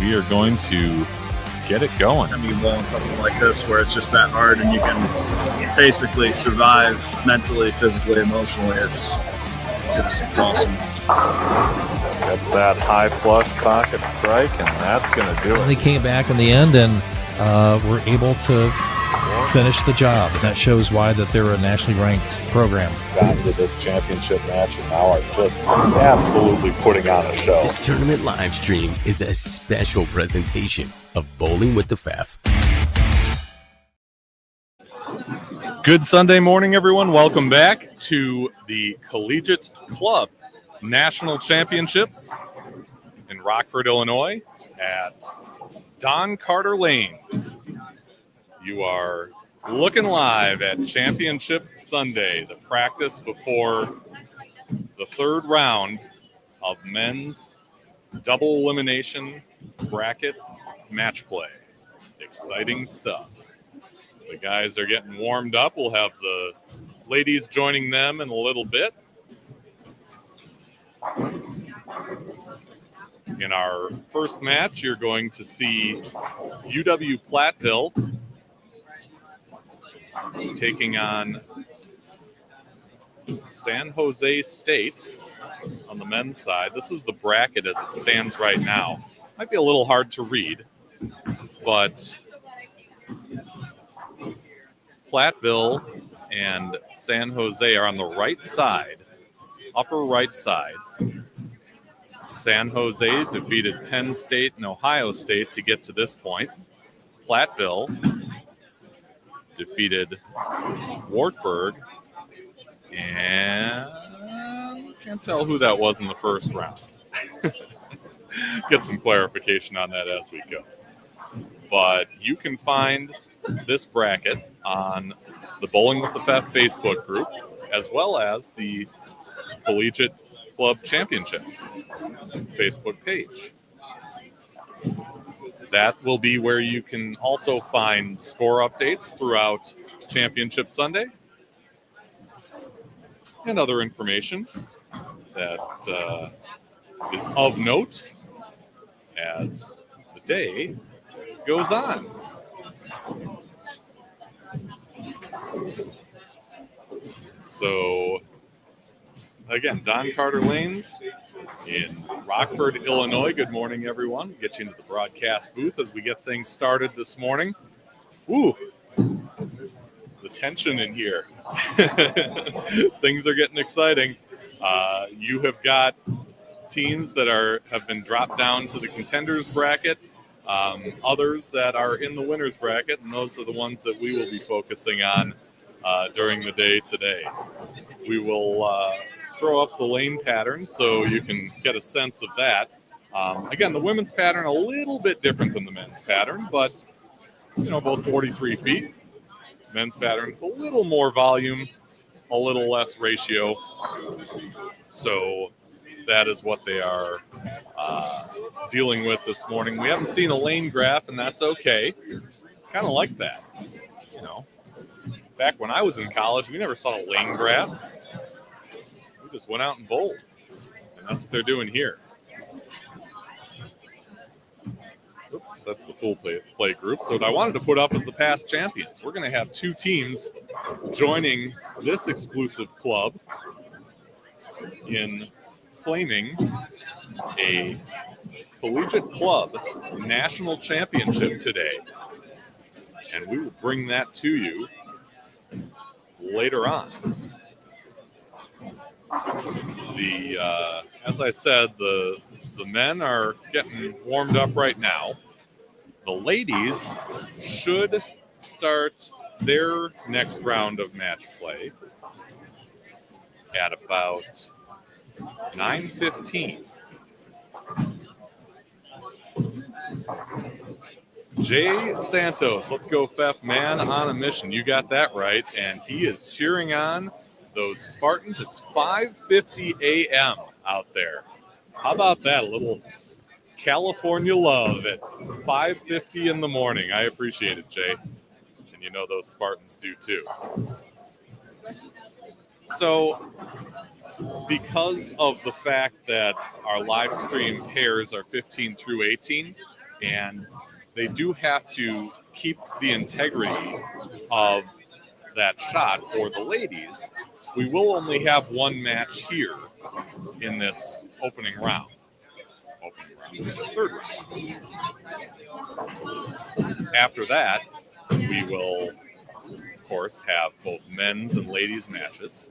we are going to get it going. I mean, in something like this where it's just that hard and you can basically survive mentally, physically, emotionally. It's awesome. That's that high flush pocket strike, and that's going to do it. They came back in the end and were able to finish the job. That shows why that they're a nationally ranked program. Got into this championship match and now are just absolutely putting on a show. This tournament live stream is a special presentation of Bowling with the Fef. Good Sunday morning, everyone. Welcome back to the Collegiate Club National Championships in Rockford, Illinois at Don Carter Lanes. You are looking live at Championship Sunday, the practice before the third round of men's double elimination bracket match play. Exciting stuff. The guys are getting warmed up. We'll have the ladies joining them in a little bit. In our first match, you're going to see UW-Platteville taking on San Jose State on the men's side. This is the bracket as it stands right now. Might be a little hard to read, but Platteville and San Jose are on the right side, upper right side. San Jose defeated Penn State and Ohio State to get to this point. Platteville defeated Wartburg, and can't tell who that was in the first round. Get some clarification on that as we go. But you can find this bracket on the Bowling with the Fef Facebook group, as well as the Collegiate Club Championships Facebook page. That will be where you can also find score updates throughout Championship Sunday and other information that is of note as the day goes on. So, again, Don Carter Lanes in Rockford, Illinois. Good morning, everyone. We'll get you into the broadcast booth as we get things started this morning. Ooh, the tension in here. Things are getting exciting. You have got teams that have been dropped down to the contenders bracket, others that are in the winners bracket, and those are the ones that we will be focusing on during the day today. We will throw up the lane pattern so you can get a sense of that. Again, the women's pattern a little bit different than the men's pattern, but both 43 feet. Men's pattern a little more volume, a little less ratio. So that is what they are dealing with this morning. We haven't seen a lane graph, and that's okay. Kind of like that. Back when I was in college, we never saw lane graphs. We just went out and bowled, and that's what they're doing here. Oops, that's the pool play group. So what I wanted to put up is the past champions. We're going to have two teams joining this exclusive club in claiming a Collegiate Club National Championship today. And we will bring that to you later on. As I said, the men are getting warmed up right now. The ladies should start their next round of match play at about 9:15. Jay Santos, let's go Fef, man on a mission. You got that right, and he is cheering on those Spartans. It's 5:50 a.m. out there. How about that? A little California love at 5:50 in the morning. I appreciate it, Jay. And those Spartans do too. So, because of the fact that our live stream pairs are 15 through 18, and they do have to keep the integrity of that shot for the ladies. We will only have one match here in this opening round. Third round. After that, we will, of course, have both men's and ladies' matches.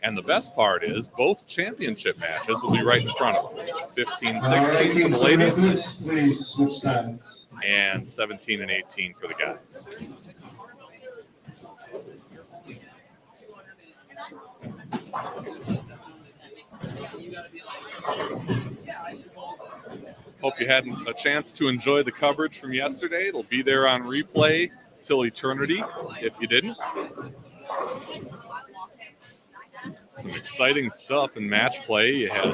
And the best part is both championship matches will be right in front of us. 15-16 for the ladies, please switch sides. and 17 and 18 for the guys. Hope you had a chance to enjoy the coverage from yesterday. It'll be there on replay till eternity if you didn't. Some exciting stuff in match play. You had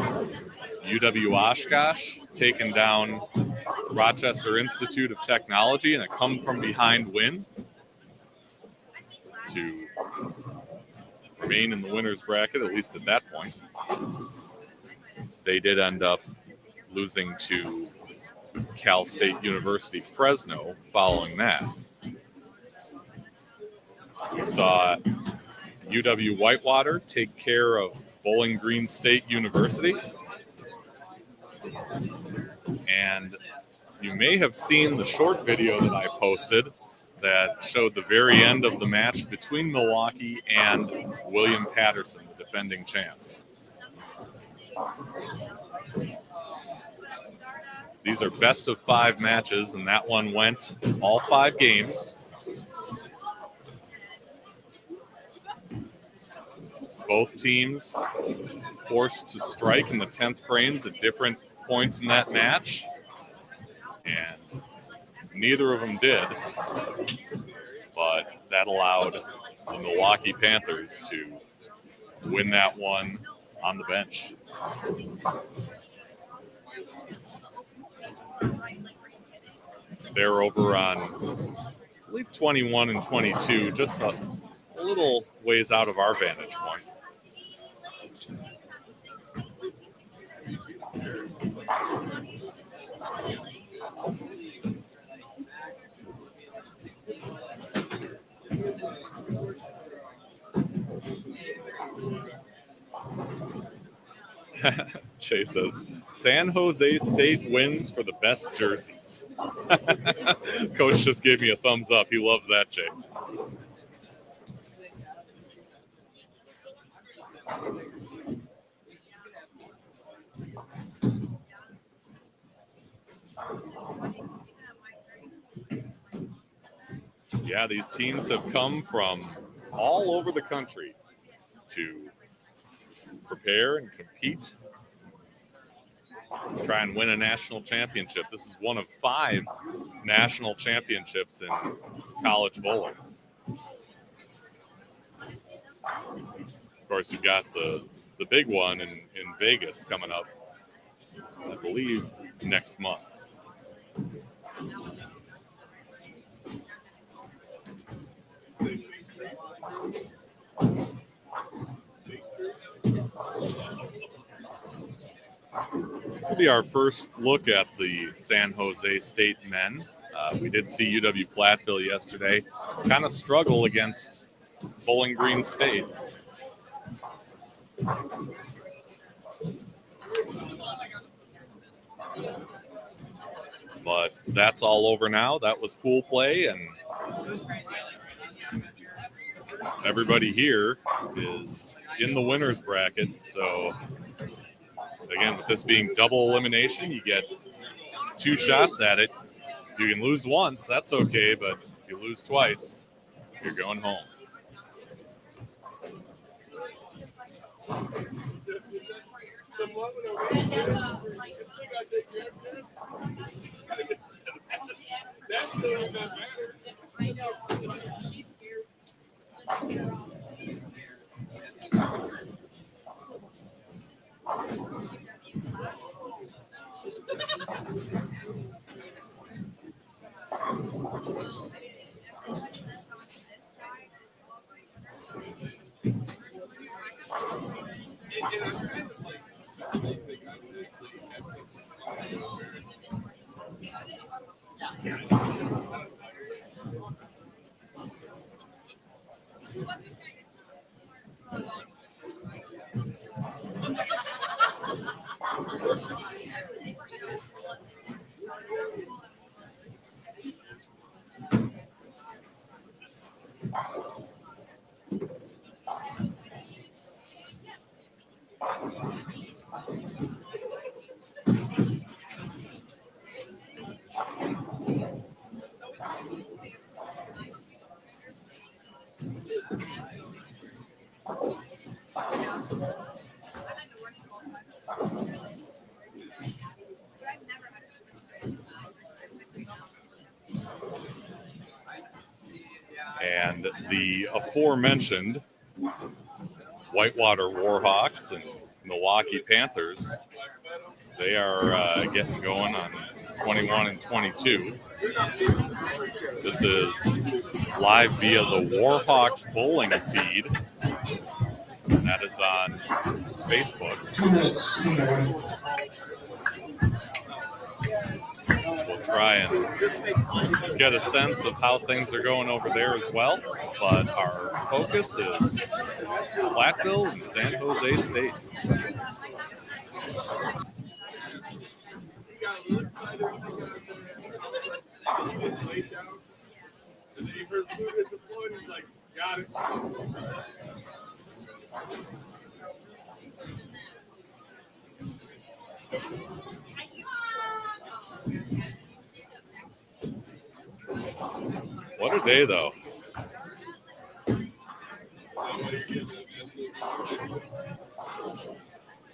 UW Oshkosh taking down Rochester Institute of Technology in a come-from-behind win to remain in the winner's bracket, at least at that point. They did end up losing to Cal State University Fresno following that. We saw UW Whitewater take care of Bowling Green State University. And you may have seen the short video that I posted that showed the very end of the match between Milwaukee and William Patterson, the defending champs. These are best of 5 matches, and that one went all 5 games. Both teams forced to strike in the 10th frames at different points in that match, and neither of them did, but that allowed the Milwaukee Panthers to win that one on the bench. They're over on, I believe, 21 and 22, just a little ways out of our vantage point. Jay says, San Jose State wins for the best jerseys. Coach just gave me a thumbs up. He loves that, Jay. Yeah, these teams have come from all over the country to prepare and compete, try and win a national championship. This is one of 5 national championships in college bowling. Of course, you've got the big one in Vegas coming up, I believe, next month. This will be our first look at the San Jose State men. We did see UW Platteville yesterday kind of struggle against Bowling Green State. But that's all over now. That was pool play, and everybody here is in the winner's bracket. So again, with this being double elimination, you get 2 shots at it. You can lose once, that's okay, but if you lose twice, you're going home. And the aforementioned Whitewater Warhawks and Milwaukee Panthers, they are getting going on 21 and 22. This is live via the Warhawks bowling feed. That is on Facebook. 2 minutes. We'll try and get a sense of how things are going over there as well. But our focus is Platteville and San Jose State. What a day, though. Of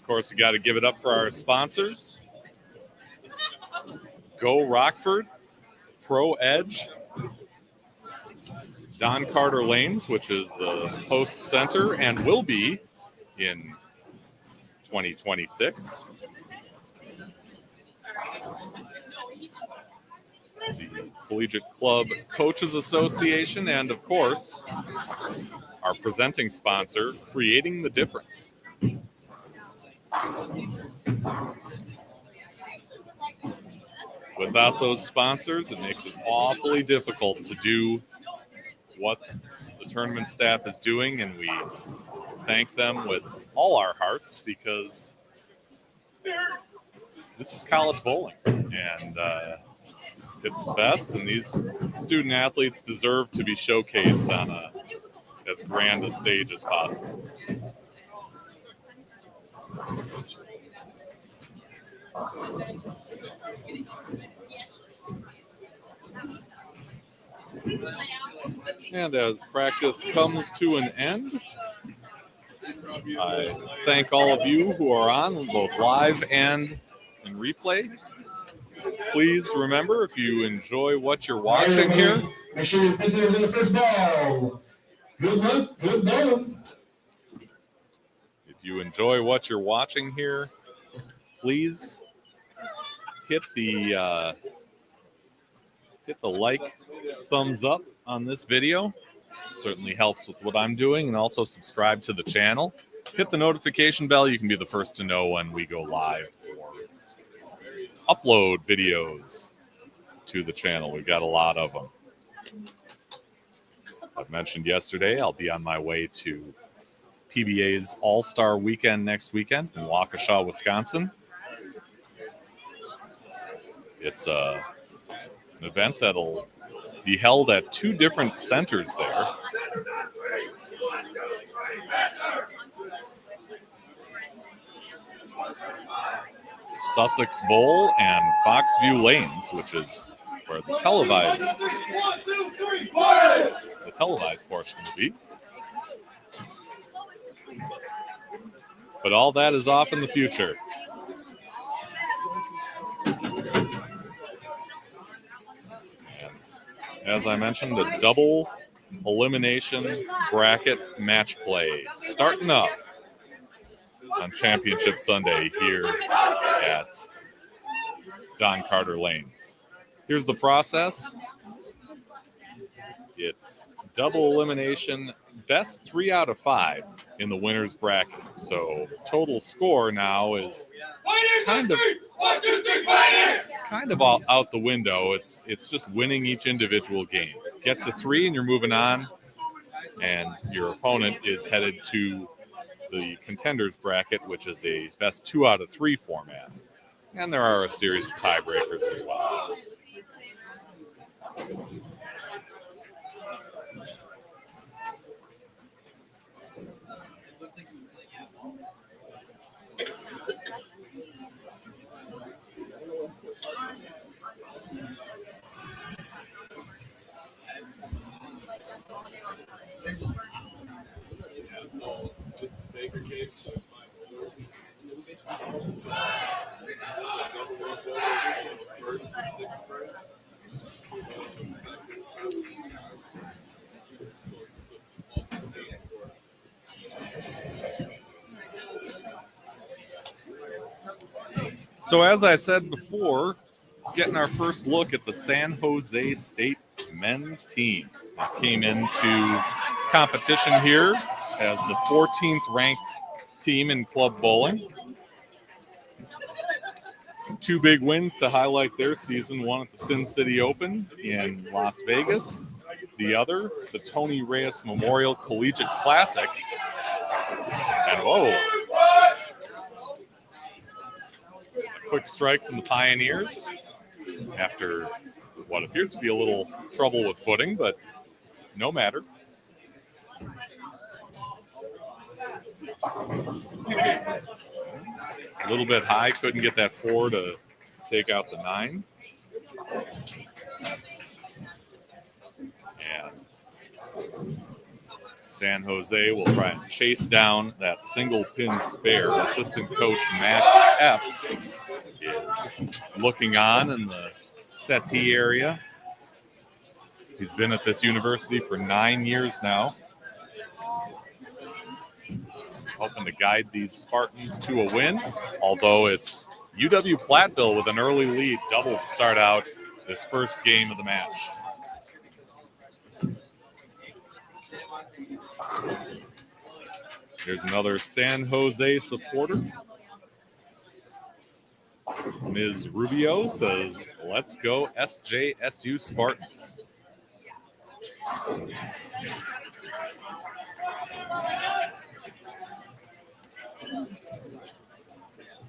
course, you got to give it up for our sponsors. Go Rockford, Pro Edge, Don Carter Lanes, which is the host center and will be in 2026. The Collegiate Club Coaches Association, and of course, our presenting sponsor, Creating the Difference. Without those sponsors, it makes it awfully difficult to do what the tournament staff is doing, and we thank them with all our hearts because this is college bowling, and it's the best, and these student athletes deserve to be showcased on as grand a stage as possible. And as practice comes to an end, I thank all of you who are on both live and in replay. Please remember, if you enjoy what you're watching here, make sure your visitors in the first ball. Good luck, good bowling. If you enjoy what you're watching here, please hit the like, thumbs up on this video. Certainly helps with what I'm doing, and also subscribe to the channel. Hit the notification bell. You can be the first to know when we go live or upload videos to the channel. We've got a lot of them. I've mentioned yesterday I'll be on my way to PBA's All-Star Weekend next weekend in Waukesha, Wisconsin. It's an event that'll be held at 2 different centers there. Sussex Bowl and Foxview Lanes, which is where the televised portion will be. But all that is off in the future. As I mentioned, the double elimination bracket match play starting up on Championship Sunday here at Don Carter Lanes. Here's the process. It's double elimination, best 3 out of 5 in the winner's bracket. So total score now is kind of out the window. It's just winning each individual game. Get to 3 and you're moving on, and your opponent is headed to the contenders bracket, which is a best 2 out of 3 format. And there are a series of tiebreakers as well. So as I said before, getting our first look at the San Jose State men's team that came into competition here as the 14th ranked team in club bowling. 2 big wins to highlight their season, one at the Sin City Open in Las Vegas, the other, the Tony Reyes Memorial Collegiate Classic. And whoa, a quick strike from the Pioneers after what appeared to be a little trouble with footing, but no matter. A little bit high, couldn't get that 4 to take out the 9. And San Jose will try and chase down that single pin spare. Assistant coach Max Epps is looking on in the settee area. He's been at this university for 9 years now, hoping to guide these Spartans to a win, although it's UW-Platteville with an early lead, double to start out this first game of the match. Here's another San Jose supporter. Ms. Rubio says, "Let's go SJSU Spartans."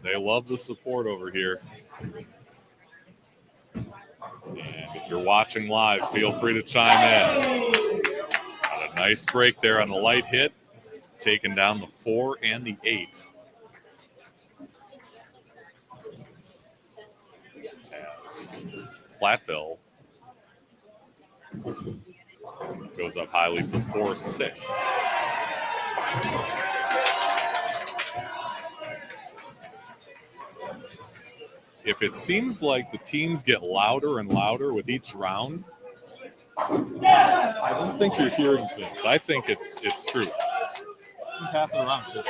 They love the support over here. And if you're watching live, feel free to chime in. Got a nice break there on the light hit, taking down the 4 and the 8. As Platteville goes up high, leaves a 4-6. If it seems like the teams get louder and louder with each round, I don't think you're hearing things. I think it's true. You can pass it around too.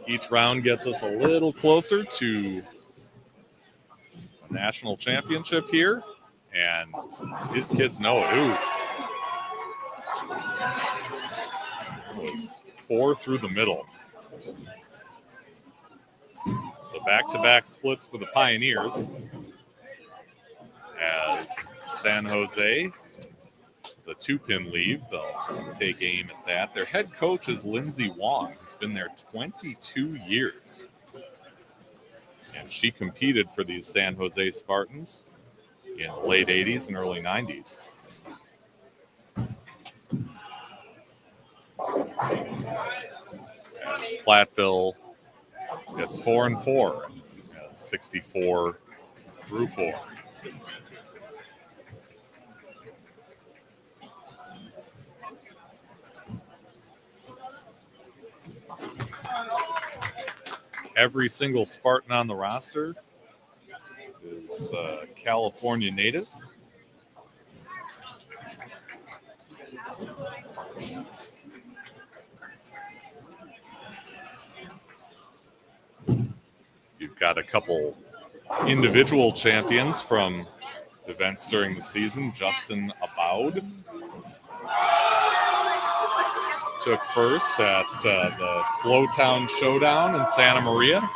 Each round gets us a little closer to a national championship here, and his kids know it. Ooh. Was 4 through the middle. So back-to-back splits for the Pioneers as San Jose, the 2-pin lead, they'll take aim at that. Their head coach is Lindsay Wong, who's been there 22 years. And she competed for these San Jose Spartans in the late 80s and early 90s. As Platteville gets 4 and 4, 64 through 4. Every single Spartan on the roster is a California native. You've got a couple individual champions from events during the season. Justin Abaud took first at the Slowtown Showdown in Santa Maria.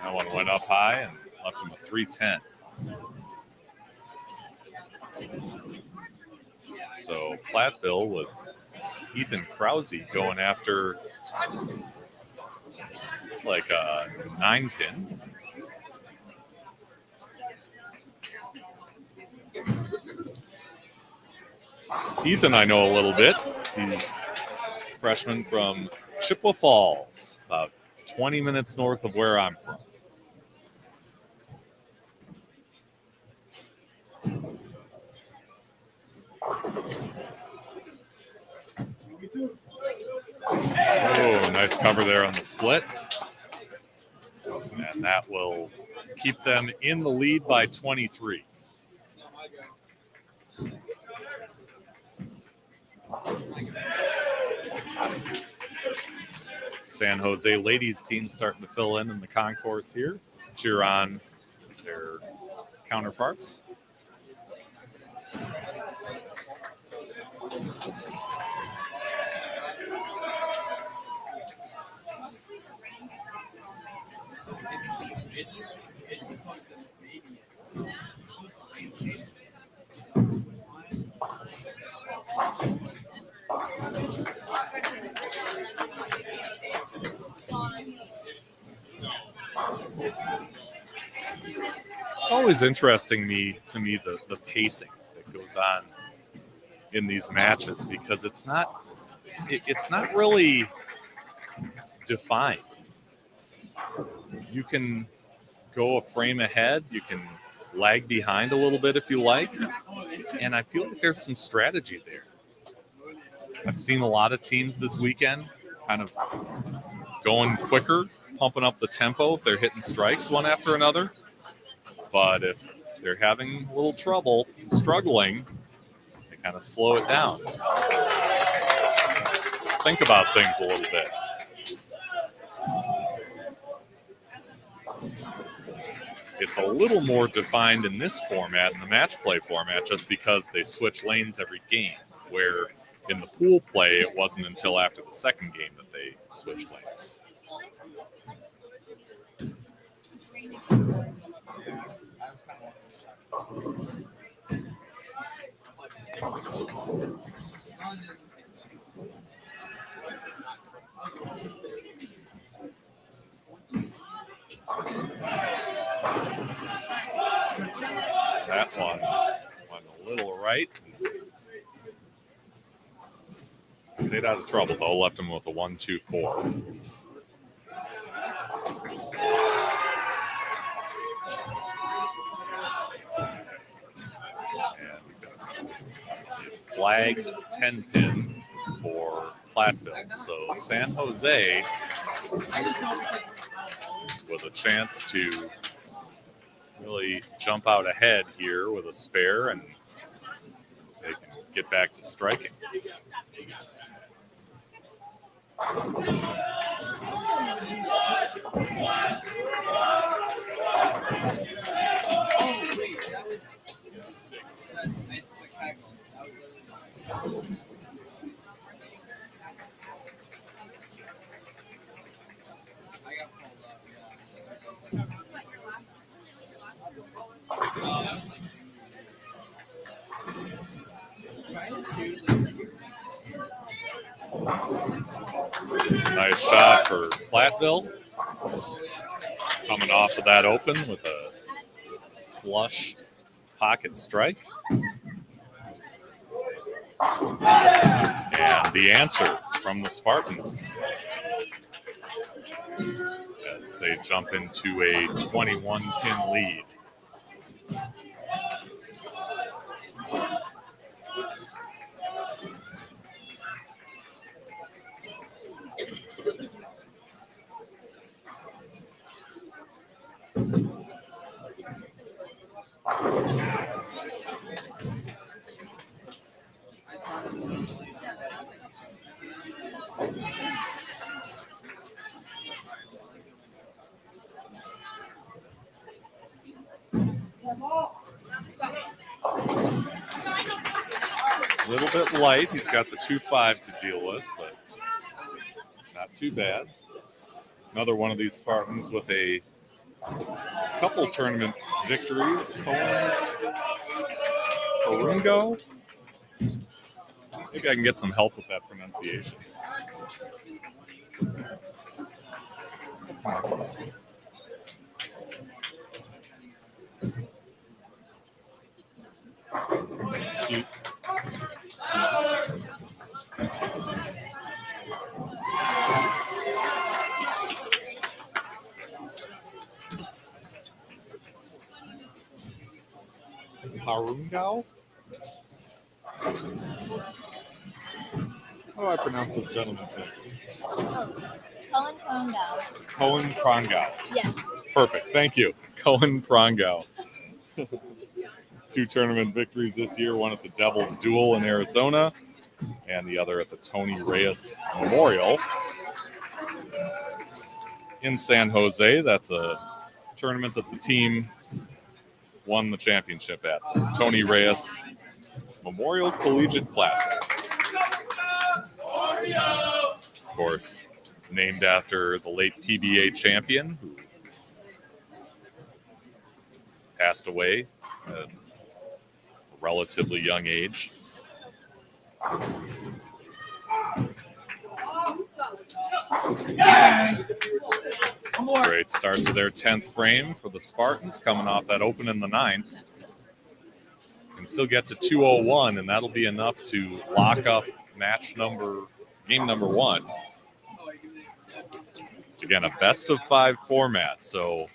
That one went up high and left him a 310. So Platteville with Ethan Krause going after, it's like a 9-pin. Ethan, I know a little bit. He's a freshman from Chippewa Falls, about 20 minutes north of where I'm from. Oh, nice cover there on the split. And that will keep them in the lead by 23. San Jose ladies team starting to fill in the concourse here. Cheer on their counterparts. It's always interesting to me the pacing that goes on in these matches, because it's not really defined. You can go a frame ahead, you can lag behind a little bit if you like, and I feel like there's some strategy there. I've seen a lot of teams this weekend kind of going quicker, pumping up the tempo if they're hitting strikes one after another. But if they're having a little trouble, struggling, they kind of slow it down. Think about things a little bit. It's a little more defined in this format, in the match play format, just because they switch lanes every game, where in the pool play, it wasn't until after the second game that they switched lanes. That one went a little right. Stayed out of trouble, though. Left him with a 1-2-4. And a flagged 10-pin for Platteville. So San Jose with a chance to really jump out ahead here with a spare, and they can get back to striking. It's a nice shot for Platteville. Coming off of that open with a flush pocket strike. And the answer from the Spartans as they jump into a 21-pin lead. A little bit light. He's got the 2-5 to deal with, but not too bad. Another one of these Spartans with a a couple tournament victories. Corungo. Maybe I can get some help with that pronunciation. Cute. Harungao? How do I pronounce this gentleman's name? Cohen Prongao. Cohen Prongao. Yeah. Perfect. Thank you. Cohen Prongao. 2 tournament victories this year, one at the Devil's Duel in Arizona and the other at the Tony Reyes Memorial in San Jose. That's a tournament that the team won the championship at. Tony Reyes Memorial Collegiate Classic. Of course, named after the late PBA champion who passed away at a relatively young age. Great start to their 10th frame for the Spartans, coming off that open in the 9th. Can still get to 201, and that'll be enough to lock up game number 1. Again, a best-of-5 format, so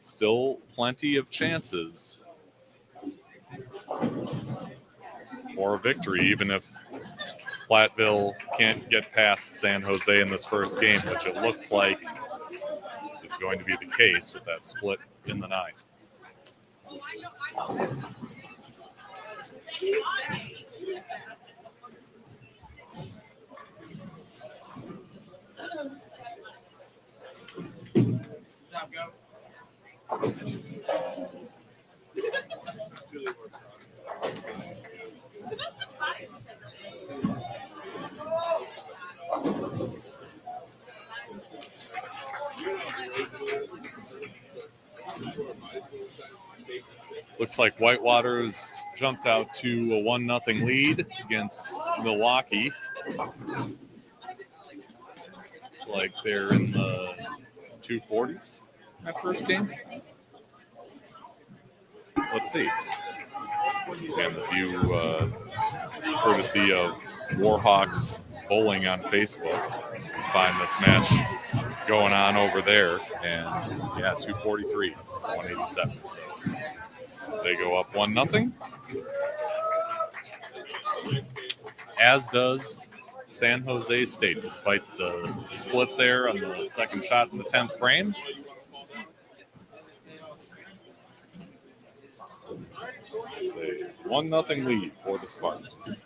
still plenty of chances for a victory, even if Platteville can't get past San Jose in this first game, which it looks like is going to be the case with that split in the 9th. Looks like Whitewater's jumped out to a 1-0 lead against Milwaukee. Looks like they're in the 240s that first game. Let's see. And the view courtesy of Warhawks Bowling on Facebook. You can find this match going on over there. And yeah, 243, 187. So they go up 1-0. As does San Jose State, despite the split there on the second shot in the 10th frame. It's a 1-0 lead for the Spartans.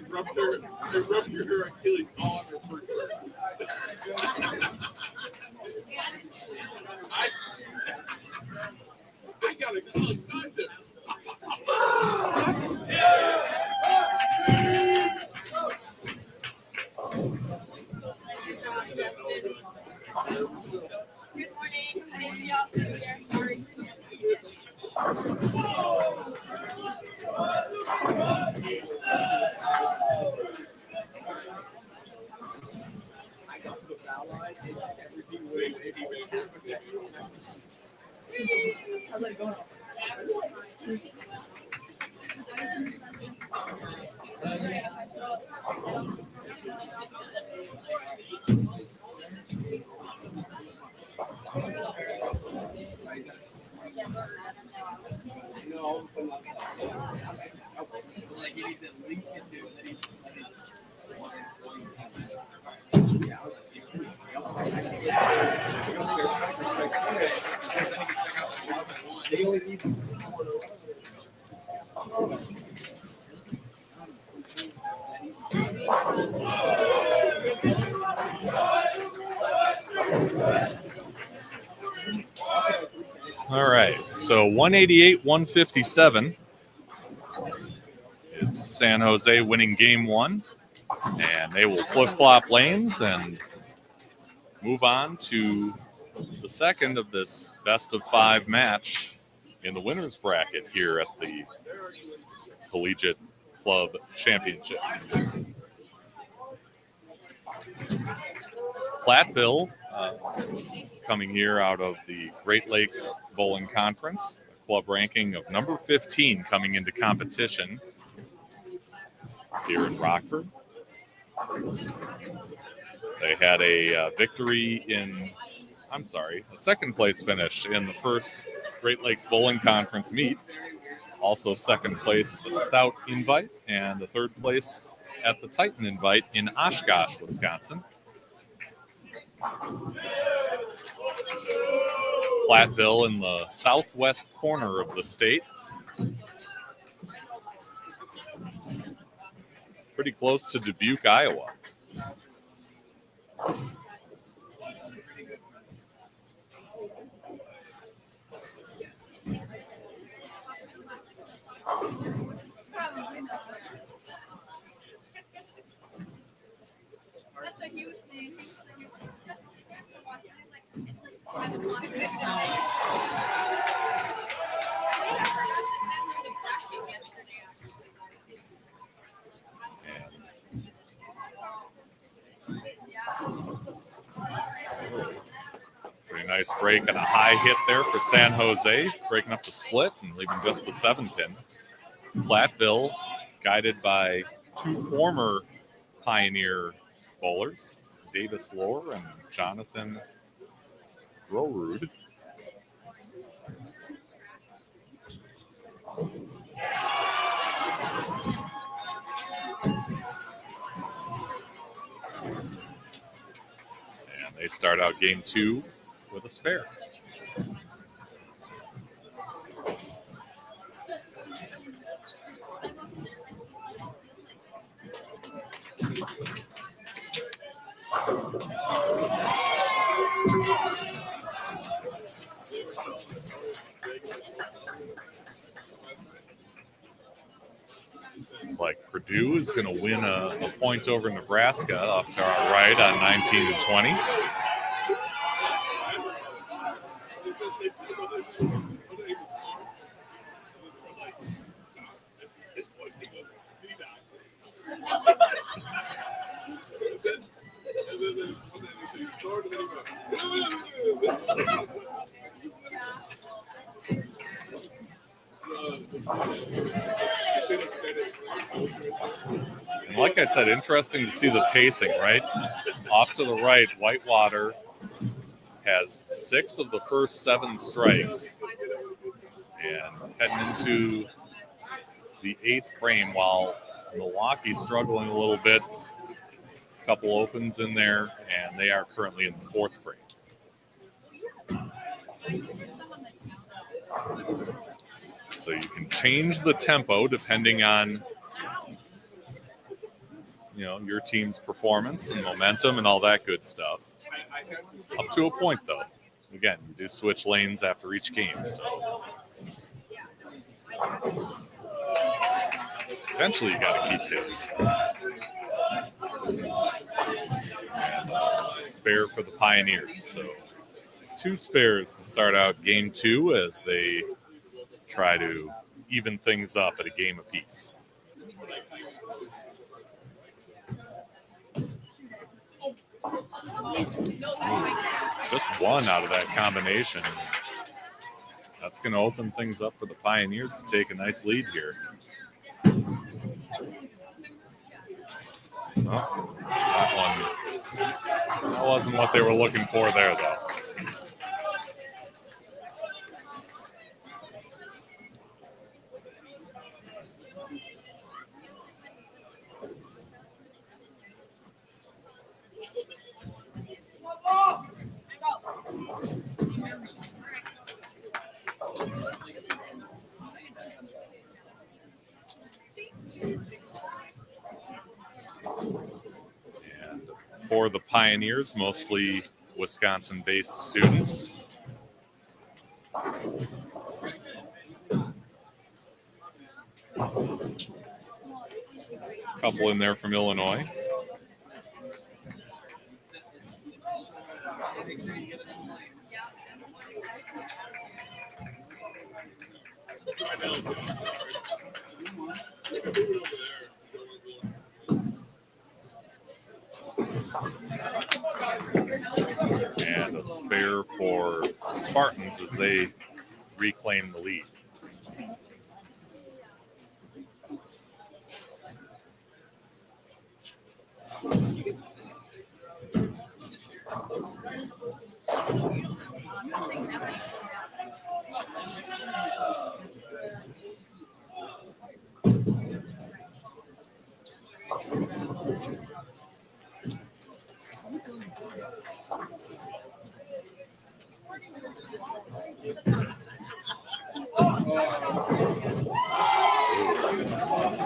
Rupture her Achilles all on her first serve. I got a college scholarship. Good morning. I didn't see y'all sitting there. Sorry. All right, so 188, 157. It's San Jose winning game 1, and they will flip-flop lanes and move on to the second of this best-of-5 match in the winner's bracket here at the Collegiate Club Championships. Platteville coming here out of the Great Lakes Bowling Conference, a club ranking of number 15 coming into competition here in Rockford. They had a a second place finish in the first Great Lakes Bowling Conference meet. Also second place at the Stout Invite and the third place at the Titan Invite in Oshkosh, Wisconsin. Platteville in the southwest corner of the state. Pretty close to Dubuque, Iowa. Probably not. That's what he was saying. He was like, just watching it, like, it's just 5 o'clock. I forgot to send him the tracking yesterday, actually. Pretty nice break and a high hit there for San Jose, breaking up the split and leaving just the 7-pin. Platteville, guided by 2 former Pioneer bowlers, Davis Lohr and Jonathan Grorud. And they start out game 2 with a spare. Looks like Purdue is going to win a point over Nebraska off to our right on 19 and 20. And like I said, interesting to see the pacing, right? Off to the right, Whitewater has 6 of the first 7 strikes. And heading into the 8th frame, while Milwaukee's struggling a little bit. A couple opens in there, and they are currently in the 4th frame. So you can change the tempo depending on, your team's performance and momentum and all that good stuff. Up to a point, though. Again, you do switch lanes after each game, so eventually you got to keep his. And spare for the Pioneers. So 2 spares to start out game 2 as they try to even things up at a game apiece. Just 1 out of that combination. That's going to open things up for the Pioneers to take a nice lead here. Oh, that wasn't what they were looking for there, though. For the Pioneers, mostly Wisconsin-based students. Couple in there from Illinois. And a spare for Spartans as they reclaim the lead.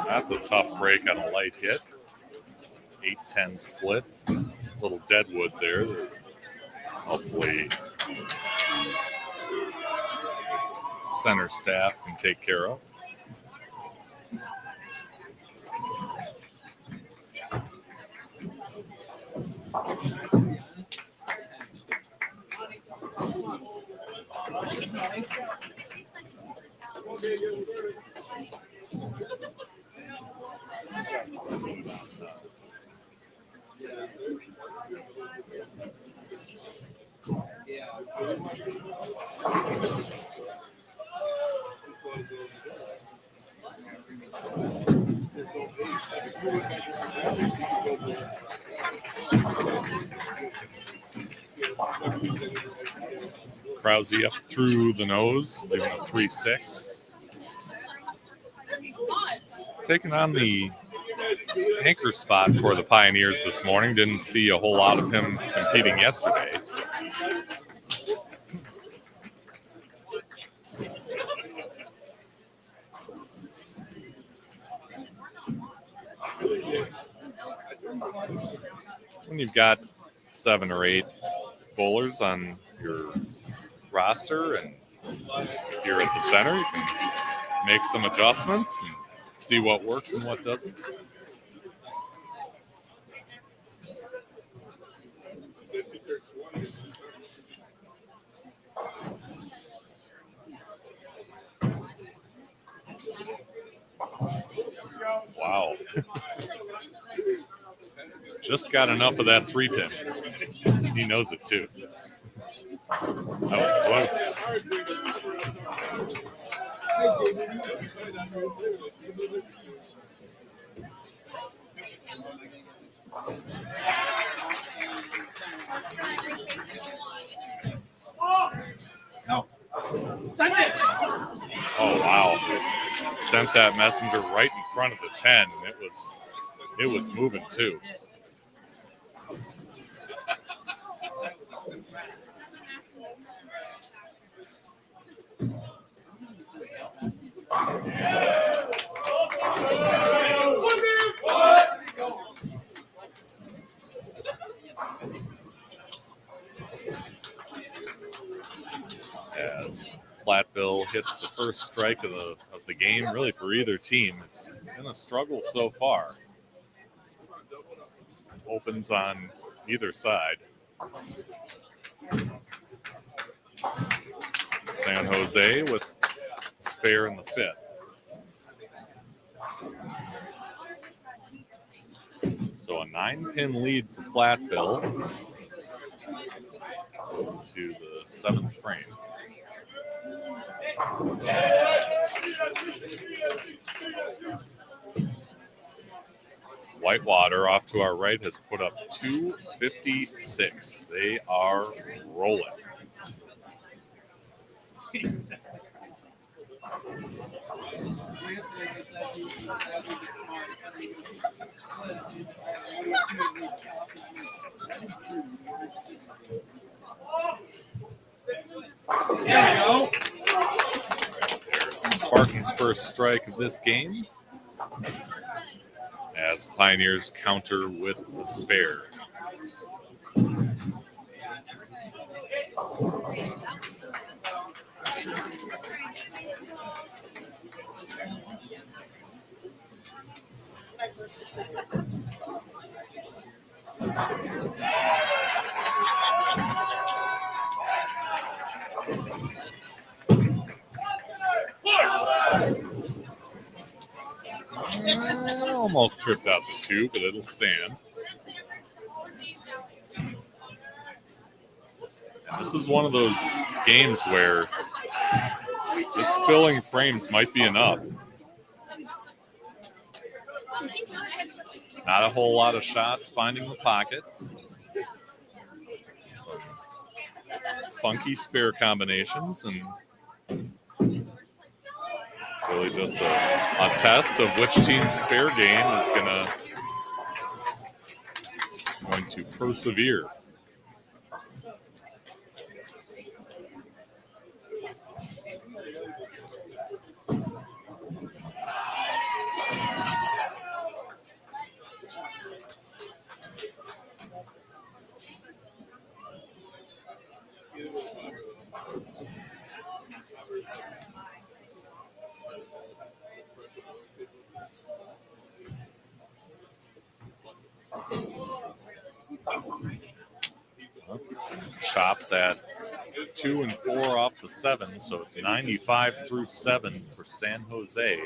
That's a tough break on a light hit. 8-10 split. Little deadwood there that hopefully center staff can take care of. Krause up through the nose, leaving a 3-6. Taking on the anchor spot for the Pioneers this morning. Didn't see a whole lot of him competing yesterday. When you've got 7 or 8 bowlers on your roster and you're at the center, you can make some adjustments and see what works and what doesn't. Wow. Just got enough of that 3-pin. He knows it too. That was close. No. Send it. Oh wow. Sent that messenger right in front of the 10, and it was moving too. As Platteville hits the first strike of the game, really for either team, it's been a struggle so far. Opens on either side. San Jose with a spare in the 5th. So a 9-pin lead for Platteville to the 7th frame. Whitewater off to our right has put up 256. They are rolling. There's the Spartans' first strike of this game, as the Pioneers counter with the spare. Almost tripped out the two, but it'll stand. And this is one of those games where just filling frames might be enough. Not a whole lot of shots finding the pocket. Some funky spare combinations, and really just a test of which team's spare game is going to persevere. Chop that 2 and 4 off the 7, so it's 95 through 7 for San Jose.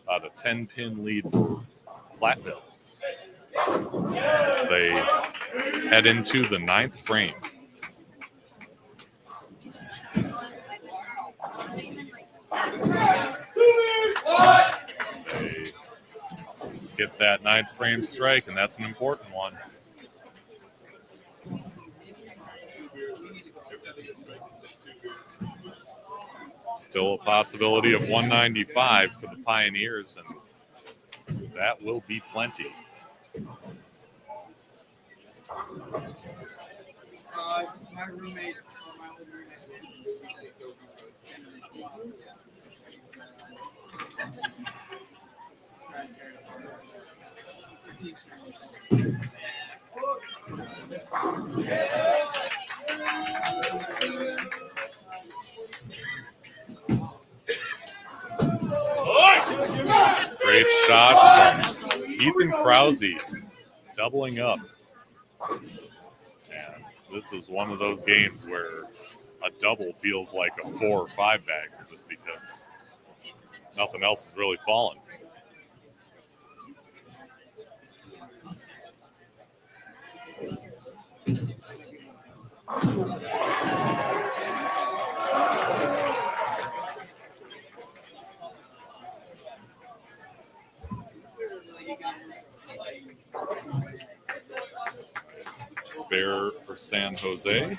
About a 10-pin lead for Platteville as they head into the 9th frame. They get that 9th frame strike, and that's an important one. Still a possibility of 195 for the Pioneers, and that will be plenty. My roommates, my old roommate, Great shot from Ethan Krause, doubling up. And this is one of those games where a double feels like a 4 or 5 bagger just because nothing else is really falling. Spare for San Jose.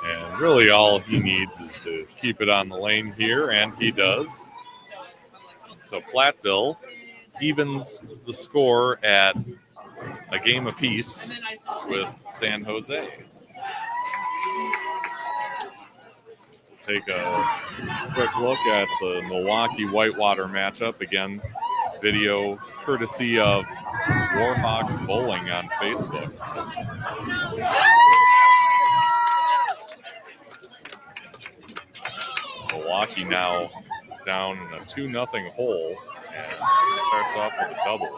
And really all he needs is to keep it on the lane here, and he does. So Platteville evens the score at a game apiece with San Jose. Take a quick look at the Milwaukee Whitewater matchup. Again, video courtesy of Warhawks Bowling on Facebook. Milwaukee now down in a 2-0 hole and starts off with a double.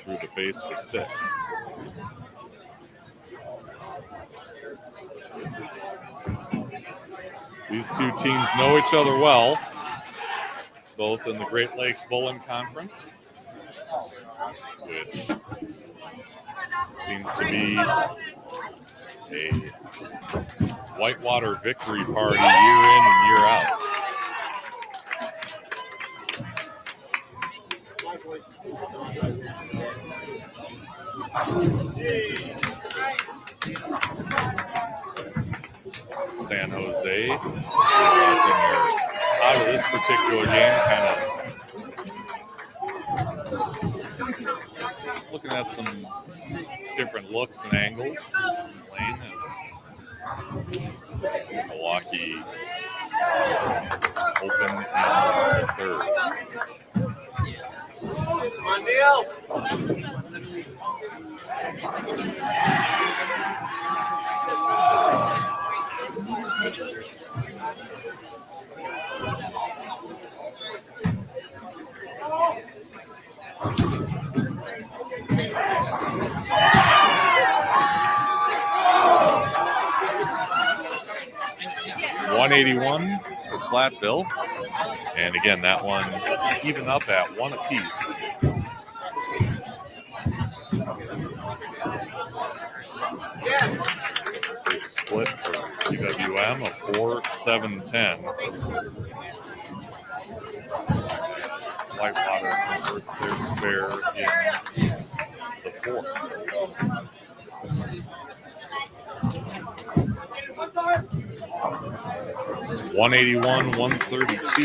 Through the face for 6. These two teams know each other well, both in the Great Lakes Bowling Conference, which seems to be a Whitewater victory party year in and year out. San Jose, realizing they're out of this particular game, kind of looking at some different looks and angles. Lane is Milwaukee open in the third. Come on, Neil. 181 for Platteville. And again, that one even up at one apiece. Big split for UWM, a 4-7-10. Whitewater converts their spare in the fourth. 181-132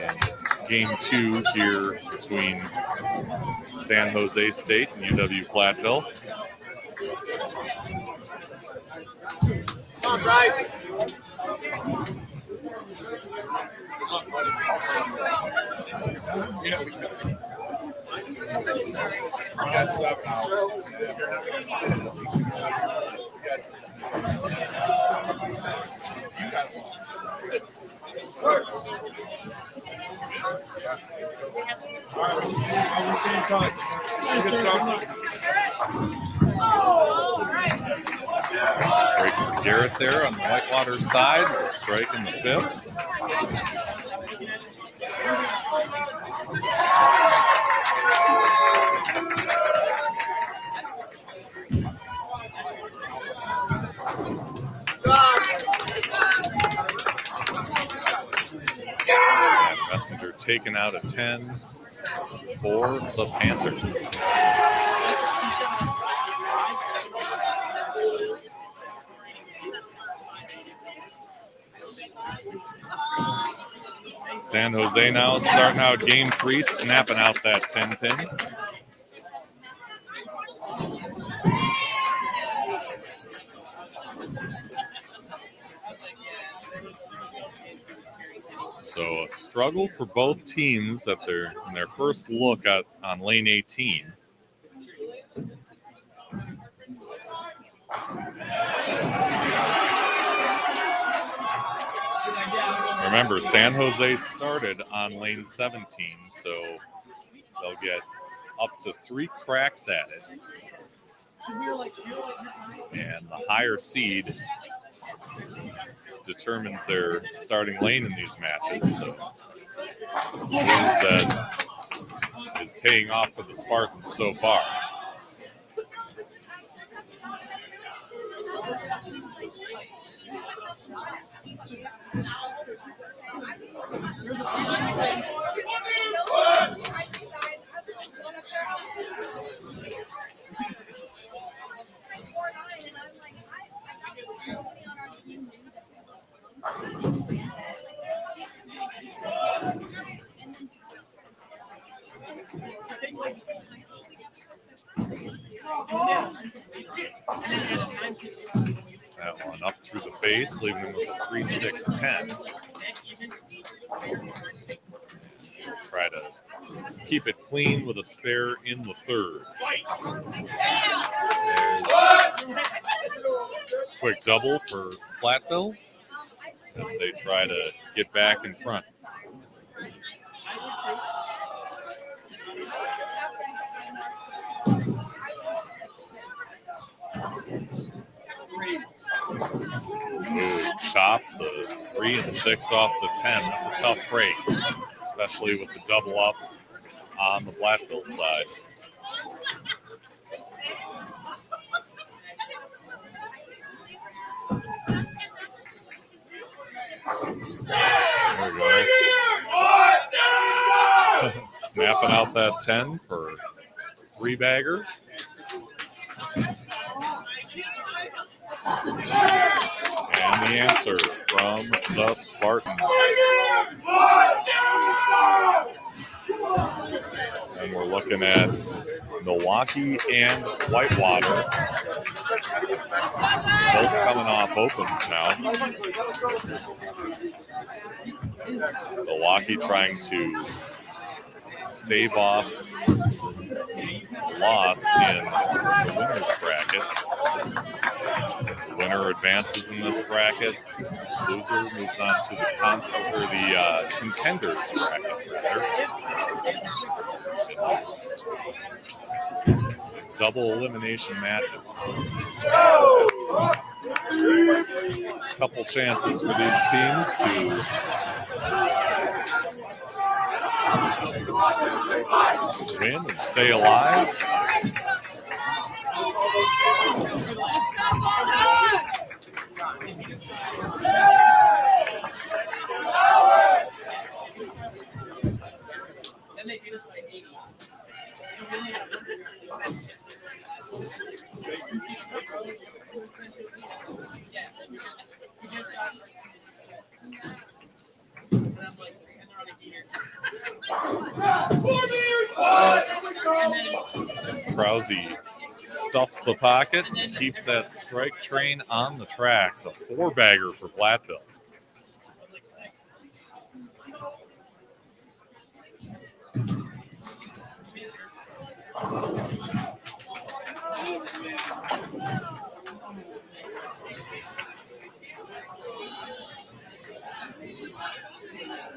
in game two here between San Jose State and UW Platteville. Come on, Bryce. Break for Garrett there on the Whitewater side. A strike in the fifth. And Messenger taken out at 10 for the Panthers. San Jose now starting out game three, snapping out that 10 pin. So a struggle for both teams in their first look on lane 18. Remember, San Jose started on lane 17, so they'll get up to 3 cracks at it. And the higher seed determines their starting lane in these matches. So a move that is paying off for the Spartans so far. That one up through the face, leaving him with a 3-6-10. Try to keep it clean with a spare in the third. There's quick double for Platteville as they try to get back in front. Ooh, chop the 3 and 6 off the 10. That's a tough break, especially with the double up on the Platteville side. There we go. Snapping out that 10 for 3-bagger. And the answer from the Spartans. And we're looking at Milwaukee and Whitewater. Both coming off opens now. Milwaukee trying to stave off loss in the winner's bracket. The winner advances in this bracket. Loser moves on to the contenders bracket. Double elimination matches. Couple chances for these teams to win and stay alive. And they beat us by 80. So we only have yeah, we just shot like 2 and I'm like, and they're on a heater. Krause stuffs the pocket and keeps that strike train on the tracks. A 4-bagger for Platteville.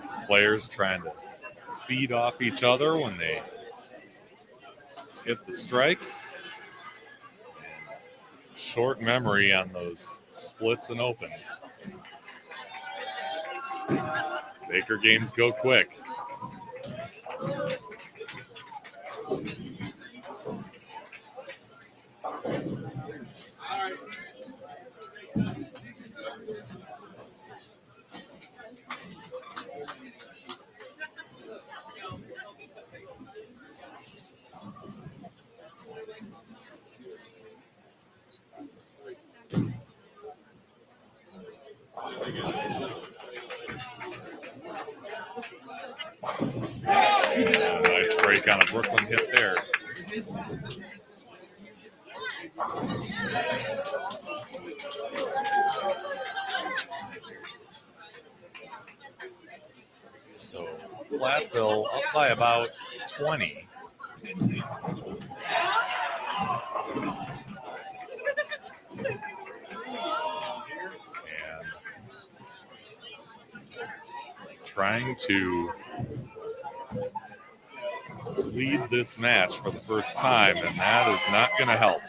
These players trying to feed off each other when they hit the strikes. Short memory on those splits and opens. Baker games go quick. Nice break on a Brooklyn hit there. So Platteville up by about 20. And trying to lead this match for the first time, and that is not going to help.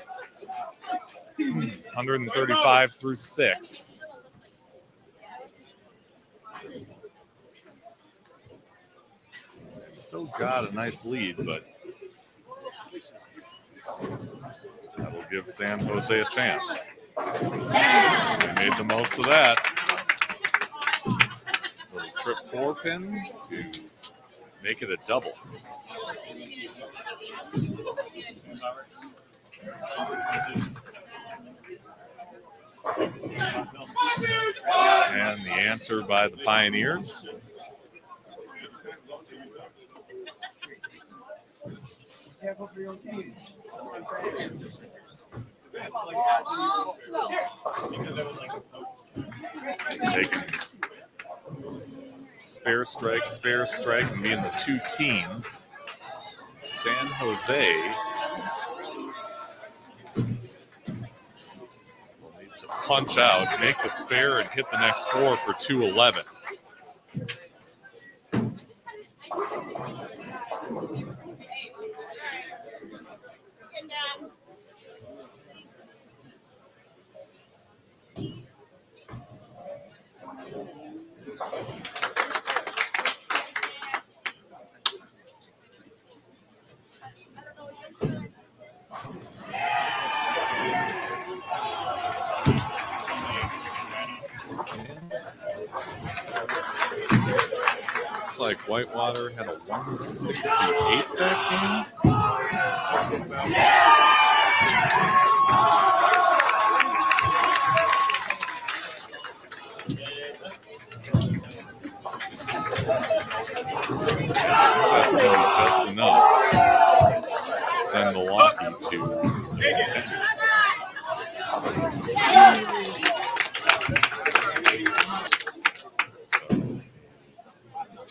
135 through 6. Still got a nice lead, but that will give San Jose a chance. They made the most of that. Little trip 4-pin to make it a double. And the answer by the Pioneers. Careful for your team. Taking spare strike, and being the 2 teens. San Jose will need to punch out, make the spare, and hit the next 4 for 211. Looks like Whitewater had a 168 that game.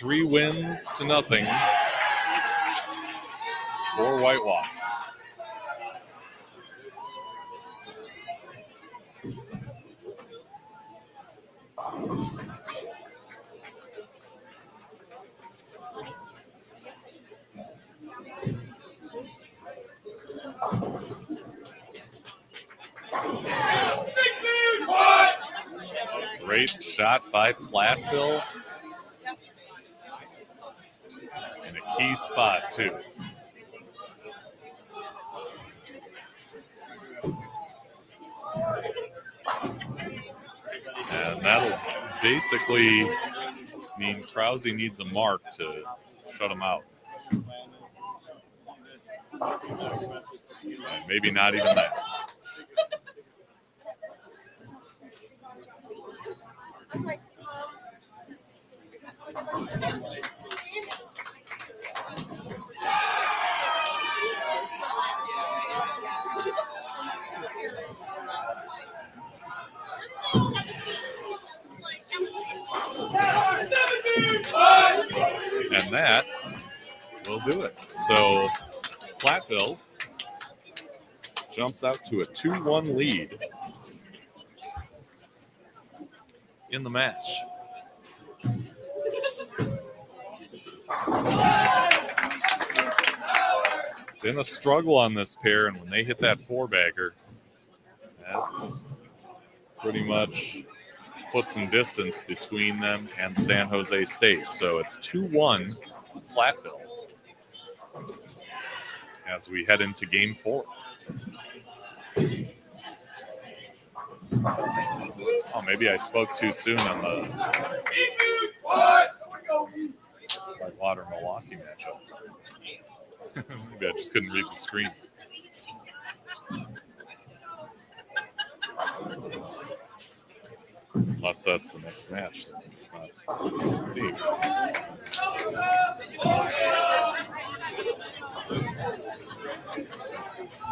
3 wins to nothing for Whitewater. Great shot by Platteville. In a key spot, too. And that'll basically mean Krause needs a mark to shut him out. Maybe not even that. And that will do it. So Platteville jumps out to a 2-1 lead in the match. Been a struggle on this pair, and when they hit that 4-bagger, that pretty much put some distance between them and San Jose State. So it's 2-1 Platteville as we head into game 4. Oh, maybe I spoke too soon on the Whitewater Milwaukee matchup. Maybe I just couldn't read the screen. Unless that's the next match. It's not. See.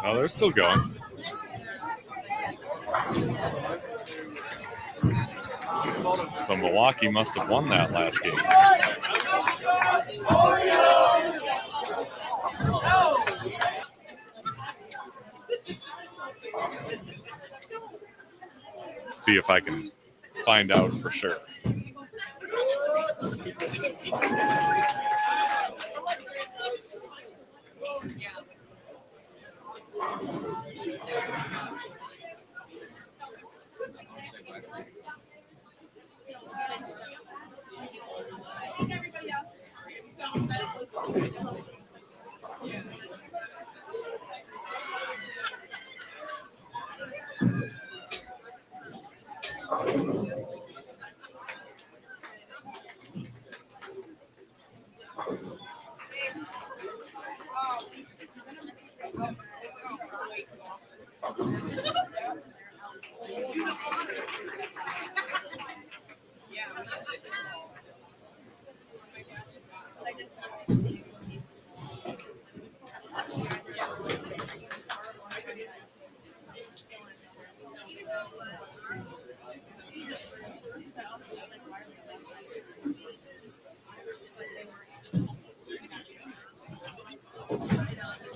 No, they're still going. So Milwaukee must have won that last game. See if I can find out for sure.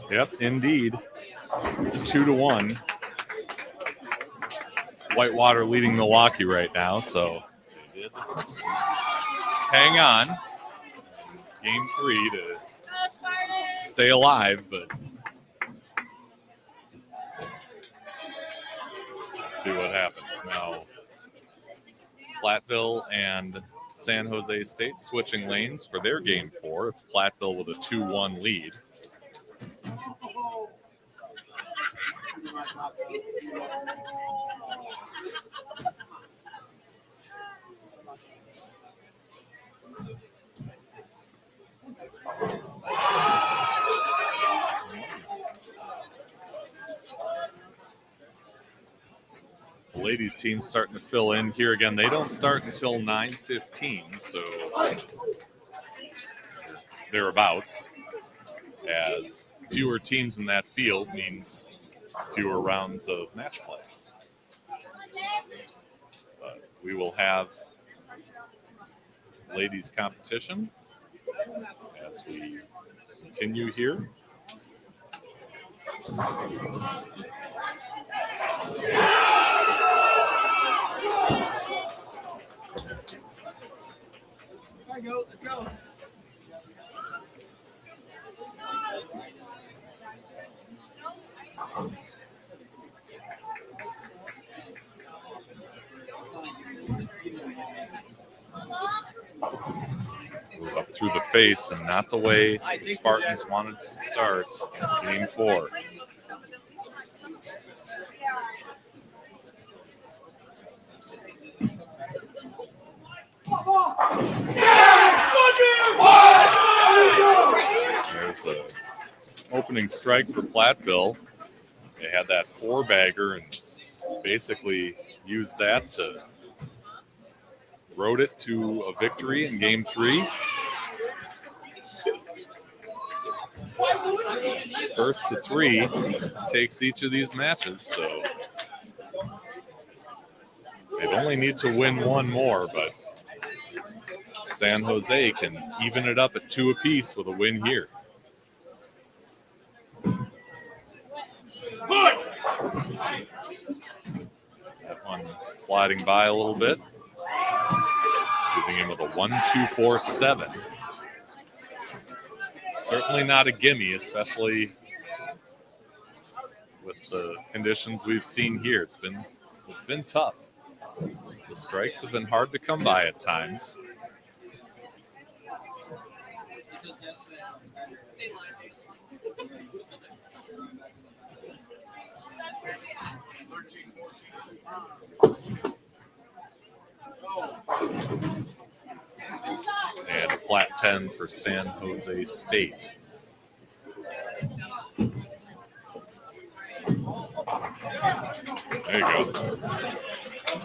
Yep, indeed. 2-1. Whitewater leading Milwaukee right now, so they did hang on. Game 3 to stay alive, but let's see what happens now. Platteville and San Jose State switching lanes for their game 4. It's Platteville with a 2-1 lead. The ladies team starting to fill in here again. They don't start until 9:15, so thereabouts, as fewer teams in that field means fewer rounds of match play. But we will have ladies competition as we continue here. Let's go. Move up through the face, and not the way the Spartans wanted to start game 4. There's an opening strike for Platteville. They had that 4-bagger and basically used that to road it to a victory in game 3. First to 3 takes each of these matches, so they'd only need to win one more, but San Jose can even it up at 2 apiece with a win here. That one sliding by a little bit. Moving in with a 1-2-4-7. Certainly not a gimme, especially with the conditions we've seen here. It's been tough. The strikes have been hard to come by at times. And a flat 10 for San Jose State. There you go.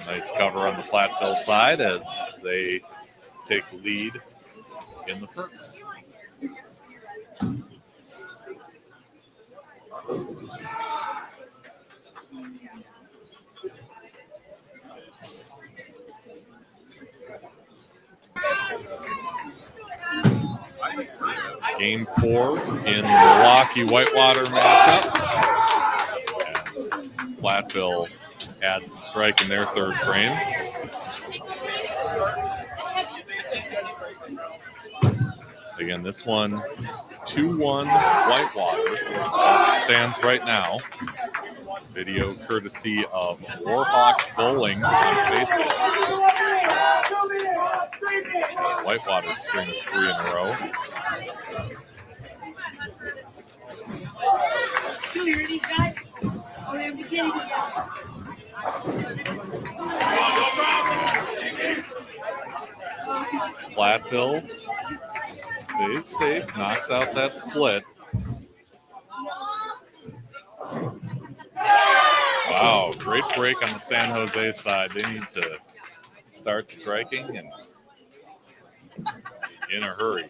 Nice cover on the Platteville side as they take the lead in the first. Game 4 in the Milwaukee Whitewater matchup. As Platteville adds a strike in their third frame. Again, this one 2-1 Whitewater as it stands right now. Video courtesy of Warhawks Bowling on Facebook. Whitewater strings 3 in a row. Platteville stays safe, knocks out that split. Wow, great break on the San Jose side. They need to start striking and in a hurry.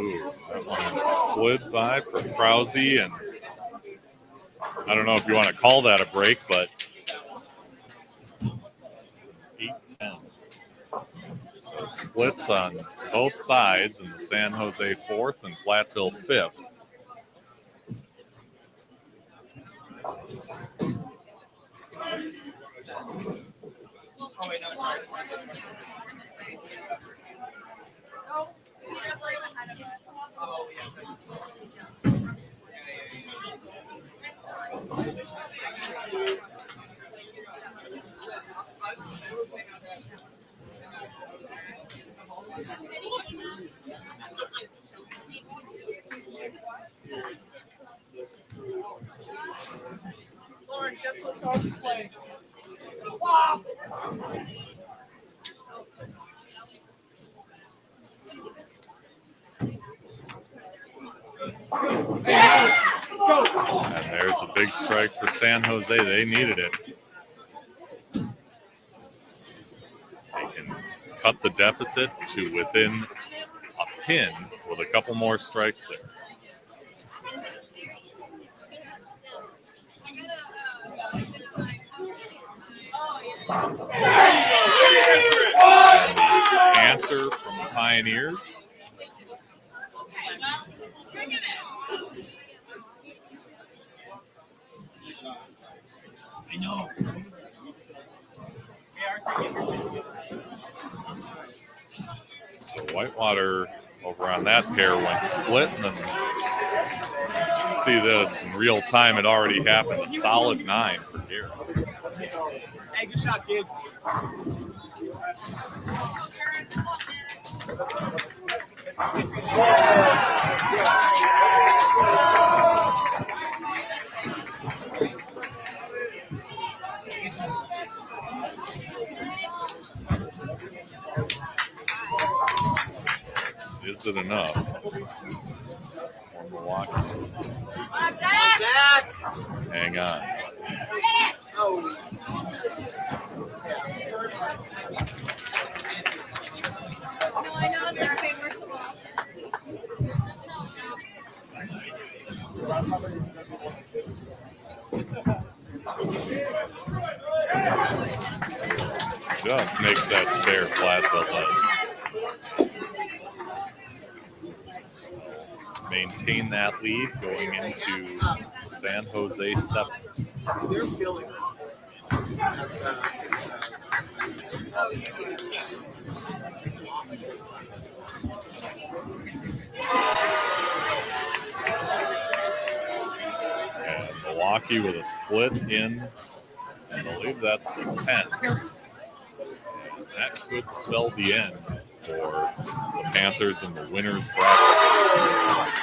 Ooh, that one slid by for Krause, and I don't know if you want to call that a break, but 8-10. So splits on both sides in the San Jose 4th and Platteville 5th. Oh, wait, no, sorry. Oh, yeah. And there's a big strike for San Jose. They needed it. They can cut the deficit to within a pin with a couple more strikes there. And the answer from the Pioneers. I know. So Whitewater over on that pair went split, and then see this in real time. It already happened. A solid 9 for Garrett. Hey, good shot, kid. Is it enough? For Milwaukee. Hang on. No, I know it's like famous law. Just makes that spare Plaza less. Maintain that lead going into San Jose 7th. They're feeling it. And Milwaukee with a split in, I believe that's the 10th. And that could spell the end for the Panthers in the winner's bracket.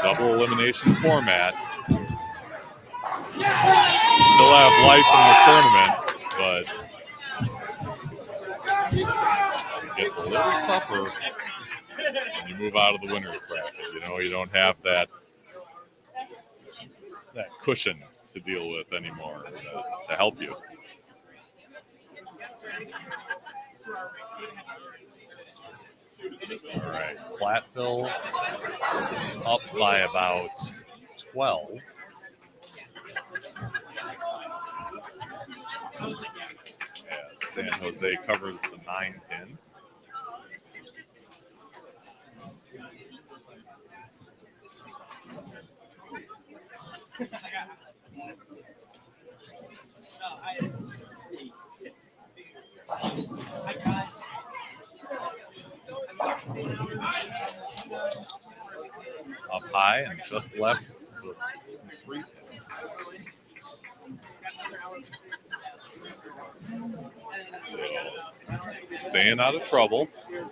Double elimination format. Still have life in the tournament, but it gets a little tougher when you move out of the winner's bracket. You know, you don't have that cushion to deal with anymore to help you. All right, Platteville up by about 12. As San Jose covers the 9 pin. Up high and just left the 3 pin. So, staying out of trouble. And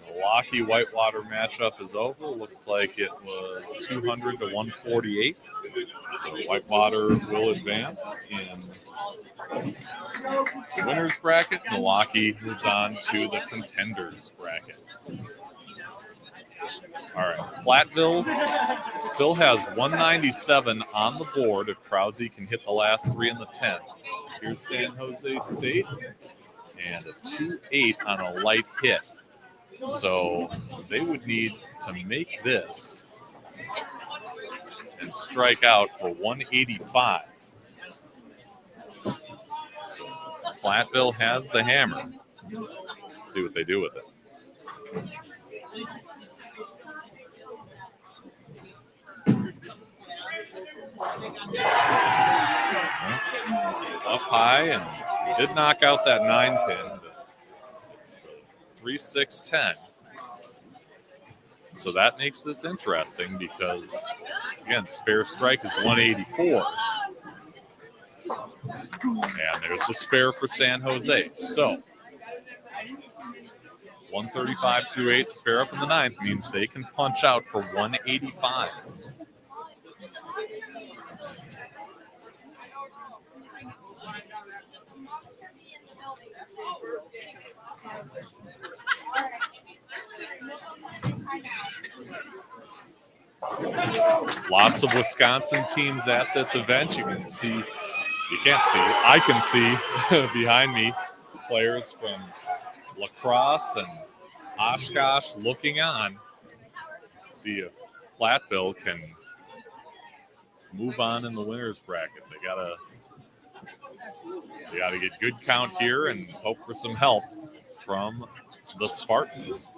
Milwaukee Whitewater matchup is over. Looks like it was 200 to 148. So Whitewater will advance in the winner's bracket. Milwaukee moves on to the contenders bracket. All right, Platteville still has 197 on the board if Krause can hit the last 3 in the 10. Here's San Jose State, and a 2-8 on a light hit. So they would need to make this and strike out for 185. So Platteville has the hammer. Let's see what they do with it. Up high, and he did knock out that 9 pin. But it's the 3-6-10. So that makes this interesting because, again, spare strike is 184. And there's the spare for San Jose. So 135-8 spare up in the 9th means they can punch out for 185. Lots of Wisconsin teams at this event. You can see, you can't see, I can see behind me players from La Crosse and Oshkosh looking on. See if Platteville can move on in the winners bracket. They gotta get good count here and hope for some help from the Spartans.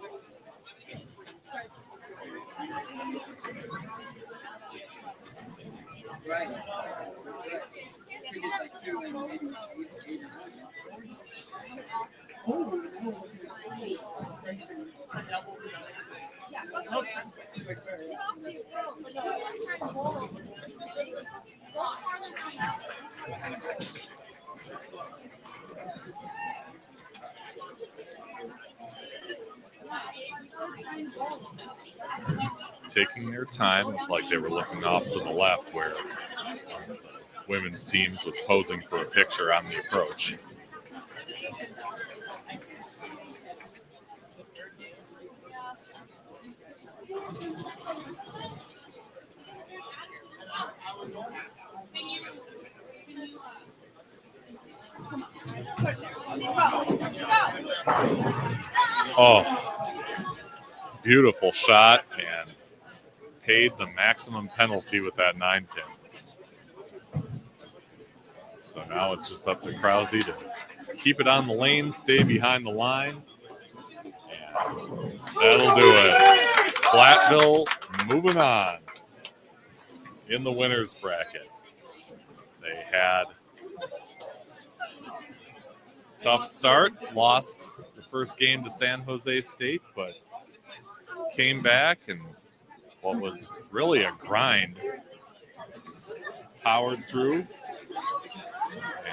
Taking their time, like they were looking off to the left where women's teams was posing for a picture on the approach. Oh, beautiful shot, and paid the maximum penalty with that 9-pin. So now it's just up to Krause to keep it on the lane, stay behind the line, and that'll do it. Platteville moving on in the winners bracket. They had a tough start, lost the first game to San Jose State, but came back and what was really a grind, powered through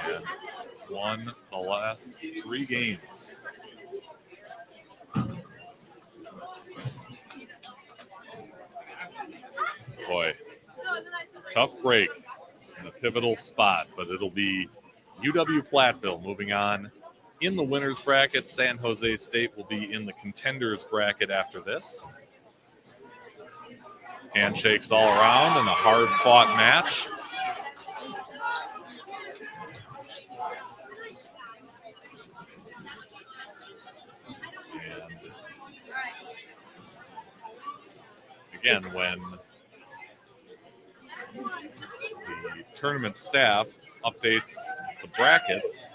and won the last 3 games. Boy, tough break in a pivotal spot, but it'll be UW Platteville moving on in the winners bracket. San Jose State will be in the contenders bracket after this. Handshakes all around in a hard-fought match. And again, when the tournament staff updates the brackets,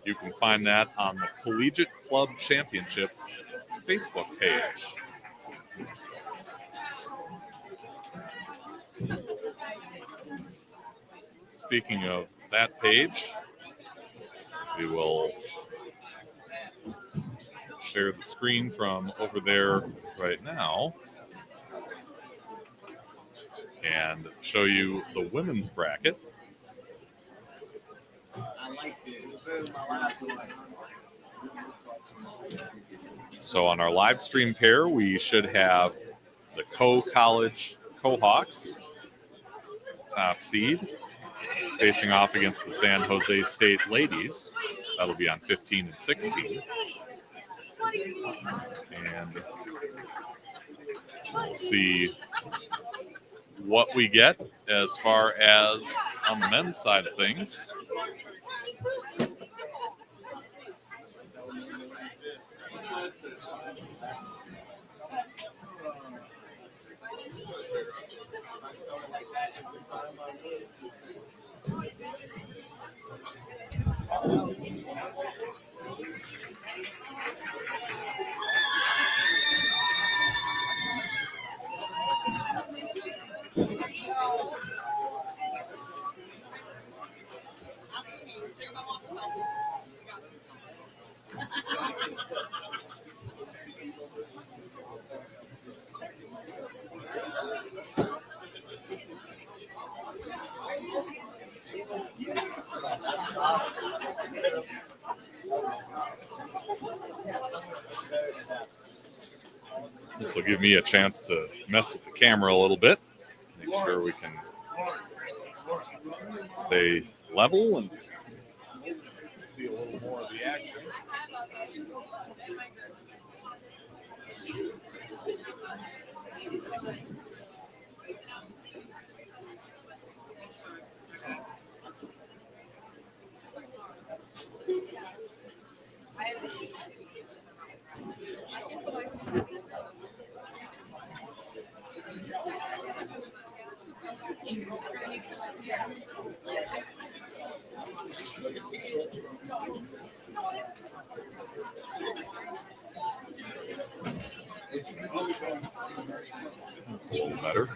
you can find that on the Collegiate Club Championships Facebook page. Speaking of that page, we will share the screen from over there right now and show you the women's bracket. So on our live stream pair, we should have the Co-College Co-Hawks, top seed, facing off against the San Jose State ladies. That'll be on 15 and 16. And we'll see what we get as far as on the men's side of things. This will give me a chance to mess with the camera a little bit, make sure we can stay level and see a little more of the action. a little better.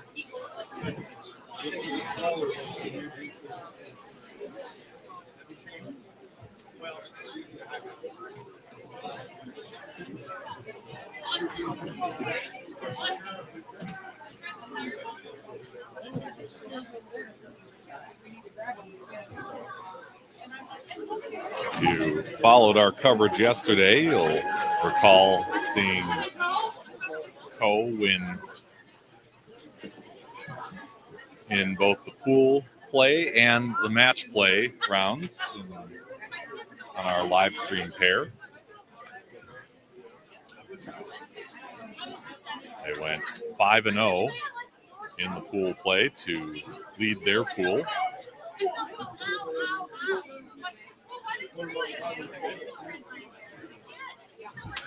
If you followed our coverage yesterday, you'll recall seeing Co win in both the pool play and the match play rounds on our live stream pair. They went 5-0 in the pool play to lead their pool.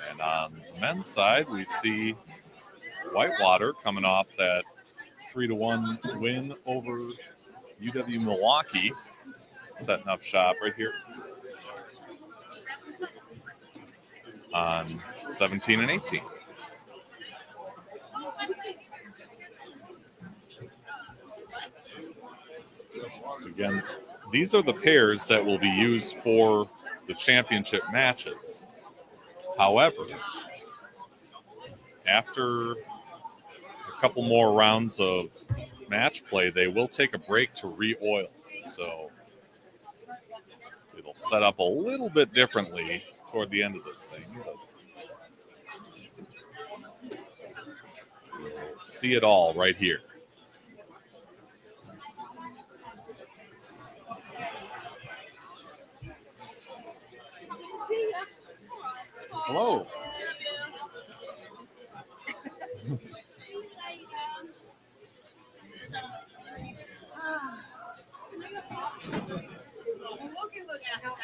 And on the men's side, we see Whitewater coming off that 3-1 win over UW Milwaukee, setting up shop right here on 17 and 18. Again, these are the pairs that will be used for the championship matches. However, after a couple more rounds of match play, they will take a break to re-oil. So it'll set up a little bit differently toward the end of this thing. We'll see it all right here. Hello.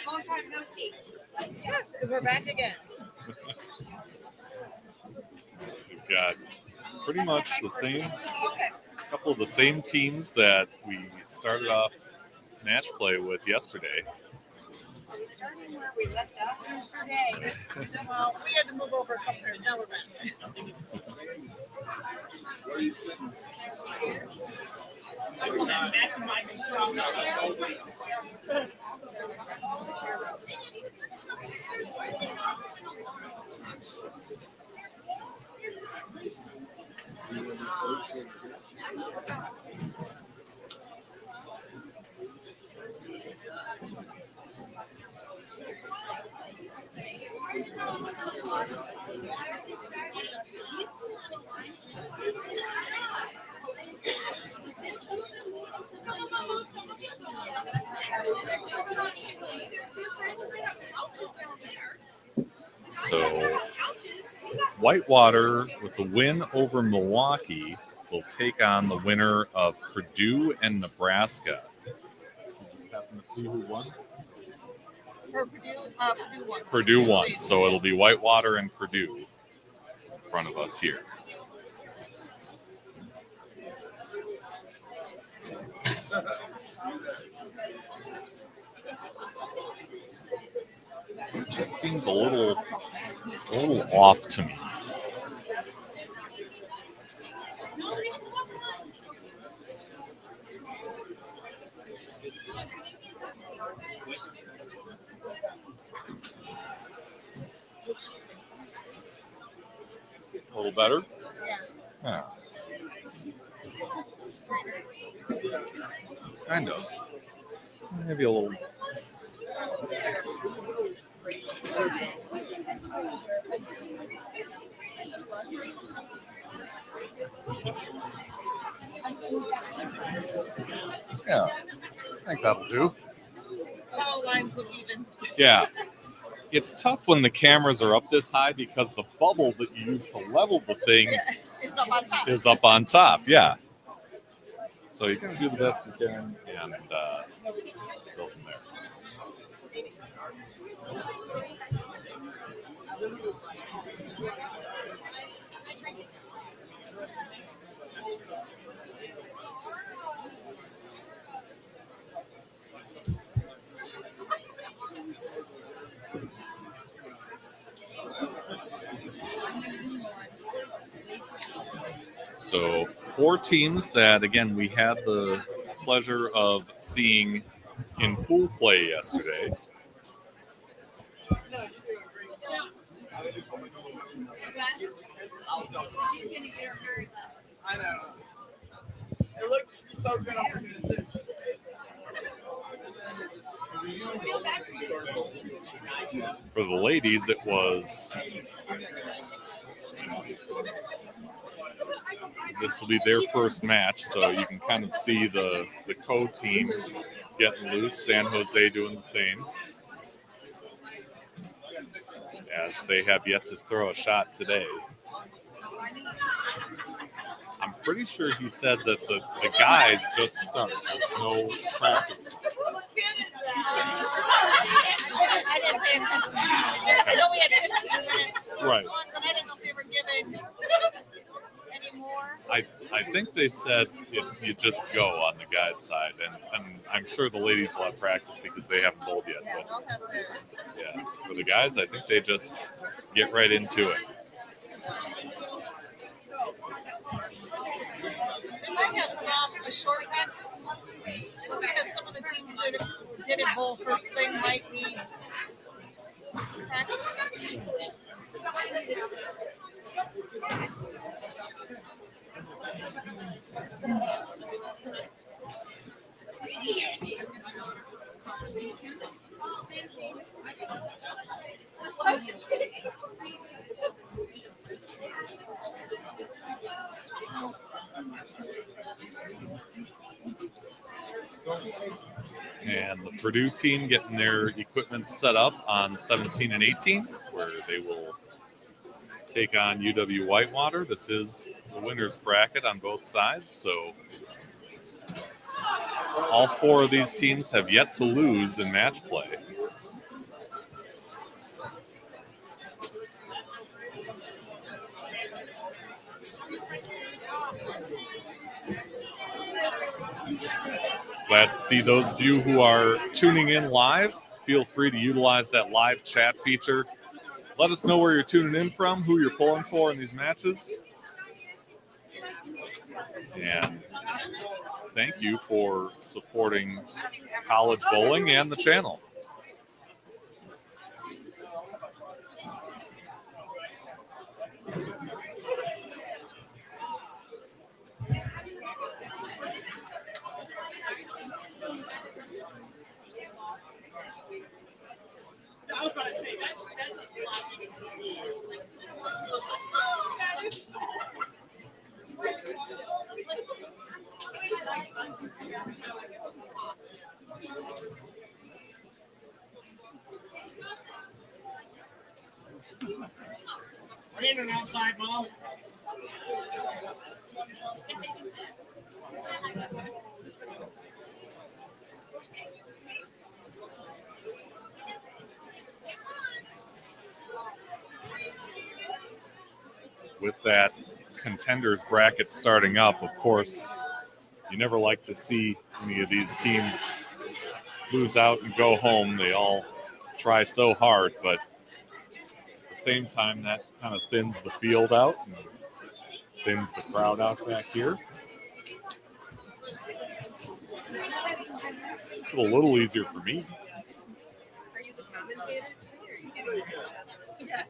Long time no see. Yes, we're back again. We've got pretty much the same, Okay. couple of the same teams that we started off match play with yesterday. Are we starting where we left off yesterday? Well, we had to move over a couple years. Now we're back. So Whitewater, with the win over Milwaukee, will take on the winner of Purdue and Nebraska. Did you happen to see who won? For Purdue won. Purdue won. So it'll be Whitewater and Purdue in front of us here. This just seems a little off to me. A little better? Yeah. Kind of. Maybe a little. Yeah, I think that'll do. All lines look even. Yeah. It's tough when the cameras are up this high because the bubble that you use to level the thing It's up on top. is up on top. Yeah. So you can do the best you can and go from there. So 4 teams that, again, we had the pleasure of seeing in pool play yesterday. I know. It looks so good on her too. For the ladies, it was, this will be their first match, so you can kind of see the co-team getting loose. San Jose doing the same, as they have yet to throw a shot today. I'm pretty sure he said that the guys just started. There's no practice. I didn't pay attention. I know we had 15 minutes. Right. But I didn't know if they were giving any more. I think they said you just go on the guys' side, and I'm sure the ladies will have practice because they haven't bowled yet. Yeah, But they'll have their. yeah, for the guys, I think they just get right into it. They might have a short practice, just because some of the teams that didn't bowl first thing might need practice. And the Purdue team getting their equipment set up on 17 and 18, where they will take on UW Whitewater. This is the winner's bracket on both sides, so all 4 of these teams have yet to lose in match play. Glad to see those of you who are tuning in live. Feel free to utilize that live chat feature. Let us know where you're tuning in from, who you're pulling for in these matches. And thank you for supporting college bowling and the channel. I was about to say that's a lot even for me. In an outside ball. With that contenders bracket starting up, of course, you never like to see any of these teams lose out and go home. They all try so hard, but at the same time, that kind of thins the field out and thins the crowd out back here. It's a little easier for me. Are you the commentator today? Yes.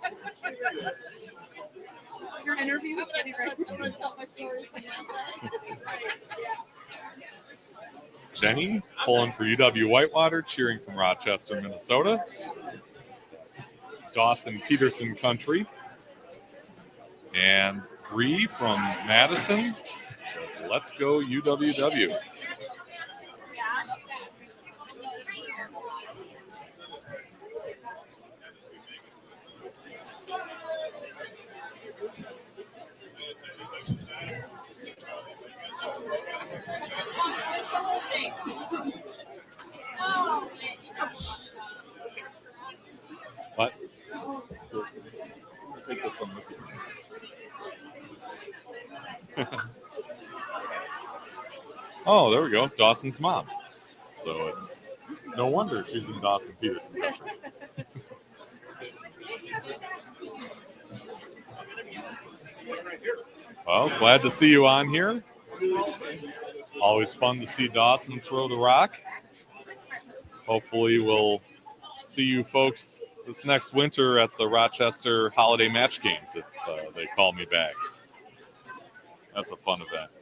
Your interview? I'm going to tell my stories. Jenny pulling for UW Whitewater, cheering from Rochester, Minnesota. That's Dawson Peterson country. And Bree from Madison says, "Let's go UWW." What? Take this one with you. Oh, there we go. Dawson's mom. So it's no wonder she's in Dawson Peterson country. Well, glad to see you on here. Always fun to see Dawson throw the rock. Hopefully we'll see you folks this next winter at the Rochester Holiday Match Games if they call me back. That's a fun event.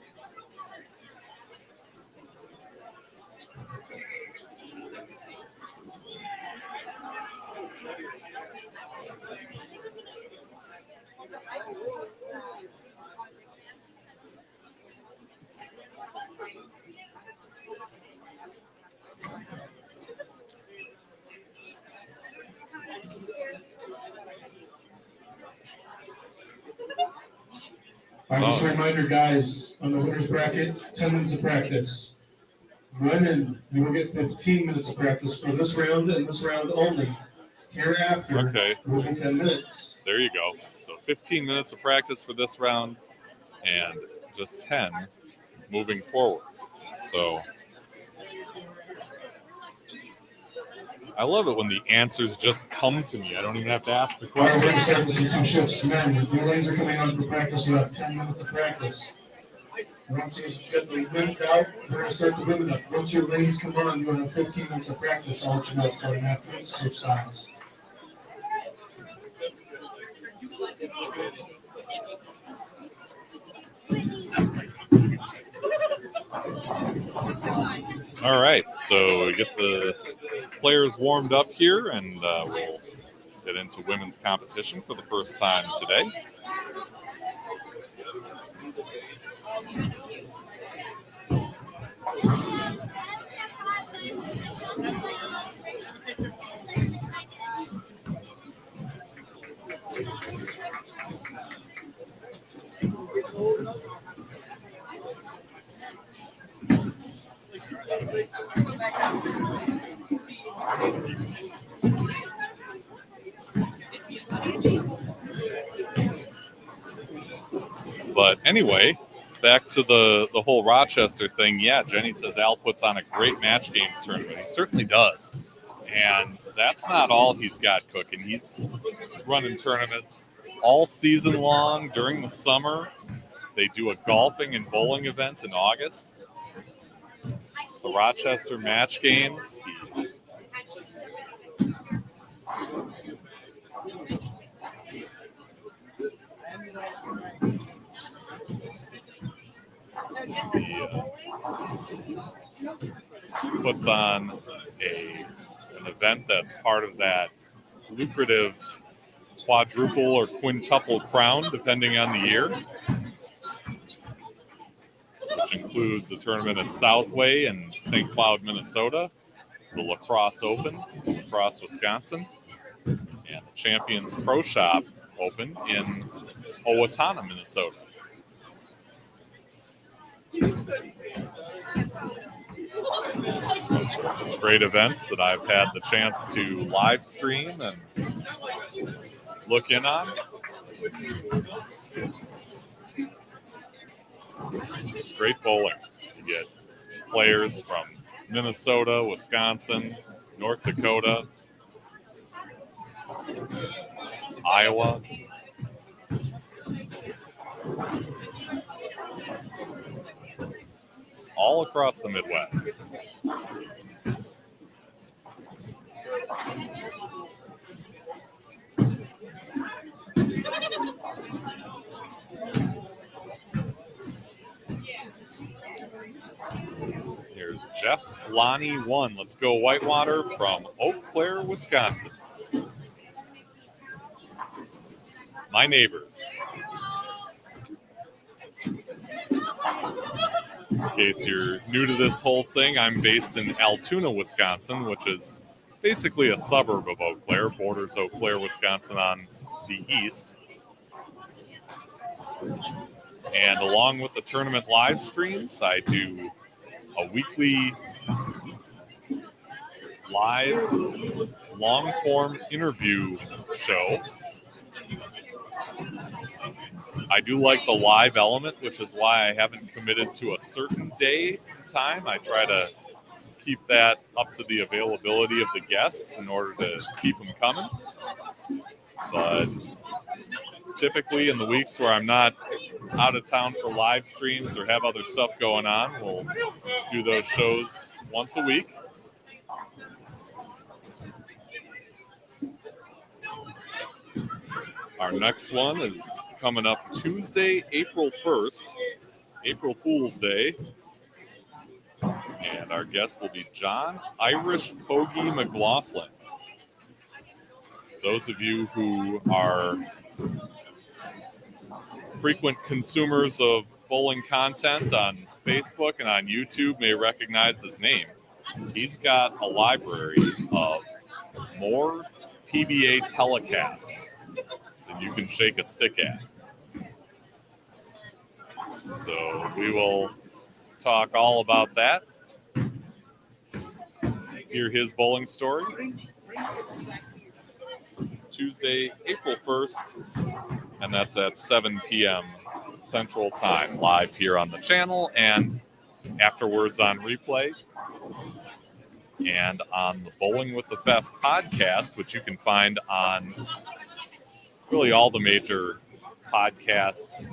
All right, just a reminder, guys, on the winners bracket, 10 minutes of practice. Women, you will get 15 minutes of practice for this round and this round only. Hereafter, Okay. it will be 10 minutes. There you go. So 15 minutes of practice for this round and just 10 moving forward. So I love it when the answers just come to me. I don't even have to ask the All right, we're going to question. start this in 2 shifts. Men, your lanes are coming on for practice. You have 10 minutes of practice. Once you get the men's out, we're going to start the women up. Once your lanes come on, you'll have 15 minutes of practice. I'll let you know starting after this. Switch sides. All right, so we get the players warmed up here, and we'll get into women's competition for the first time today. But anyway, back to the whole Rochester thing. Yeah, Jenny says Al puts on a great match games tournament. He certainly does. And that's not all he's got cooking. He's running tournaments all season long during the summer. They do a golfing and bowling event in August. The Rochester match games. He puts on an event that's part of that lucrative quadruple or quintuple crown, depending on the year, which includes a tournament at Southway in St. Cloud, Minnesota, the Lacrosse Open in La Crosse, Wisconsin, and the Champions Pro Shop Open in Owatonna, Minnesota. Some great events that I've had the chance to live stream and look in on. It's great bowling. You get players from Minnesota, Wisconsin, North Dakota, Iowa. All across the Midwest. Here's Jeff Lonnie 1. Let's go Whitewater from Eau Claire, Wisconsin. My neighbors. In case you're new to this whole thing, I'm based in Altoona, Wisconsin, which is basically a suburb of Eau Claire, borders Eau Claire, Wisconsin on the east. And along with the tournament live streams, I do a weekly live long-form interview show. I do like the live element, which is why I haven't committed to a certain day and time. I try to keep that up to the availability of the guests in order to keep them coming. But typically in the weeks where I'm not out of town for live streams or have other stuff going on, we'll do those shows once a week. Our next one is coming up Tuesday, April 1st, April Fool's Day. And our guest will be John Irish Pogie McLaughlin. Those of you who are frequent consumers of bowling content on Facebook and on YouTube may recognize his name. He's got a library of more PBA telecasts than you can shake a stick at. So we will talk all about that. Hear his bowling story. Tuesday, April 1st, and that's at 7 p.m. Central Time, live here on the channel and afterwards on replay and on the Bowling with the Fef podcast, which you can find on really all the major podcast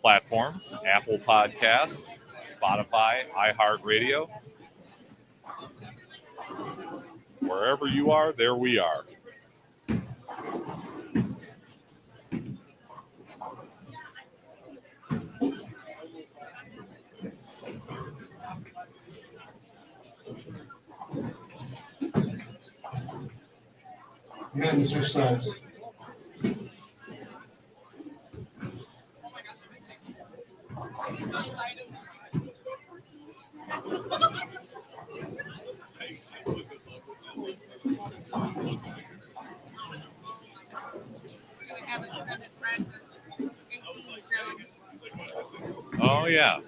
platforms, Apple Podcasts, Spotify, iHeartRadio. Wherever you are, there we are. Men, switch sides. Have extended practice. 18's down. Oh, yeah.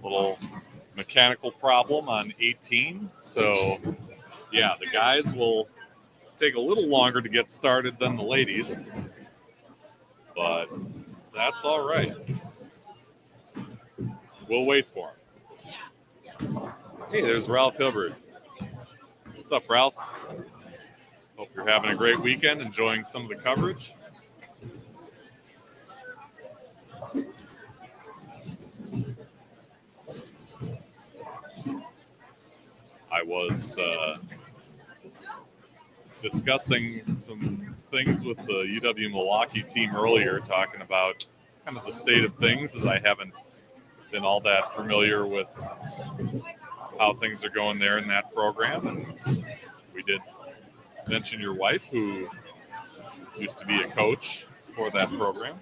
Little mechanical problem on 18. So, yeah, the guys will take a little longer to get started than the ladies. But that's all right. We'll wait for him. Hey, there's Ralph Hilbert. What's up, Ralph? Hope you're having a great weekend, enjoying some of the coverage. I was discussing some things with the UW Milwaukee team earlier, talking about kind of the state of things, as I haven't been all that familiar with how things are going there in that program. And we did mention your wife, who used to be a coach for that program.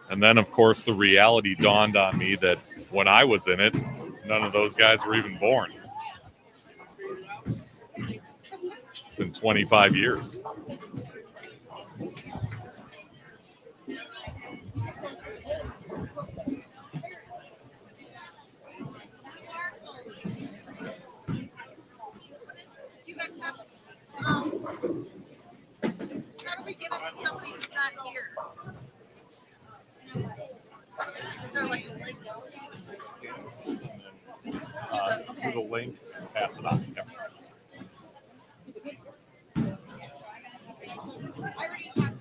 And then, of course, the reality dawned on me that when I was in it, none of those guys were even born. It's been 25 years. Do you guys have, how do we get into somebody who's not here? Is there like a link? To the link, pass it on. Yep. I already have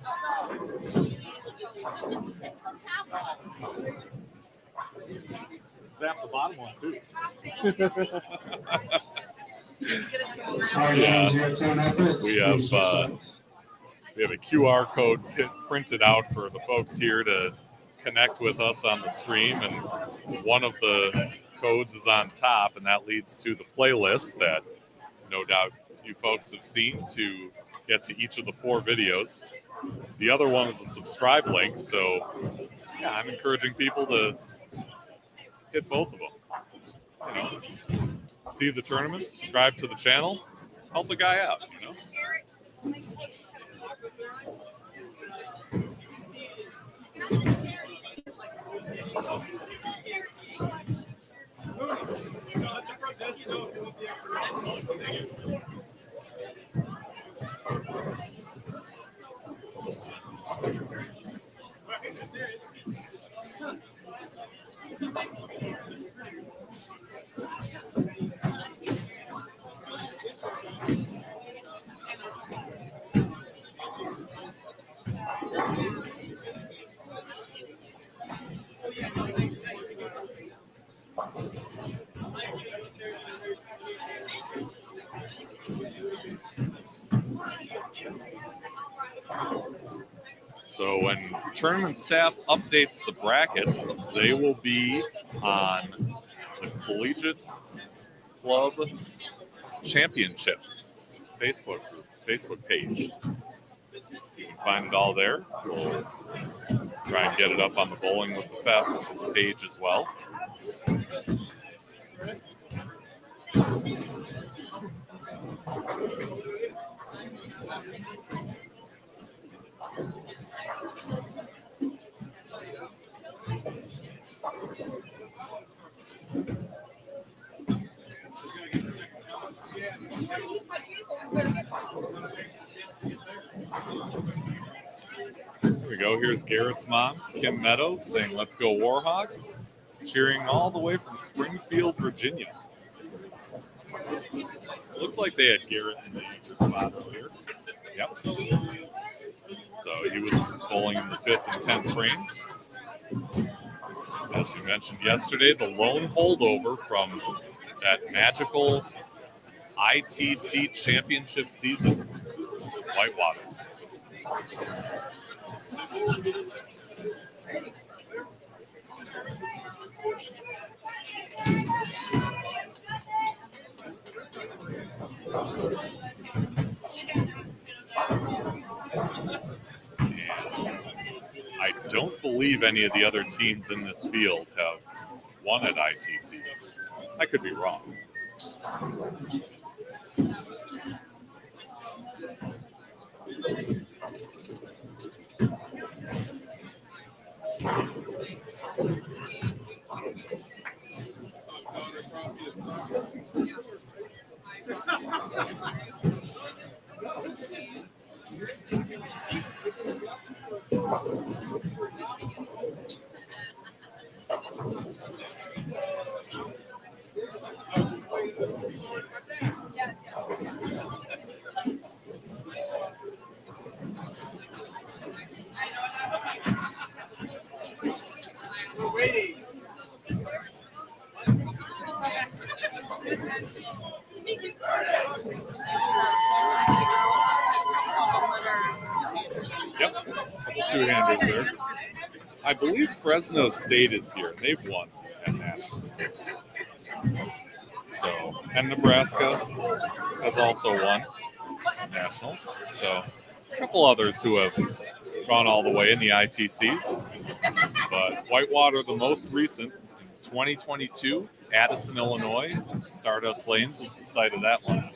it's the tablet. Zap the bottom one, too. Get it to All them. right, guys, you're at 10 efforts. We have a QR code printed out for the folks here to connect with us on the stream, and one of the codes is on top, and that leads to the playlist that no doubt you folks have seen to get to each of the 4 videos. The other one is a subscribe link, so yeah, I'm encouraging people to hit both of them. You know, see the tournament, subscribe to the channel, help the guy out, you know. So when tournament staff updates the brackets, they will be on the Collegiate Club Championships Facebook group, Facebook page. You can find it all there. We'll try and get it up on the Bowling with the FEF page as well. Here we go. Here's Garrett's mom, Kim Meadows, saying, "Let's go Warhawks," cheering all the way from Springfield, Virginia. Looked like they had Garrett in the anchor spot earlier. Yep. So he was bowling in the 5th and 10th frames. As we mentioned yesterday, the lone holdover from that magical ITC championship season, Whitewater. I don't believe any of the other teams in this field have won at ITCs. I could be wrong. Yep, two-handers there. I believe Fresno State is here. They've won at Nationals. So, and Nebraska has also won Nationals. So, a couple others who have gone all the way in the ITCs. But Whitewater, the most recent, 2022, Addison, Illinois. Stardust Lanes was the site of that one.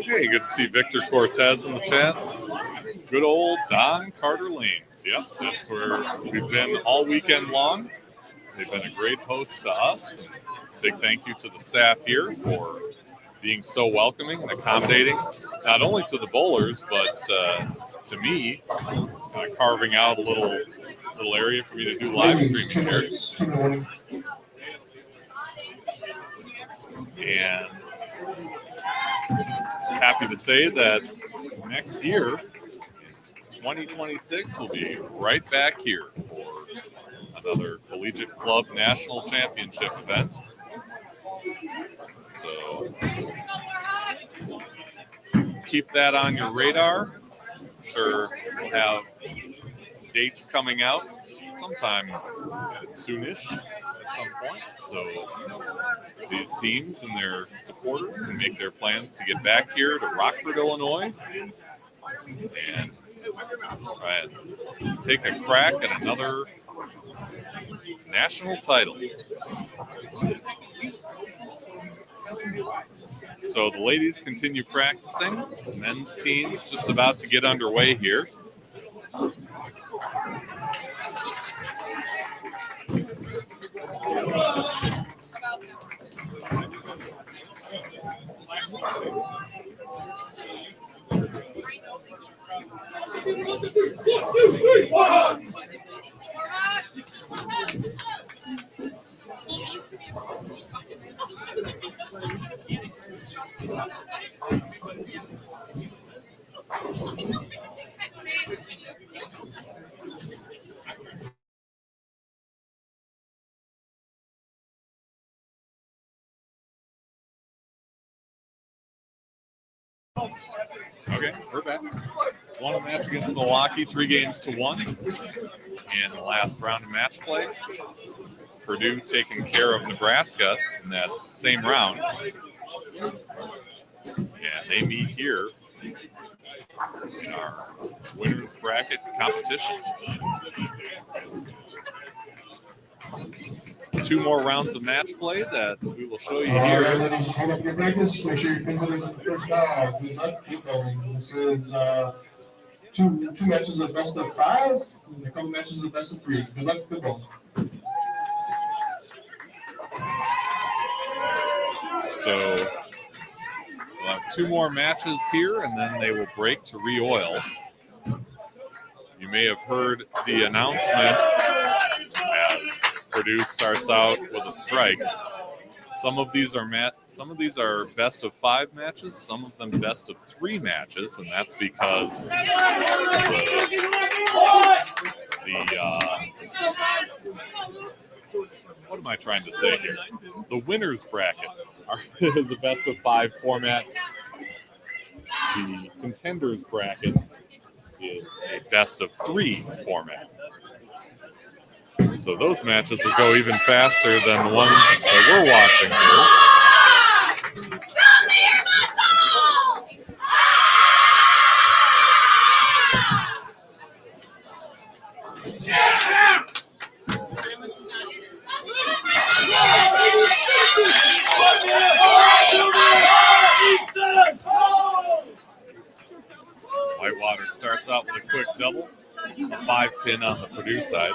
Hey, good to see Victor Cortez in the chat. Good old Don Carter Lanes. Yep, that's where we've been all weekend long. They've been a great host to us. And big thank you to the staff here for being so welcoming and accommodating, not only to the bowlers, but to me, carving out a little area for me to do live streaming here. And happy to say that next year, 2026, we'll be right back here for another Collegiate Club National Championship event. So keep that on your radar. I'm sure we'll have dates coming out sometime soonish at some point. So these teams and their supporters can make their plans to get back here to Rockford, Illinois, and try and take a crack at another national title. So the ladies continue practicing. The men's team's just about to get underway here. Okay, we're back. Won a match against Milwaukee, 3-1 in the last round of match play. Purdue taking care of Nebraska in that same round. And they meet here in our winners bracket competition. 2 more rounds of match play that we will show you here. Ladies, hold up your practice. Make sure your pencil is in the first ball. Good luck. Keep going. This is two matches of best of 5 and a couple matches of best of 3. Good luck. Good ball. So we'll have 2 more matches here, and then they will break to re-oil. You may have heard the announcement as Purdue starts out with a strike. Some of these are best of 5 matches, some of them best of 3 matches, and that's because what am I trying to say here? The winners bracket is a best of 5 format. The contenders bracket is a best of 3 format. So those matches will go even faster than the ones that we're watching here. Whitewater starts out with a quick double, a 5-pin on the Purdue side.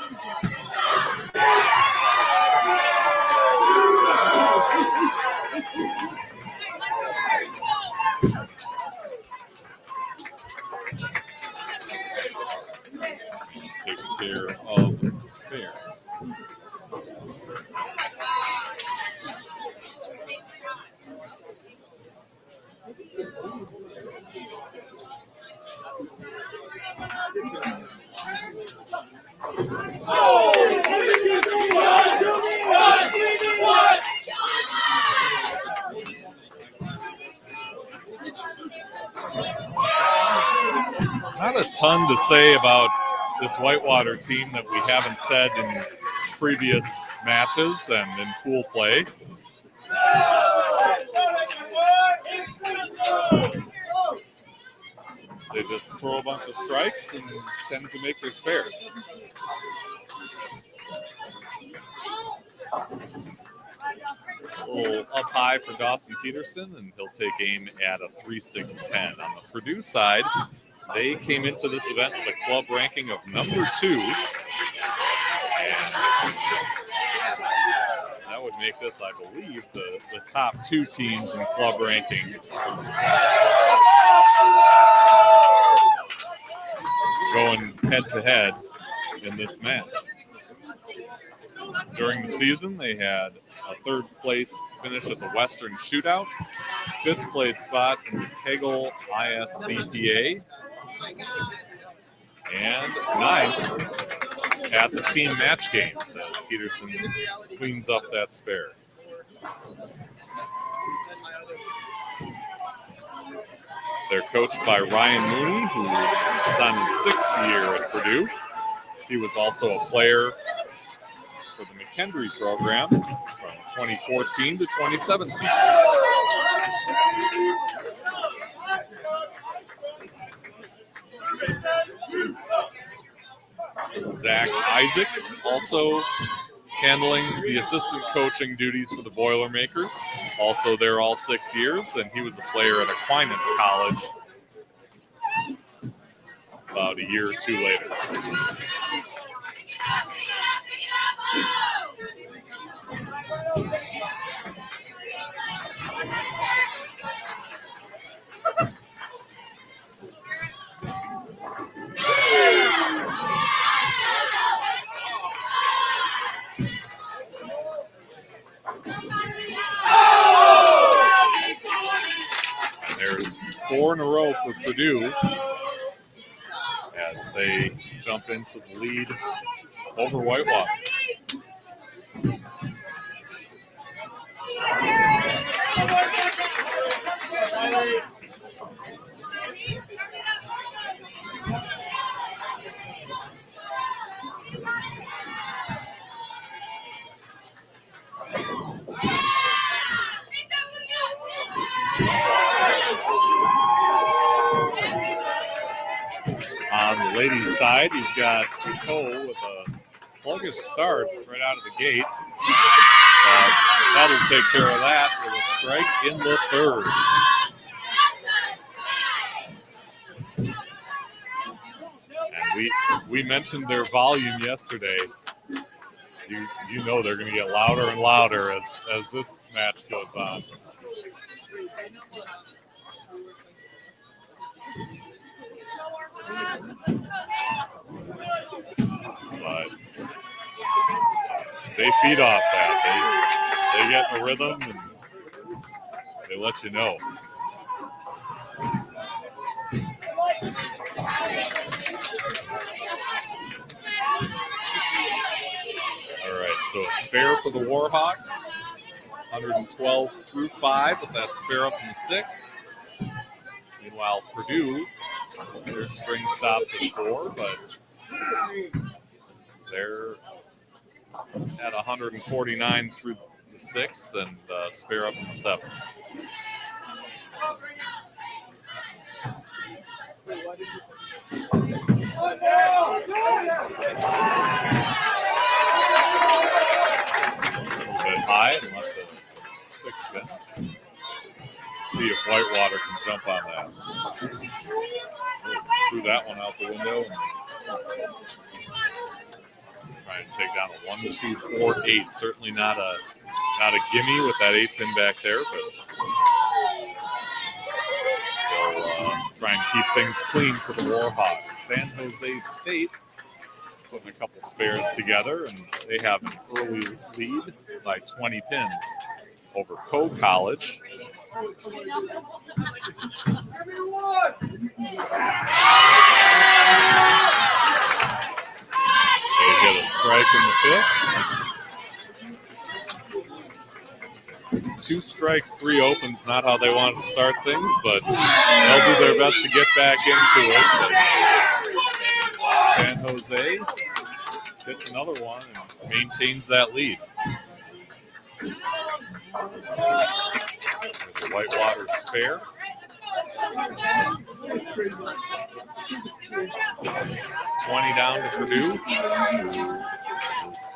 Takes care of the spare. Not a ton to say about this Whitewater team that we haven't said in previous matches and in pool play. They just throw a bunch of strikes and tend to make their spares. A little up high for Dawson Peterson, and he'll take aim at a 3.610. On the Purdue side, they came into this event with a club ranking of number 2. And that would make this, I believe, the top 2 teams in club ranking. Going head-to-head in this match. During the season, they had a 3rd place finish at the Western Shootout, 5th place spot in the Kegel ISBPA, and 9th at the team match games as Peterson cleans up that spare. They're coached by Ryan Mooney, who is on his 6th year at Purdue. He was also a player for the McKendree program from 2014 to 2017. Zach Isaacs also handling the assistant coaching duties for the Boilermakers. Also there all 6 years, and he was a player at Aquinas College about a year or two later. And there's 4 in a row for Purdue as they jump into the lead over Whitewater. On the ladies' side, you've got Cole with a sluggish start right out of the gate. That'll take care of that with a strike in the third. And we mentioned their volume yesterday. You know they're going to get louder and louder as this match goes on. But they feed off that. They get in a rhythm and they let you know. All right, so a spare for the Warhawks. 112 through 5 with that spare up in the 6th. Meanwhile, Purdue, their string stops at 4, but they're at 149 through the 6th and spare up in the 7th. A little bit high and left a 6 spin. See if Whitewater can jump on that. Threw that one out the window. Trying to take down a 1, 2, 4, 8. Certainly not a gimme with that 8 pin back there, but they'll try and keep things clean for the Warhawks. San Jose State putting a couple spares together, and they have an early lead by 20 pins over Coe College. They get a strike in the 5th. 2 strikes, 3 opens, not how they wanted to start things, but they'll do their best to get back into it. But San Jose hits another one and maintains that lead. There's a Whitewater spare. 20 down to Purdue.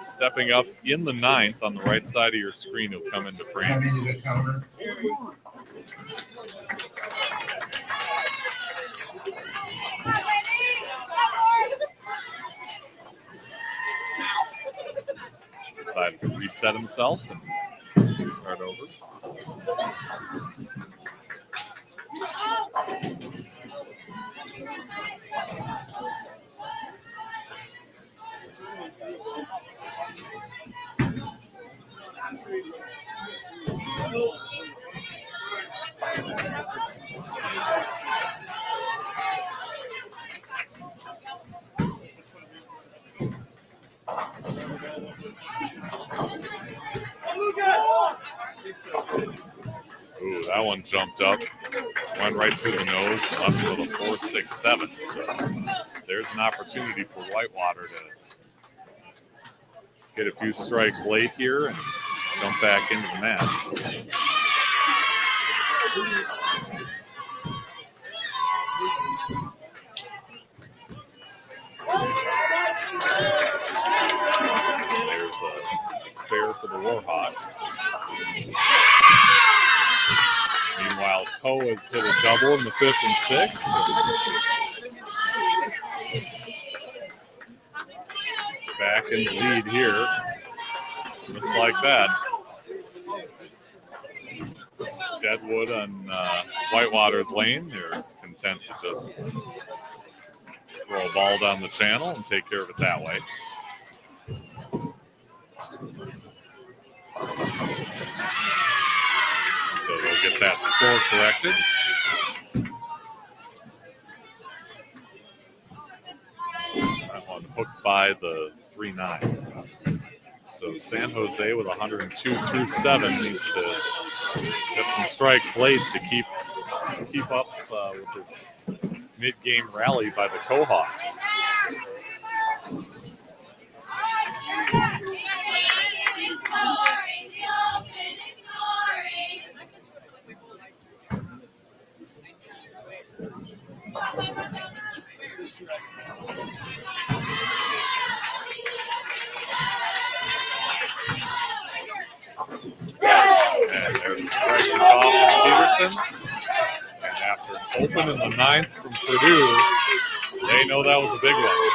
Stepping up in the 9th on the right side of your screen, he'll come into frame. Decided to reset himself and start over. Ooh, that one jumped up, went right through the nose, and left a little 4-6-7. So there's an opportunity for Whitewater to get a few strikes late here and jump back into the match. There's a for the Warhawks. Meanwhile, Coe has hit a double in the 5th and 6th. Back in the lead here. Just like that. Deadwood on Whitewater's lane. They're content to just throw a ball down the channel and take care of it that way. So they'll get that score corrected. That one hooked by the 3-9. So San Jose with 102 through 7 needs to get some strikes late to keep up with this mid-game rally by the Cohawks. And there's a strike from Dawson Peterson. And after an open in the 9th from Purdue, they know that was a big one.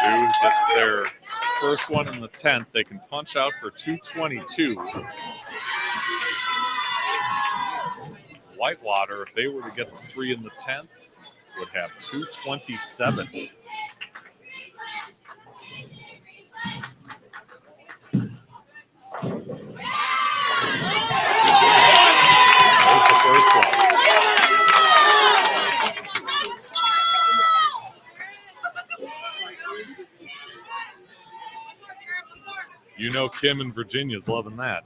Purdue gets their first one in the 10th. They can punch out for 222. Whitewater, if they were to get the 3 in the 10th, would have 227. There's the first one. You know Kim in Virginia's loving that.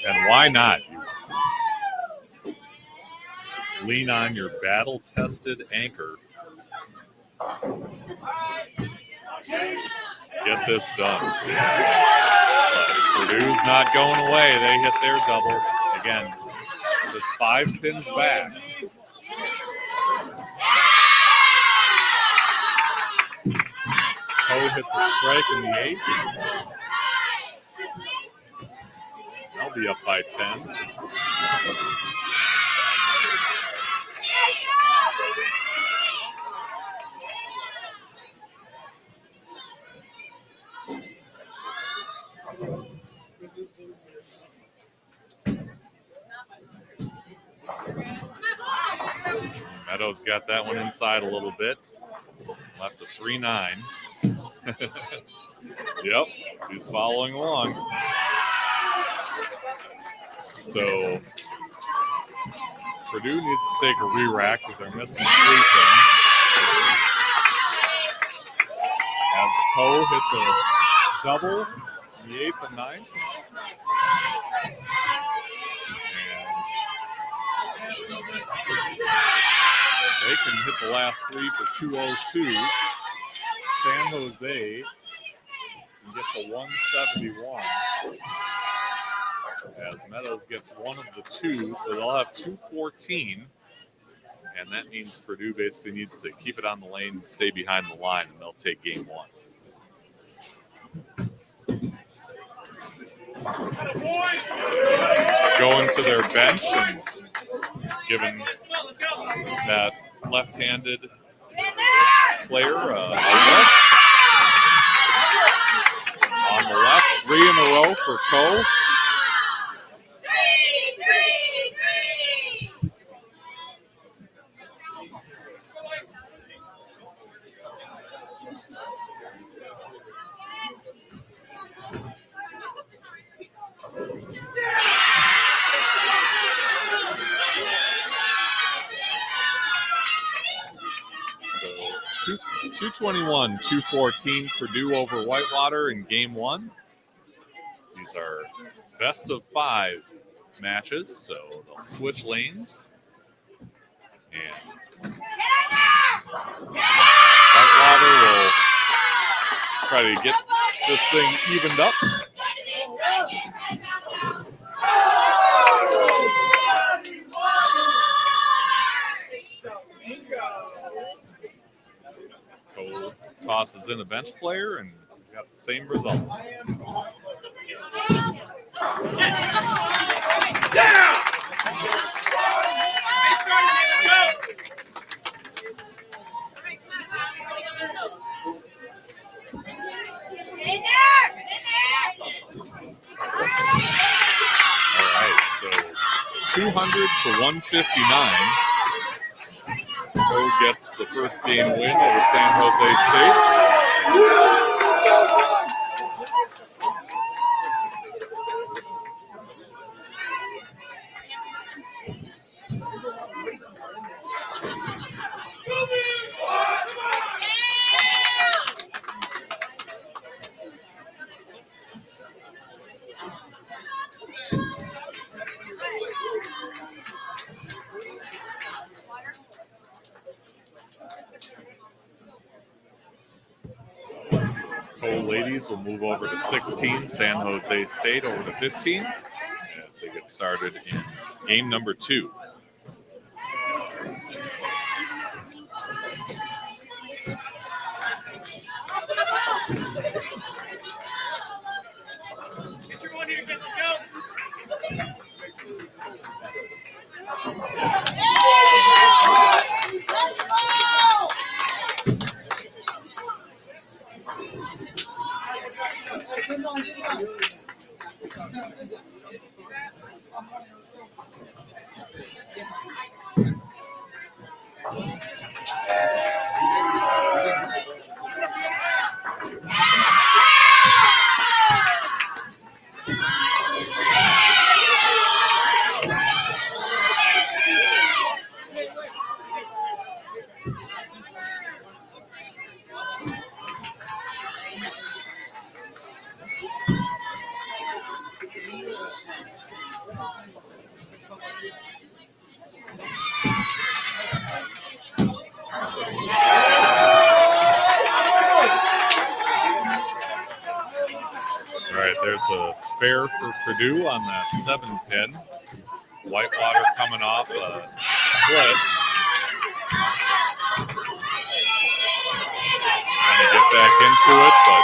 And why not? Lean on your battle-tested anchor. Get this done. But Purdue's not going away. They hit their double. Again, just 5 pins back. Coe hits a strike in the 8th. They'll be up by 10. Meadows got that one inside a little bit. Left a 3-9. Yep, he's following along. So Purdue needs to take a re-rack because they're missing 3 pins. As Coe hits a double in the 8th and 9th. They can hit the last 3 for 202. San Jose can get to 171. As Meadows gets one of the 2, so they'll have 214. And that means Purdue basically needs to keep it on the lane and stay behind the line, and they'll take game 1. Going to their bench and giving that left-handed player a rest. On the left, 3 in a row for Coe. So 221, 214, Purdue over Whitewater in game 1. These are best of 5 matches, so they'll switch lanes. And Whitewater will try to get this thing evened up. Cole tosses in a bench player, and we got the same results. All right, so 200 to 159. Cole gets the first game win over San Jose State. Cole ladies will move over to 16, San Jose State over to 15 as they get started in game number 2. Get your one here, kid. Let's go. All right, there's a spare for Purdue on that 7-pin. Whitewater coming off a split. Trying to get back into it, but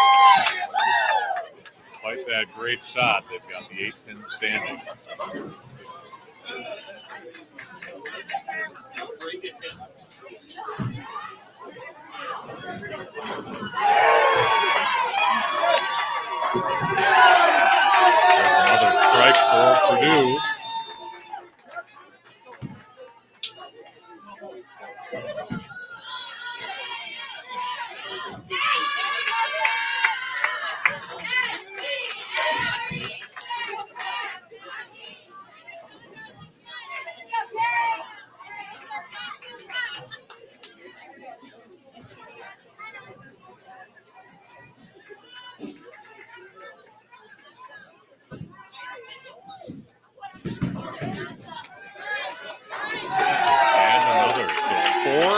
despite that great shot, they've got the 8-pin standing. There's another strike for Purdue.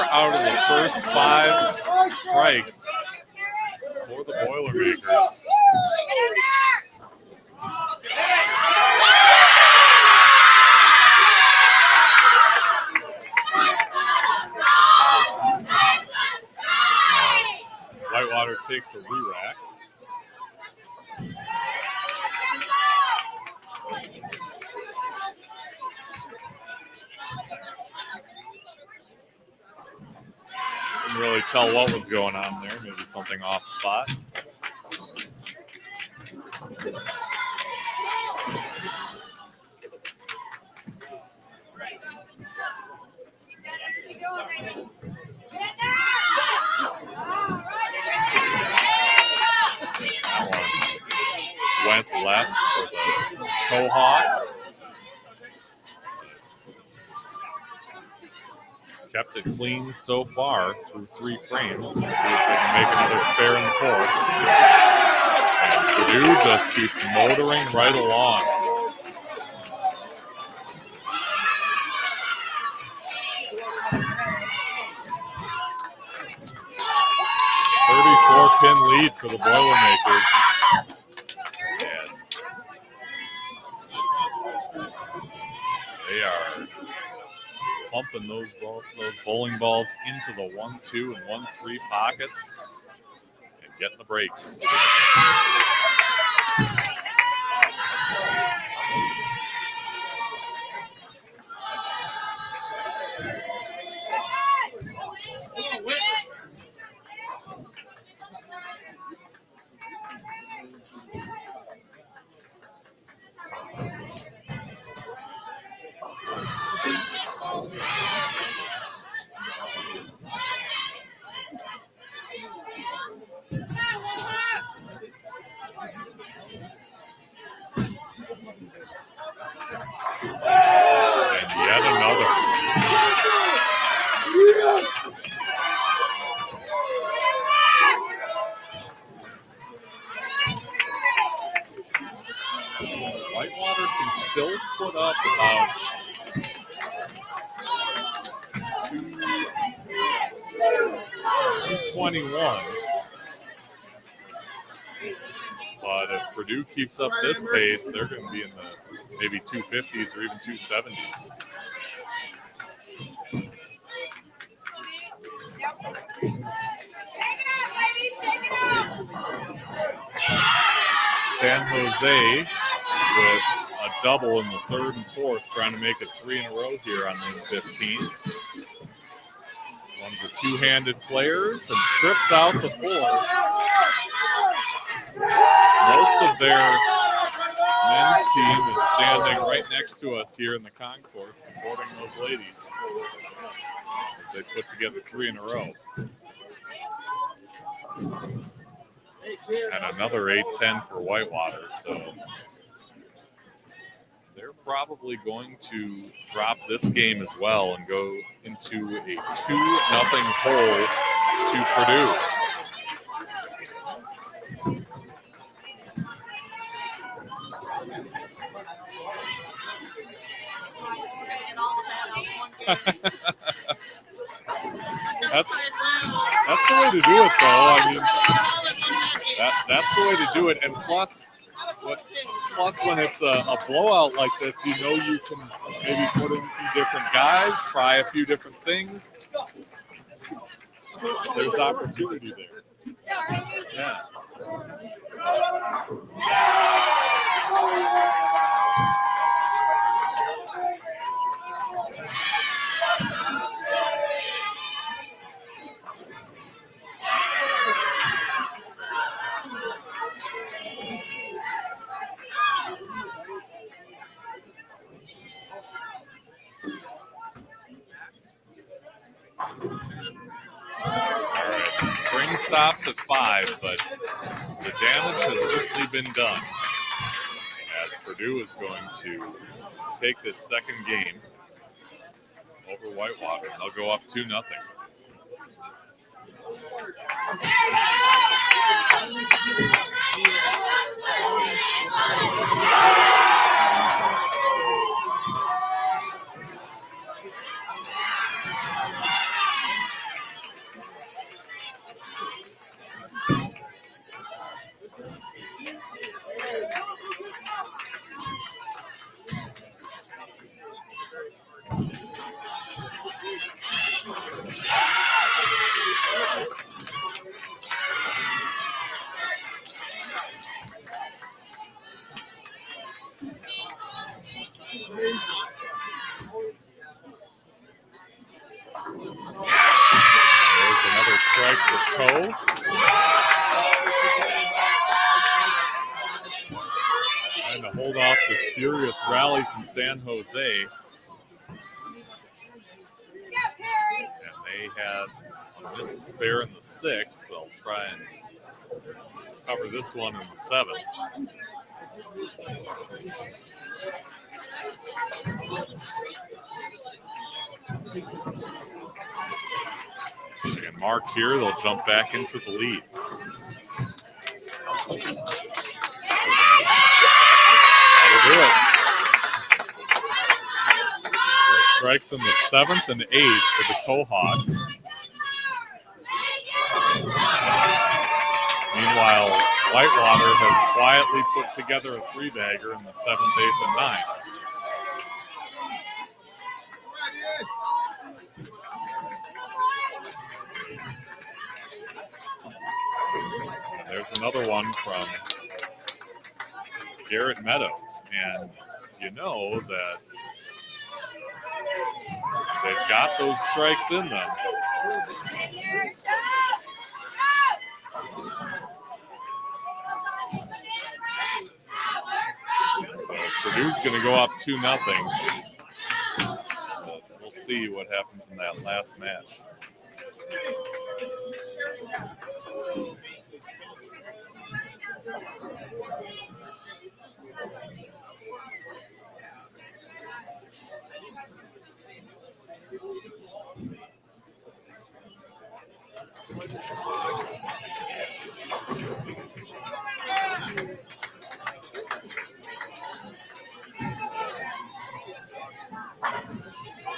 Out of the first 5 strikes for the Boilermakers. Whitewater takes a re-rack. Couldn't really tell what was going on there. Maybe something off spot. Went left for the Cohawks. Kept it clean so far through 3 frames. See if they can make another spare in the 4th. And Purdue just keeps motoring right along. 3-pin lead for the Boilermakers. And they are pumping those bowling balls into the 1-2 and 1-3 pockets and getting the breaks. And yet another. Whitewater can still put up about 221. But if Purdue keeps up this pace, they're going to be in the maybe 250s or even 270s. San Jose with a double in the third and fourth, trying to make it 3 in a row here on lane 15. One of the two-handed players and trips out the 4. Most of their men's team is standing right next to us here in the concourse, supporting those ladies as they put together 3 in a row. And another 8-10 for Whitewater, so they're probably going to drop this game as well and go into a 2-0 hold to Purdue. That's the way to do it, though. I mean, that's the way to do it. And plus when it's a blowout like this, you know you can maybe put in some different guys, try a few different things. There's opportunity there. Yeah. Spring stops at 5, but the damage has certainly been done as Purdue is going to take this second game over Whitewater. They'll go up 2-0. There's another strike for Coe. Trying to hold off this furious rally from San Jose. And they had this spare in the 6th. They'll try and cover this one in the 7th. Again, mark here, they'll jump back into the lead. That'll do it. So strikes in the 7th and 8th for the Cohawks. Meanwhile, Whitewater has quietly put together a three-bagger in the 7th, 8th, and 9th. There's another one from Garrett Meadows, and you know that they've got those strikes in them. So Purdue's going to go up 2-0. But we'll see what happens in that last match.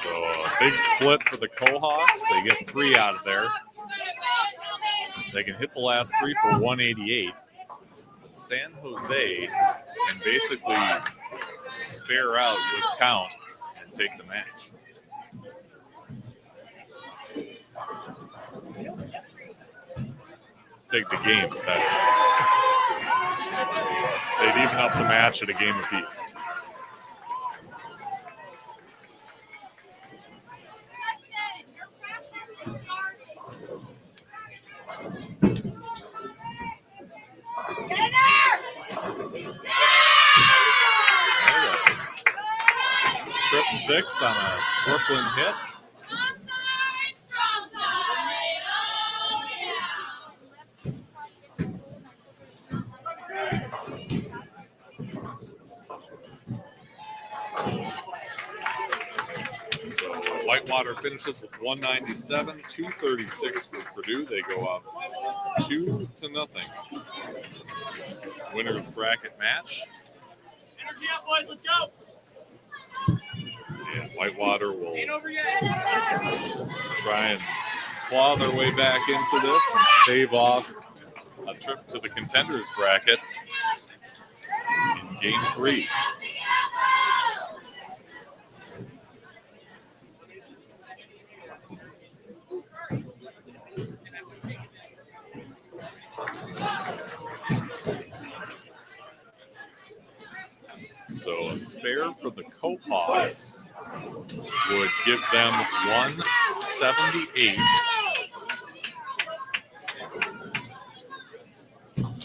So a big split for the Cohawks. They get 3 out of there. They can hit the last 3 for 188. But San Jose can basically spare out with count and take the match. Take the game, that is. They'd even up the match at a game apiece. Trip 6 on a Brooklyn hit. So Whitewater finishes with 197, 236 for Purdue. They go up 2-0. Winners bracket match. Energy up, boys. Let's go. And Whitewater will try and claw their way back into this and stave off a trip to the contenders bracket in game 3. So a spare for the Cohawks would give them 178.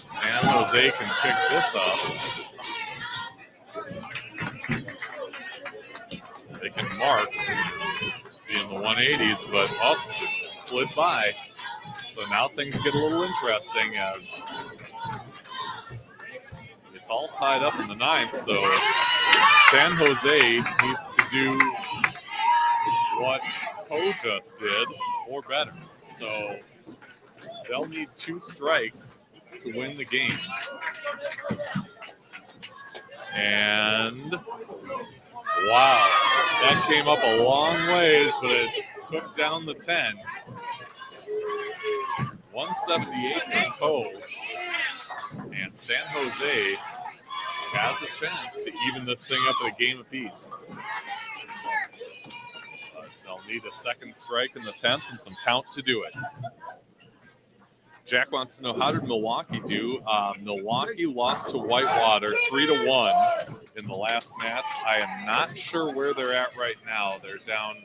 San Jose can pick this up. They can mark, be in the 180s, but slid by. So now things get a little interesting as it's all tied up in the 9th. So San Jose needs to do what Co just did or better. So they'll need 2 strikes to win the game. And wow, that came up a long ways, but it took down the 10. 178 for Co. And San Jose has a chance to even this thing up at a game apiece. They'll need a second strike in the 10th and some count to do it. Jack wants to know, how did Milwaukee do? Milwaukee lost to Whitewater 3-1 in the last match. I am not sure where they're at right now. They're down,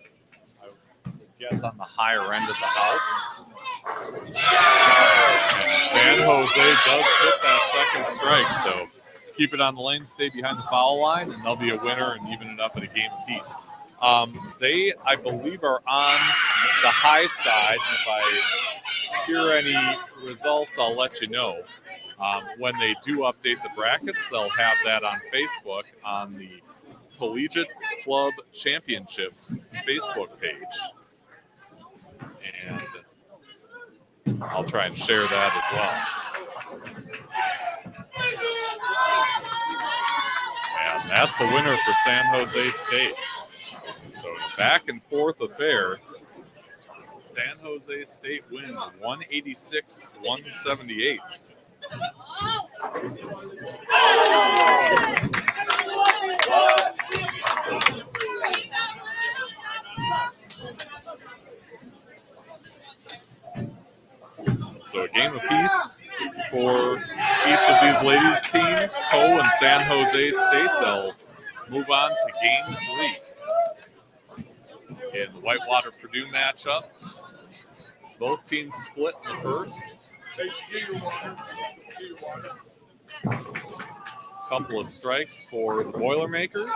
I would guess, on the higher end of the house. San Jose does hit that second strike, so keep it on the lane, stay behind the foul line, and they'll be a winner and even it up at a game apiece. They, I believe, are on the high side. If I hear any results, I'll let you know. When they do update the brackets, they'll have that on Facebook on the Collegiate Club Championships Facebook page. And I'll try and share that as well. And that's a winner for San Jose State. So a back and forth affair. San Jose State wins 186-178. So a game apiece for each of these ladies' teams. Co and San Jose State, they'll move on to game 3 in the Whitewater Purdue matchup. Both teams split in the first. Couple of strikes for the Boilermakers.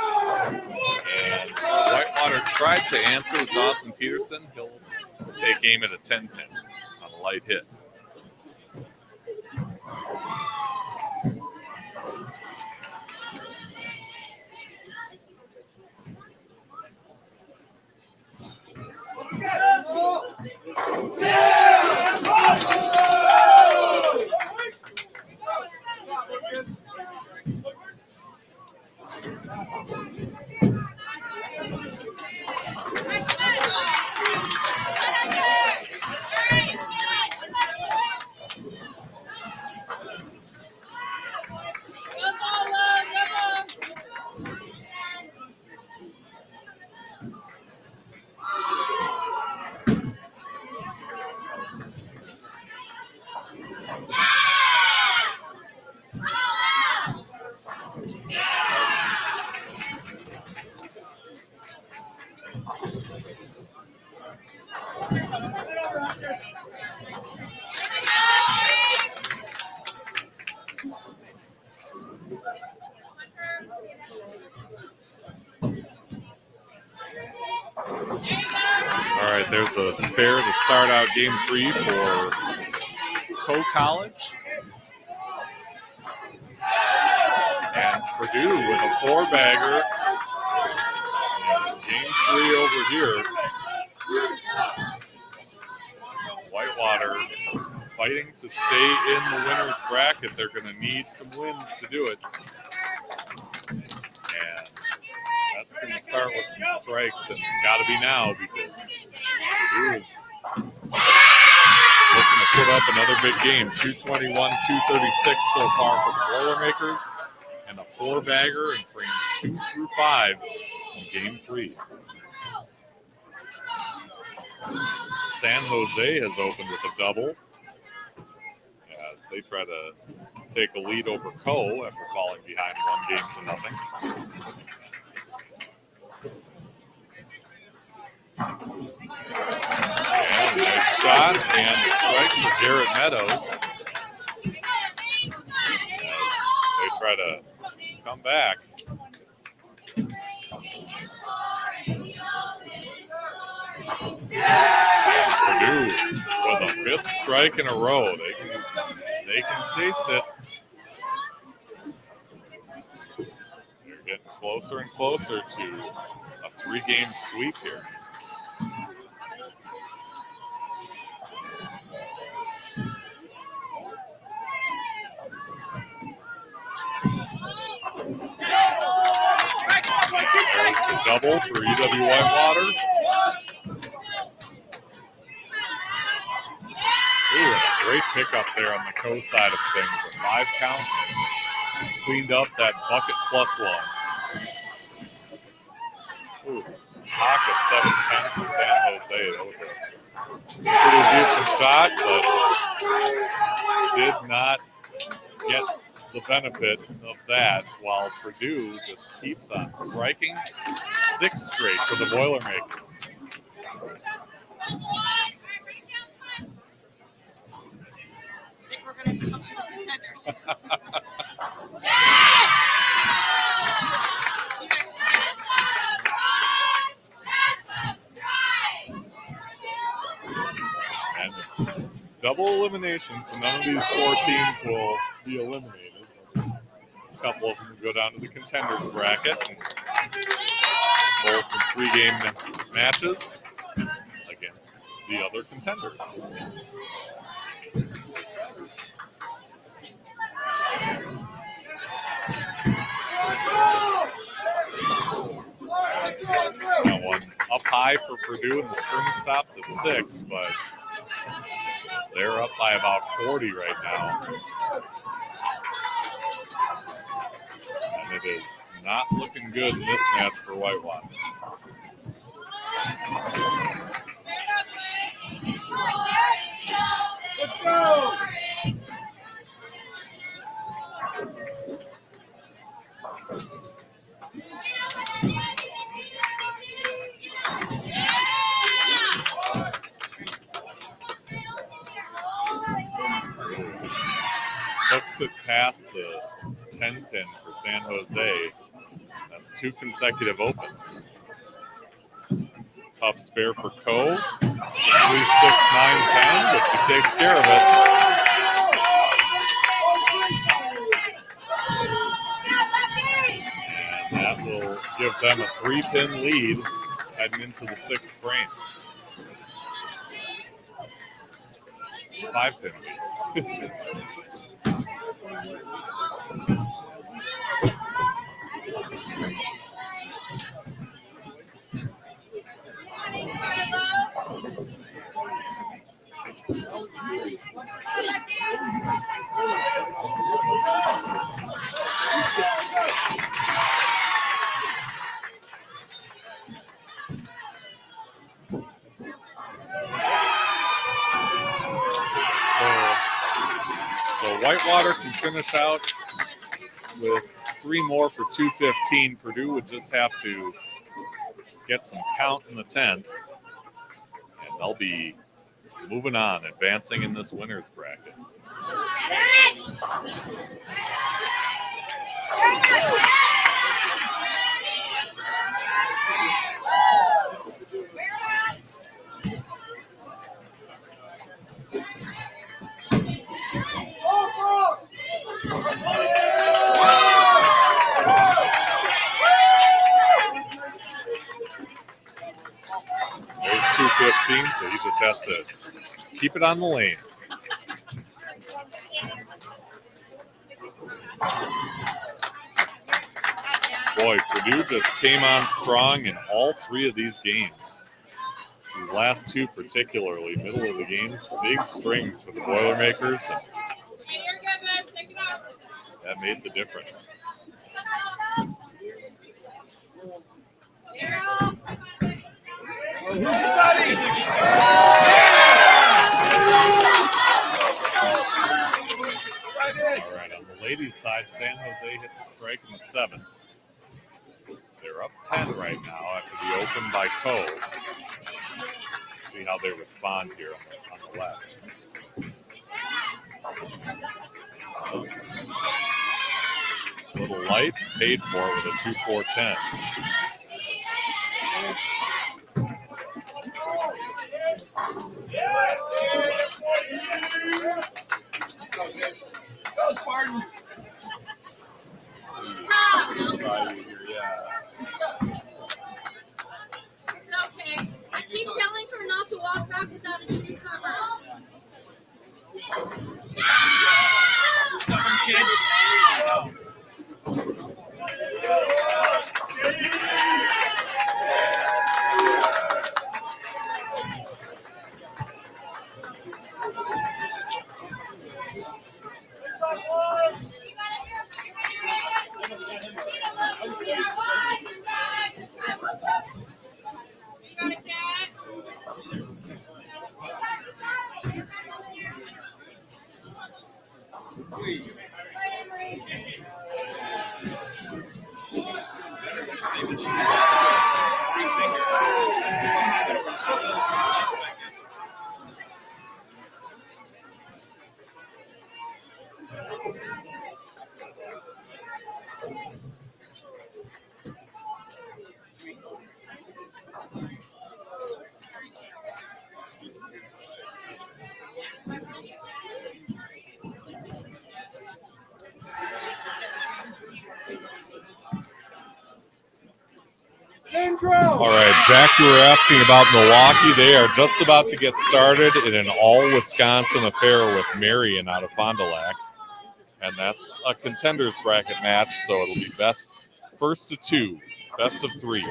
And Whitewater tried to answer with Dawson Peterson. He'll take aim at a 10-pin on a light hit. All right, there's a spare to start out game 3 for College. And Purdue with a 4-bagger. Game 3 over here. Whitewater fighting to stay in the winner's bracket. They're going to need some wins to do it. And that's going to start with some strikes, and it's got to be now because Purdue is looking to put up another big game. 221, 236 so far for the Boilermakers, and a 4-bagger in frames 2 through 5 in game 3. San Jose has opened with a double as they try to take a lead over Co after falling behind 1-0. And nice shot and a strike for Garrett Meadows as they try to come back. Purdue with a 5th strike in a row. They can taste it. They're getting closer and closer to a 3-game sweep here. There's a double for EW Whitewater. Ooh, and a great pickup there on the Co side of things. A 5 count. Cleaned up that bucket +1. Ooh, pocket 7-10 for San Jose. That was a pretty decent shot, but did not get the benefit of that, while Purdue just keeps on striking. 6 straight for the Boilermakers. We're going to become contenders. And it's double elimination, so none of these 4 teams will be eliminated. A couple of them will go down to the contenders bracket and bowl some 3-game matches against the other contenders. That one up high for Purdue, and the string stops at 6, but They're up by about 40 right now. And it is not looking good in this match for Whitewater. Let's go! Hooks it past the 10 pin for San Jose. That's 2 consecutive opens. Tough spare for Coe. 3, 6, 9, 10, but she takes care of it. And that will give them a 3-pin lead heading into the 6th frame. 5-pin lead. So Whitewater can finish out with 3 more for 215. Purdue would just have to get some count in the 10th, and they'll be moving on, advancing in this winner's bracket. There's 215, so he just has to keep it on the lane. Boy, Purdue just came on strong in all 3 of these games. These last 2 particularly, middle of the games, big strings for the Boilermakers. And that made the difference. Who's your buddy? All right, on the ladies' side, San Jose hits a strike in the 7th. They're up 10 right now after the open by Coe. See how they respond here on the left. A little light, paid for with a 2-4-10. Go, Spartans! It's okay. I keep telling her not to walk back without a shoe cover. Stubborn kids. All right, Jack, you were asking about Milwaukee. They are just about to get started in an all-Wisconsin affair with Marion out of Fond du Lac. And that's a contenders bracket match, so it'll be first to 2, best of 3.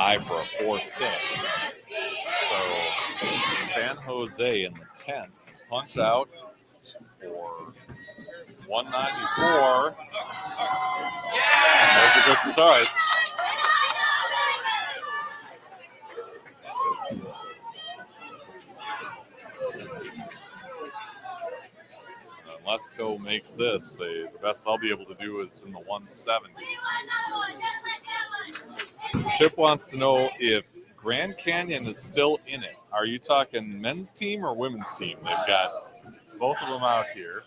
high for a 4-6. So San Jose in the 10th punch out for 194. There's a good start. Unless Co makes this, the best they'll be able to do is in the 170s. Chip wants to know if Grand Canyon is still in it. Are you talking men's team or women's team? They've got both of them out here.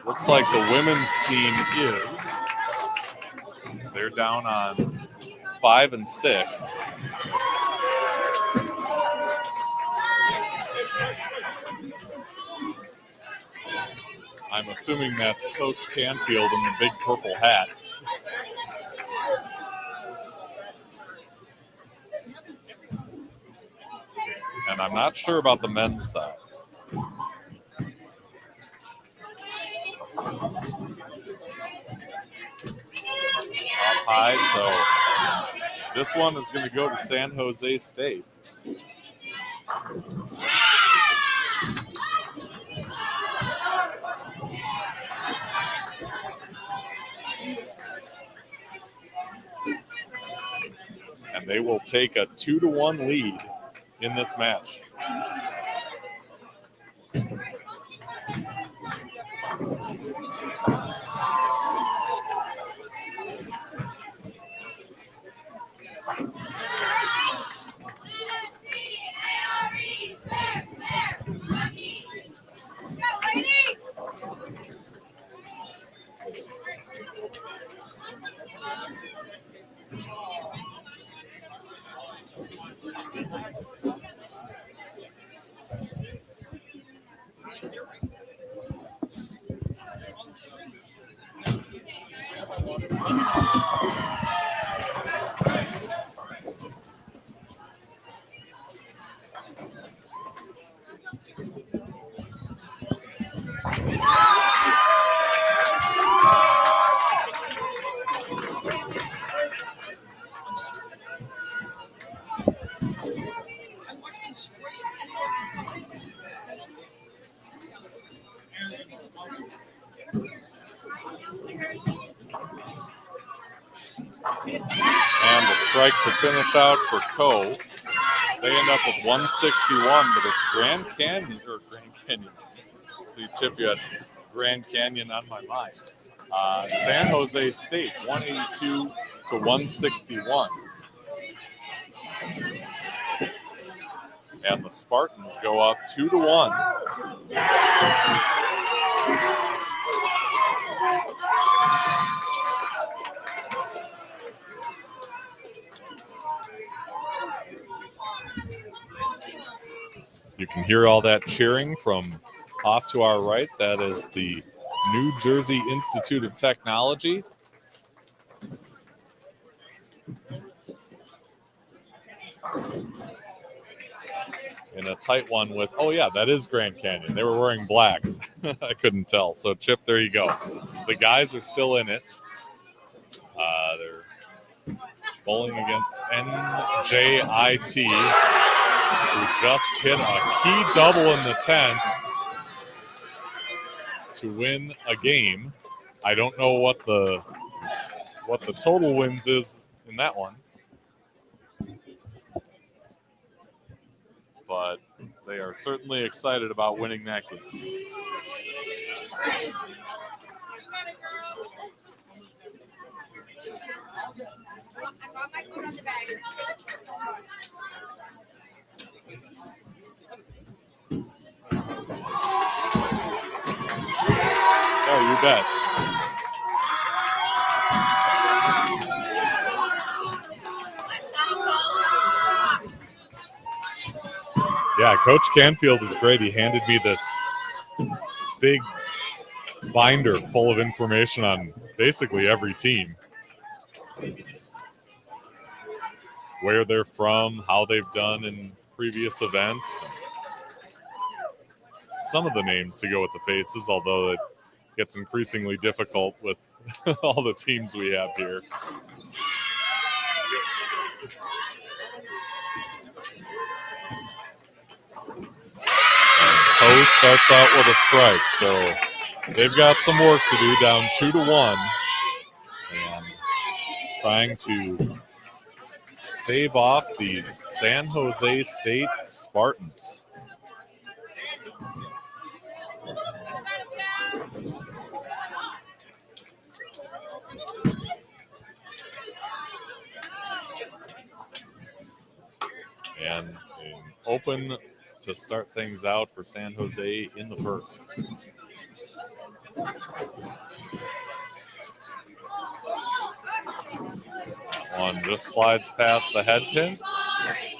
Looks like the women's team is. They're down on 5 and 6. I'm assuming that's Coach Canfield in the big purple hat. And I'm not sure about the men's side. Up high, so this one is going to go to San Jose State. And they will take a 2-1 lead in this match. And the strike to finish out for Co. They end up with 161, but it's Grand Canyon. See, Chip, you had Grand Canyon on my mind. San Jose State, 182 to 161. And the Spartans go up 2-1. You can hear all that cheering from off to our right. That is the New Jersey Institute of Technology. In a tight one with, oh yeah, that is Grand Canyon. They were wearing black. I couldn't tell. So, Chip, there you go. The guys are still in it. They're bowling against NJIT, who just hit a key double in the 10th to win a game. I don't know what the total wins is in that one, but they are certainly excited about winning that game. Oh, you bet. Yeah, Coach Canfield is great. He handed me this big binder full of information on basically every team. Where they're from, how they've done in previous events. some of the names to go with the faces, although it gets increasingly difficult with all the teams we have here. Poe starts out with a strike, so they've got some work to do, down 2-1, and trying to stave off these San Jose State Spartans. And open to start things out for San Jose in the first. That one just slides past the head pin.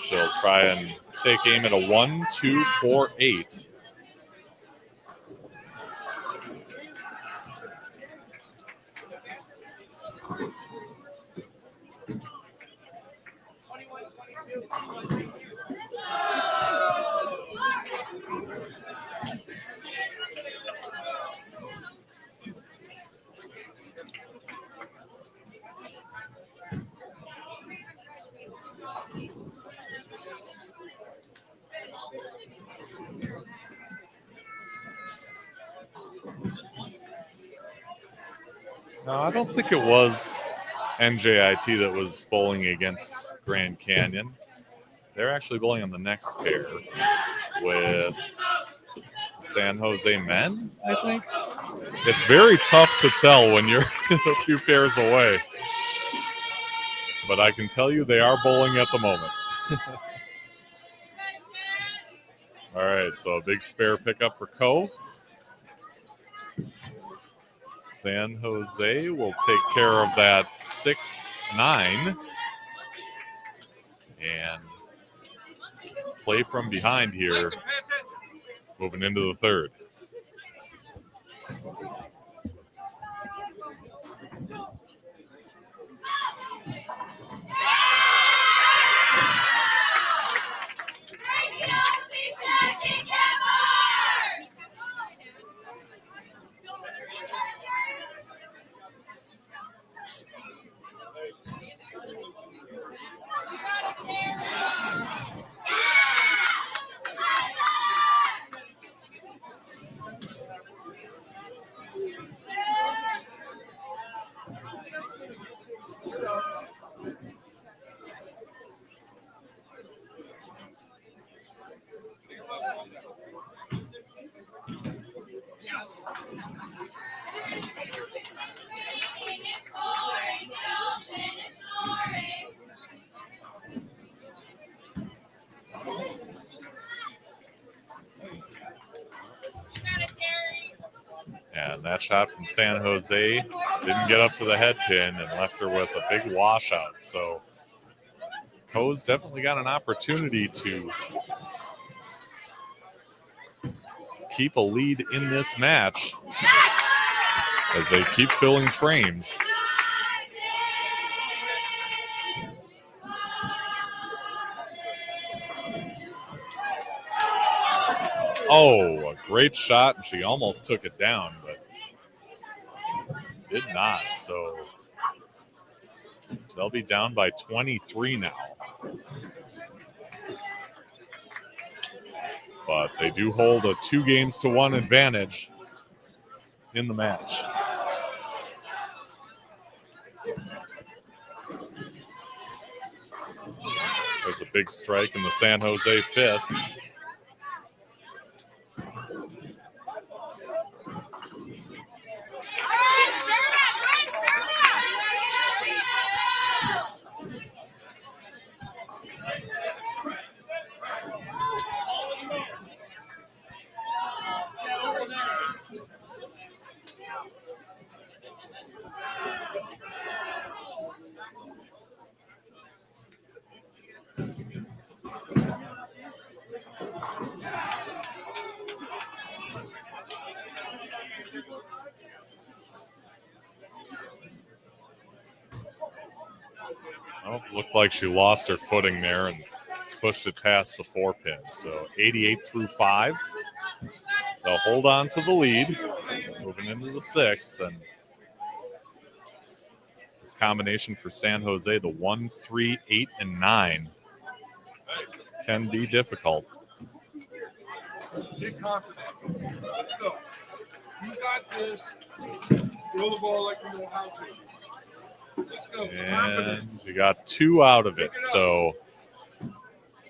She'll try and take aim at a 1-2-4-8. No, I don't think it was NJIT that was bowling against Grand Canyon. They're actually bowling on the next pair with San Jose men, I think. It's very tough to tell when you're a few pairs away. But I can tell you they are bowling at the moment. All right, so a big spare pickup for Coe. San Jose will take care of that 6-9 and play from behind here, moving into the third. And that shot from San Jose didn't get up to the head pin and left her with a big washout. So Coe's definitely got an opportunity to keep a lead in this match as they keep filling frames. Oh, a great shot, and she almost took it down, but did not. So they'll be down by 23 now. But they do hold a 2-1 advantage in the match. There's a big strike in the San Jose fifth. Oh, looked like she lost her footing there and pushed it past the 4 pin. So 88 through 5. they'll hold on to the lead moving into the sixth. And this combination for San Jose, the 1, 3, 8, and 9, can be difficult. Get confident. Let's go. You got this. Throw the ball like you know how to. Let's go. And we got 2 out of it. So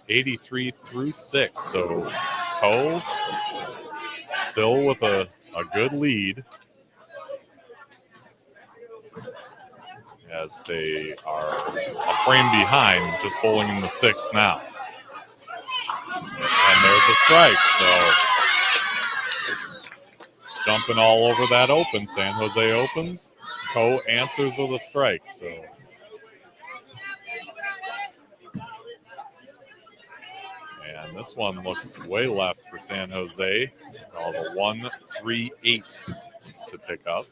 83 through 6. So Co still with a good lead as they are a frame behind, just bowling in the 6th now. And there's a strike. So jumping all over that open. San Jose opens. Co answers with a strike. So and this one looks way left for San Jose. All the 1, 3, 8 to pick up.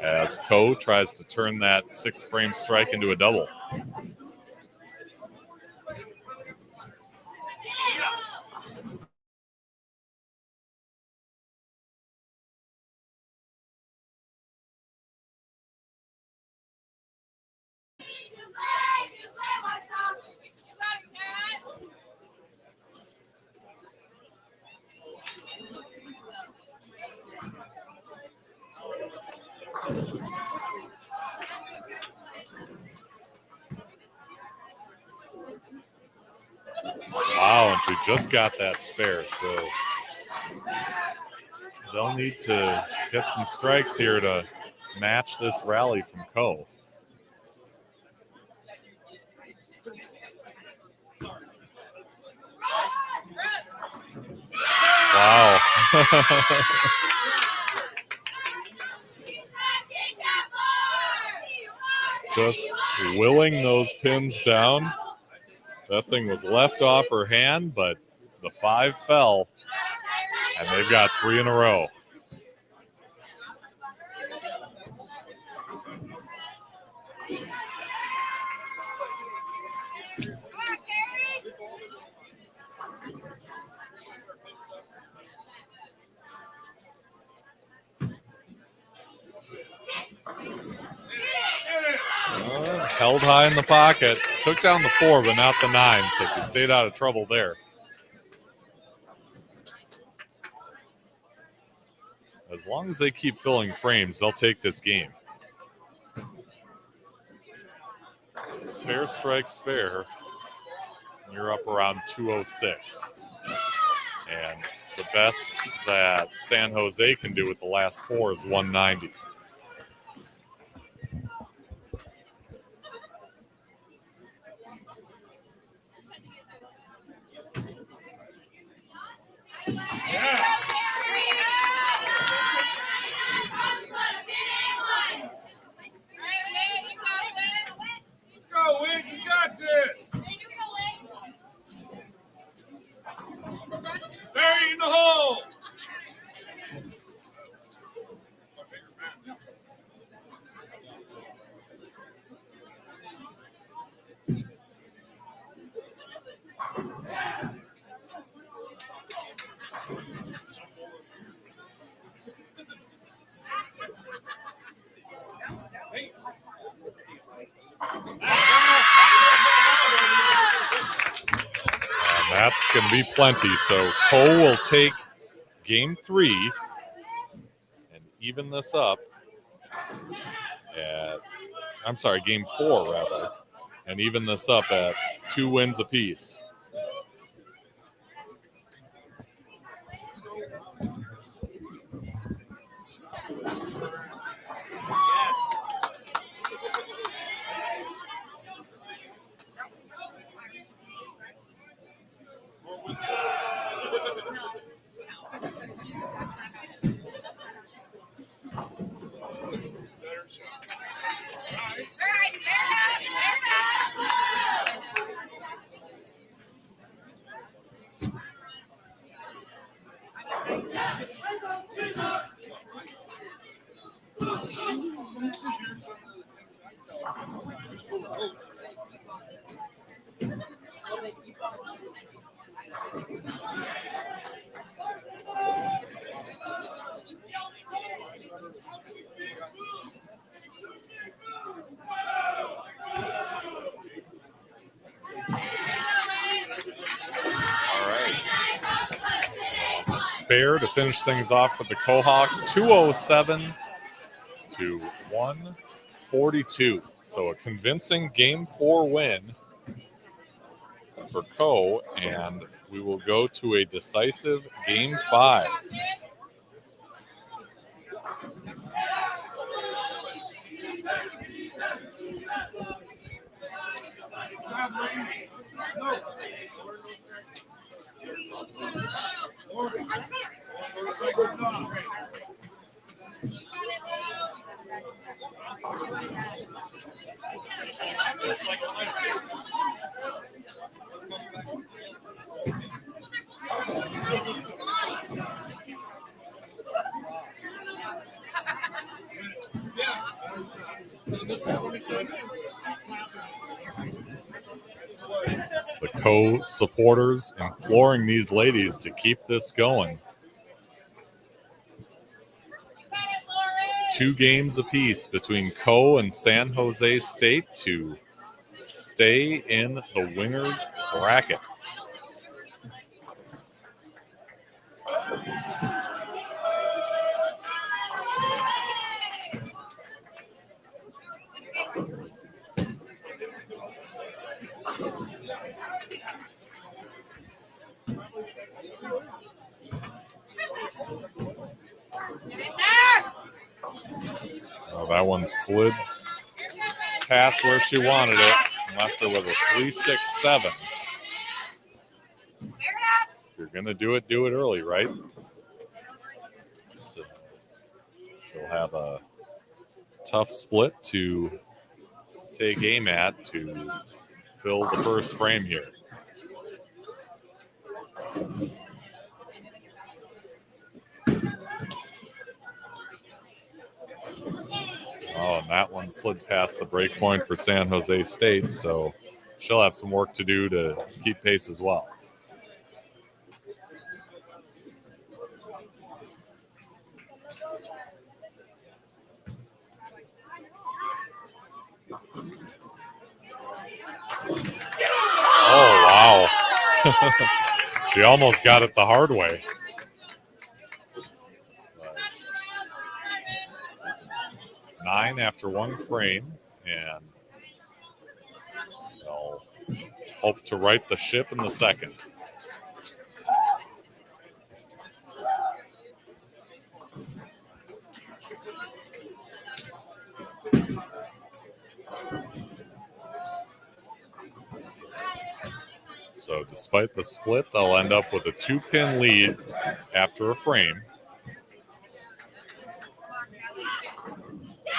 As Co tries to turn that 6th frame strike into a double. Wow, and she just got that spare, so they'll need to get some strikes here to match this rally from Co. Wow. Just willing those pins down. That thing was left off her hand, but the 5 fell, and they've got 3 in a row. Held high in the pocket. Took down the 4, but not the 9, so she stayed out of trouble there. As long as they keep filling frames, they'll take this game. Spare strike, spare. You're up around 206. And the best that San Jose can do with the last 4 is 190. Go, Wade, you got this. Bury in the hole. That's going to be plenty. So Cole will take game 3 and even this up at, game 4 rather, and even this up at 2 wins apiece. spare to finish things off for the Cohawks. 2:07 to 1:42. So a convincing Game 4 win for Co, and we will go to a decisive Game 5. The Co supporters imploring these ladies to keep this going. 2 games apiece between Co and San Jose State to stay in the winners bracket. Oh, that one slid past where she wanted it and left her with a 3.67. If you're going to do it early, right? So she'll have a tough split to take aim at to fill the first frame here. Oh, and that one slid past the break point for San Jose State, so she'll have some work to do to keep pace as well. Oh, wow. She almost got it the hard way. 9 after 1 frame, and they'll hope to right the ship in the second. So despite the split, they'll end up with a 2-pin lead after a frame.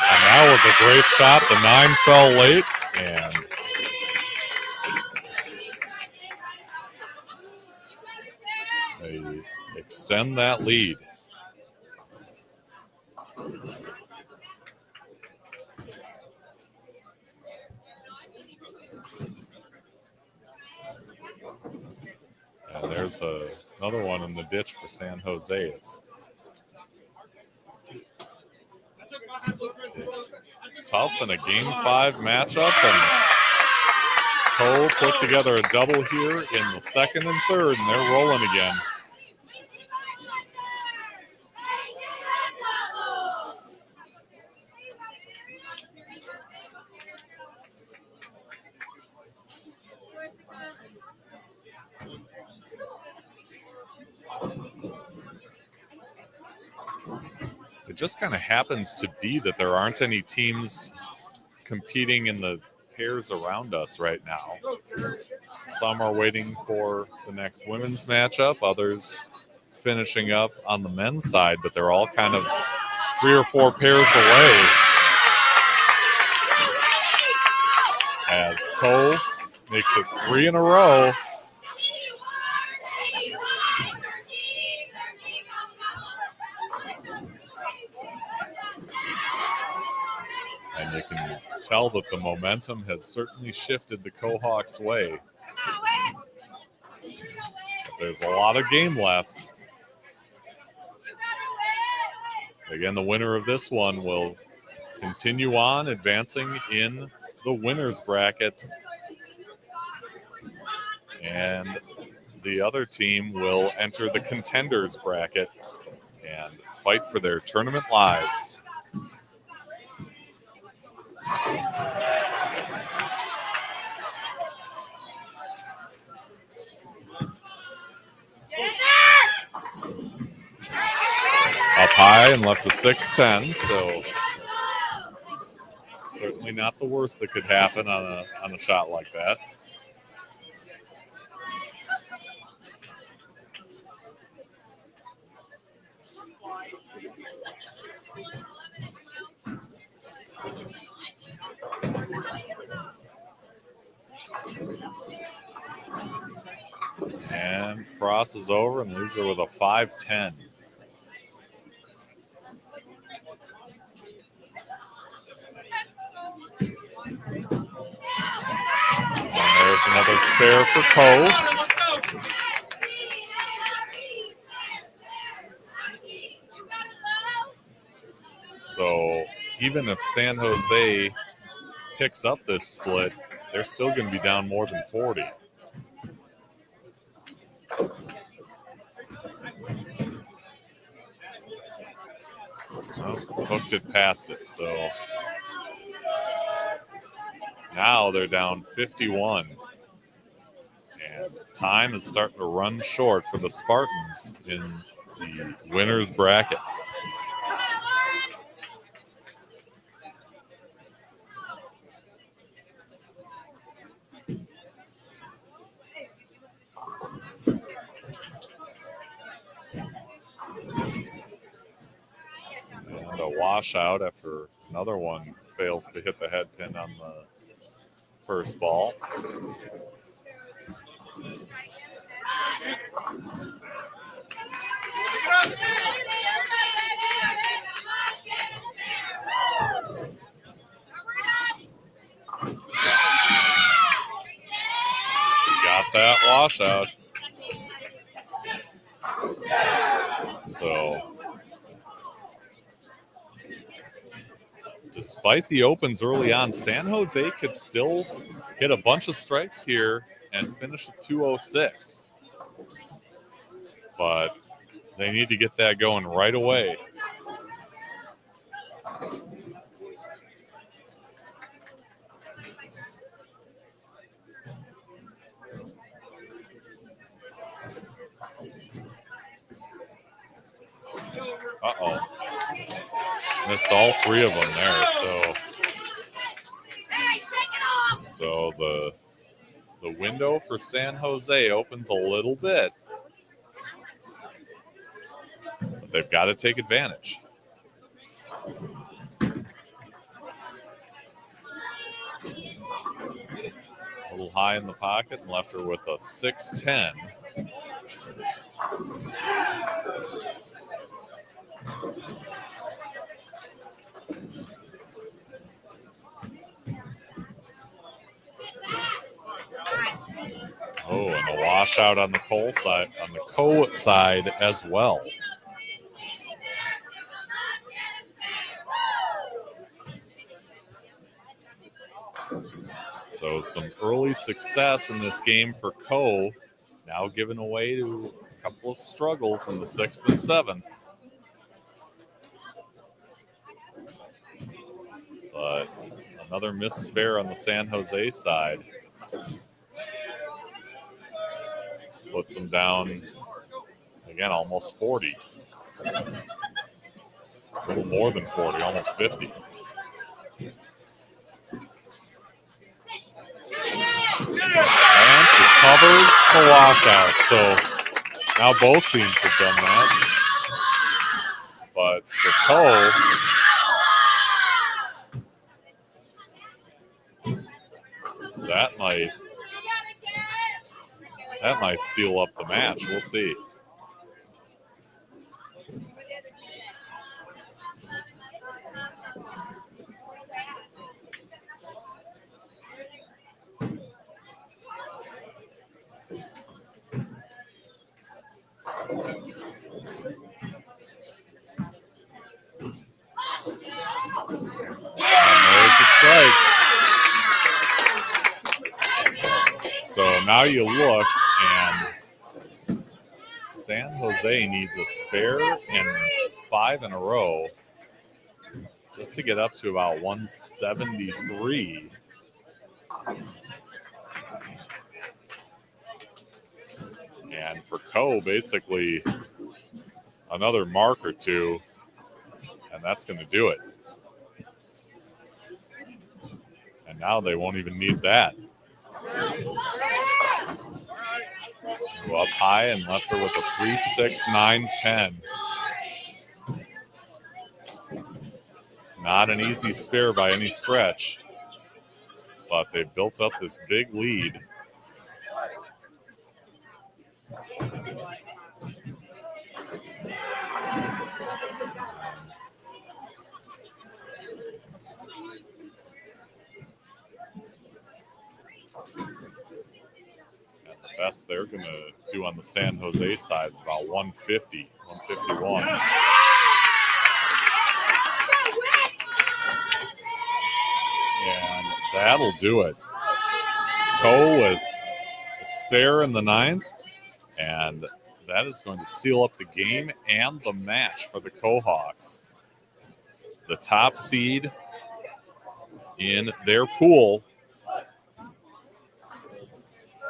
And that was a great shot. The 9 fell late, and they extend that lead. And there's another one in the ditch for San Jose. It's tough in a Game 5 matchup, and Co put together a double here in the second and third, and they're rolling again. It just kind of happens to be that there aren't any teams competing in the pairs around us right now. Some are waiting for the next women's matchup, others finishing up on the men's side, but they're all kind of 3 or 4 pairs away. As Co makes it 3 in a row. And you can tell that the momentum has certainly shifted the Cohawks' way. There's a lot of game left. Again, the winner of this one will continue on advancing in the winner's bracket. And the other team will enter the contenders bracket and fight for their tournament lives. Up high and left to 6-10, so certainly not the worst that could happen on a shot like that. And crosses over and leaves her with a 5-10. And there's another spare for Coe. So even if San Jose picks up this split, they're still going to be down more than 40. Oh, hooked it past it, so now they're down 51. And time is starting to run short for the Spartans in the winner's bracket. And a washout after another one fails to hit the head pin on the first ball. She got that washout. So despite the opens early on, San Jose could still hit a bunch of strikes here and finish at 206. But they need to get that going right away. Uh-oh. Missed all three of them there, so the window for San Jose opens a little bit. But they've got to take advantage. A little high in the pocket and left her with a 6-10. Oh, and a washout on the Coe side as well. So some early success in this game for Coe, now giving away to a couple of struggles in the 6th and 7th. But another missed spare on the San Jose side. Puts them down, again, almost 40. A little more than 40, almost 50. And she covers the washout. So now both teams have done that. But for Coe, that might seal up the match. We'll see. And there's a strike. So now you look, and San Jose needs a spare and 5 in a row just to get up to about 173. And for Co, basically another mark or two, and that's going to do it. And now they won't even need that. Go up high and left her with a 3-6-9-10. Not an easy spare by any stretch, but they built up this big lead. Best they're going to do on the San Jose side is about 150, 151. And that'll do it. Co with a spare in the 9th, and that is going to seal up the game and the match for the Co-Hawks. The top seed in their pool,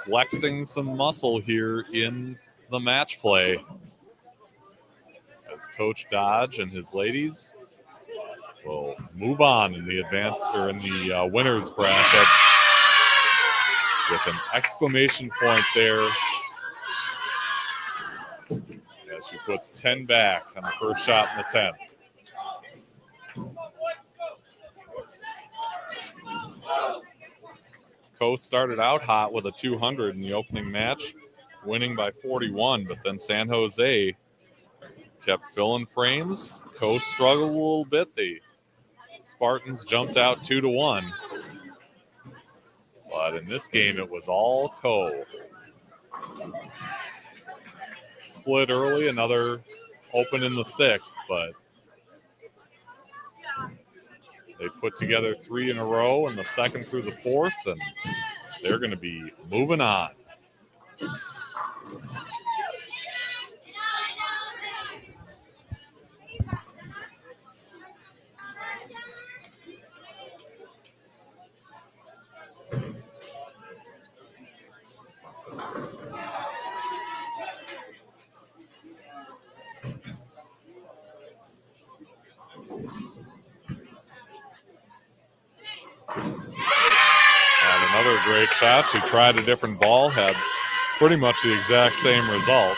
flexing some muscle here in the match play as Coach Dodge and his ladies will move on in the winners bracket with an exclamation point there as she puts 10 back on the first shot in the 10th. Co started out hot with a 200 in the opening match, winning by 41, but then San Jose kept filling frames. Co struggled a little bit. The Spartans jumped out 2-1. But in this game, it was all Co. Split early, another open in the 6th, but they put together 3 in a row in the 2nd through the 4th, and they're going to be moving on. Another great shot. She tried a different ball, had pretty much the exact same result.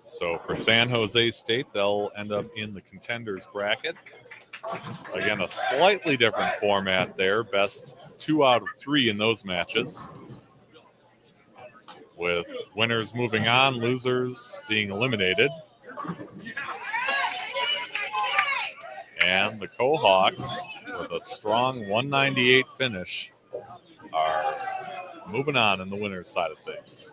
So for San Jose State, they'll end up in the contenders bracket. Again, a slightly different format there. Best 2 out of 3 in those matches, with winners moving on, losers being eliminated. And the Co-Hawks, with a strong 198 finish, are moving on in the winners' side of things.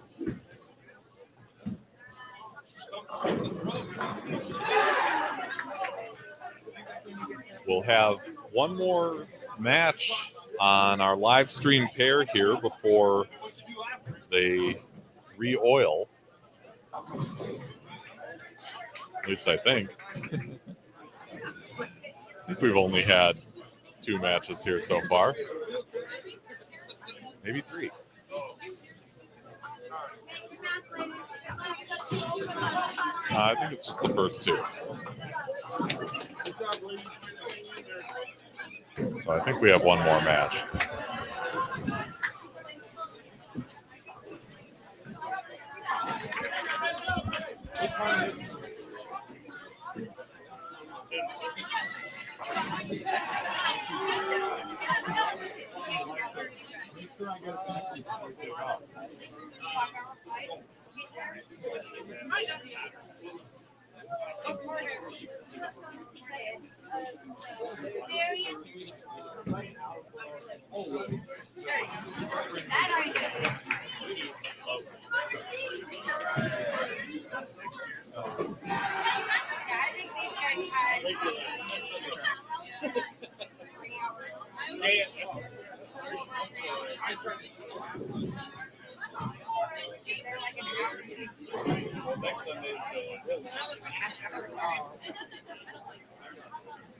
We'll have one more match on our live stream pair here before they re-oil. At least I think. I think we've only had 2 matches here so far. Maybe 3. I think it's just the first 2. So I think we have one more match.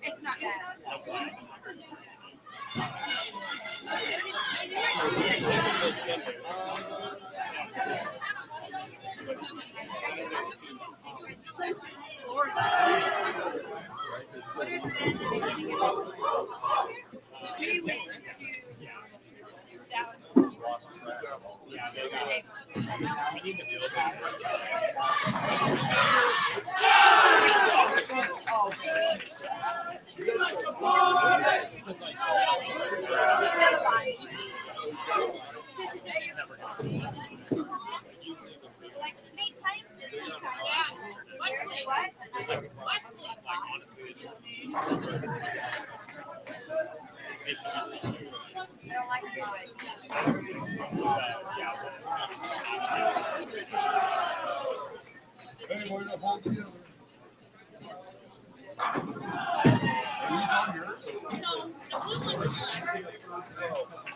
It's not bad.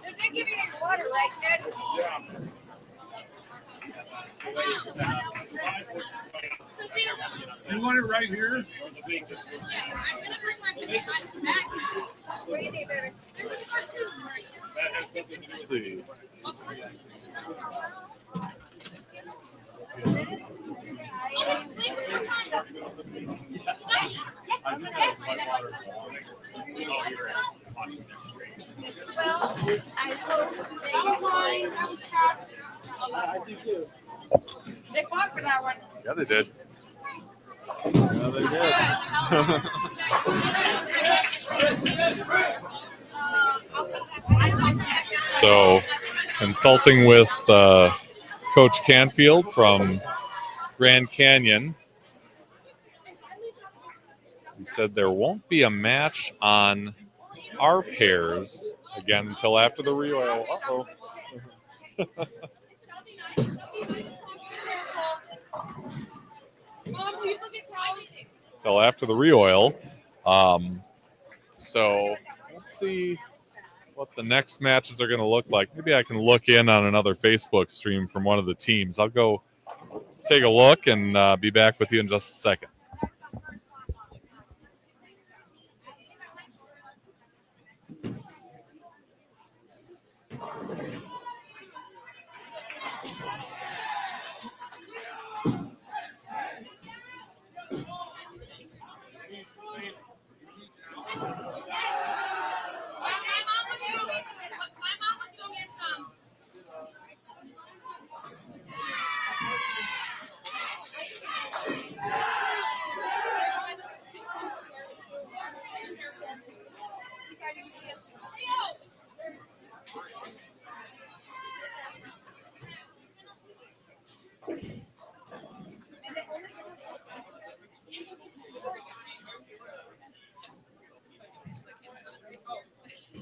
They're giving you water right there. You want it right here? What do you need, baby? Let's see. Well, I hope they don't mind. I do too. They fought for that one. Yeah, they did. So, consulting with Coach Canfield from Grand Canyon, he said there won't be a match on our pairs again until after the re-oil. Uh-oh. Till after the re-oil. So let's see what the next matches are going to look like. Maybe I can look in on another Facebook stream from one of the teams. I'll go take a look and be back with you in just a second.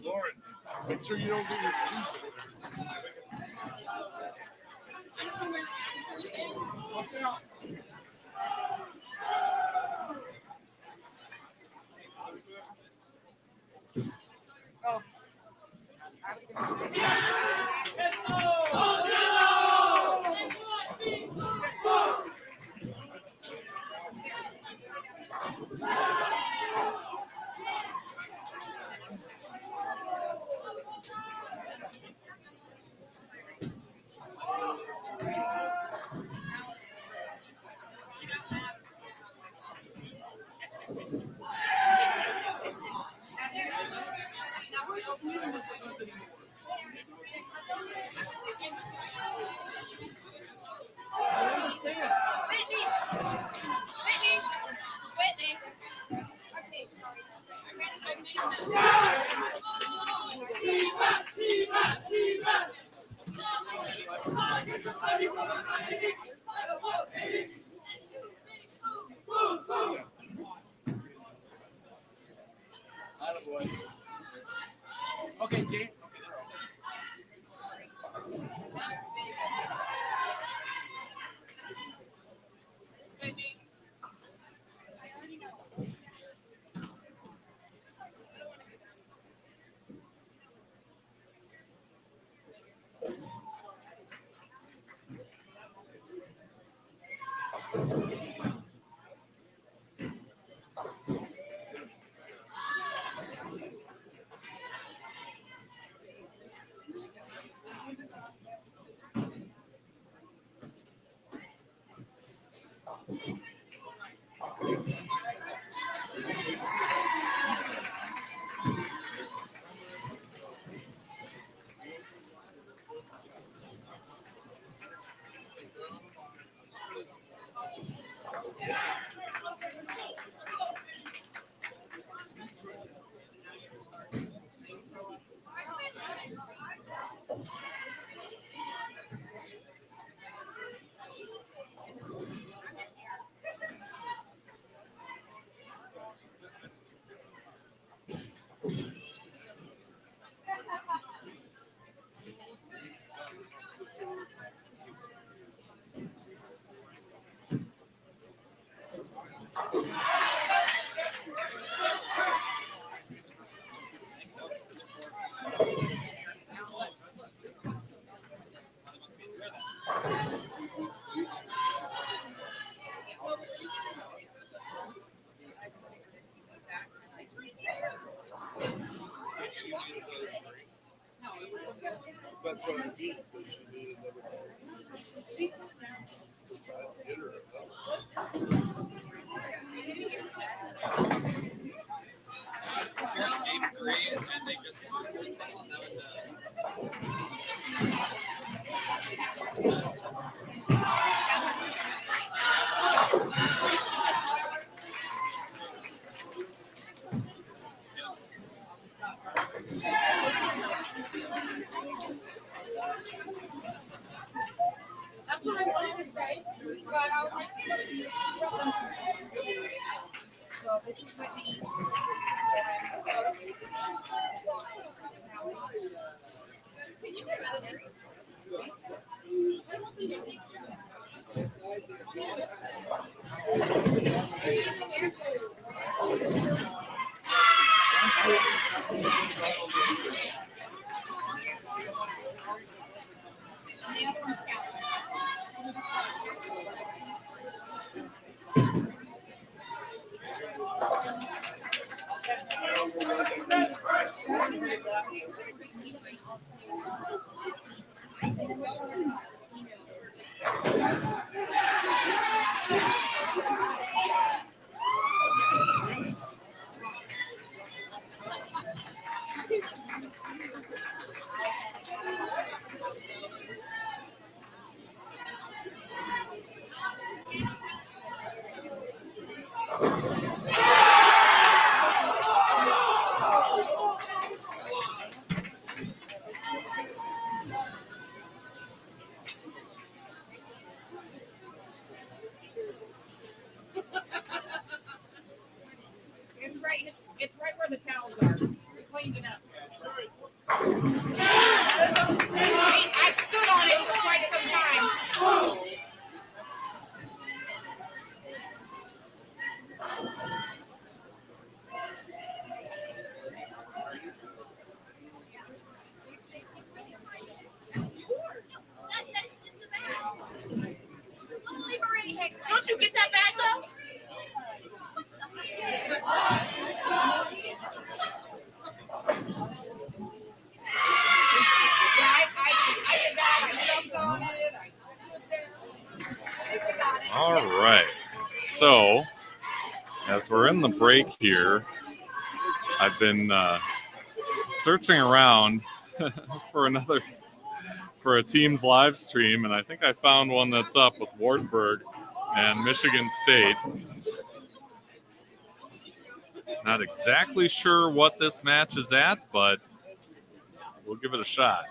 Lauren, make sure you don't get your teeth. Watch out. Okay, Jay. That's what I mean. She needed That's what I wanted to say, but I was like, So this is what me. can you get rid of this? It's right where the towels are. We cleaned it up. I stood on it for quite some time. Don't you get that back though? I did that. I jumped on it. I stood there. I think we got it. All right. So, as we're in the break here, I've been searching around for a team's live stream, and I think I found one that's up with Wartburg and Michigan State. Not exactly sure what this match is at, but we'll give it a shot.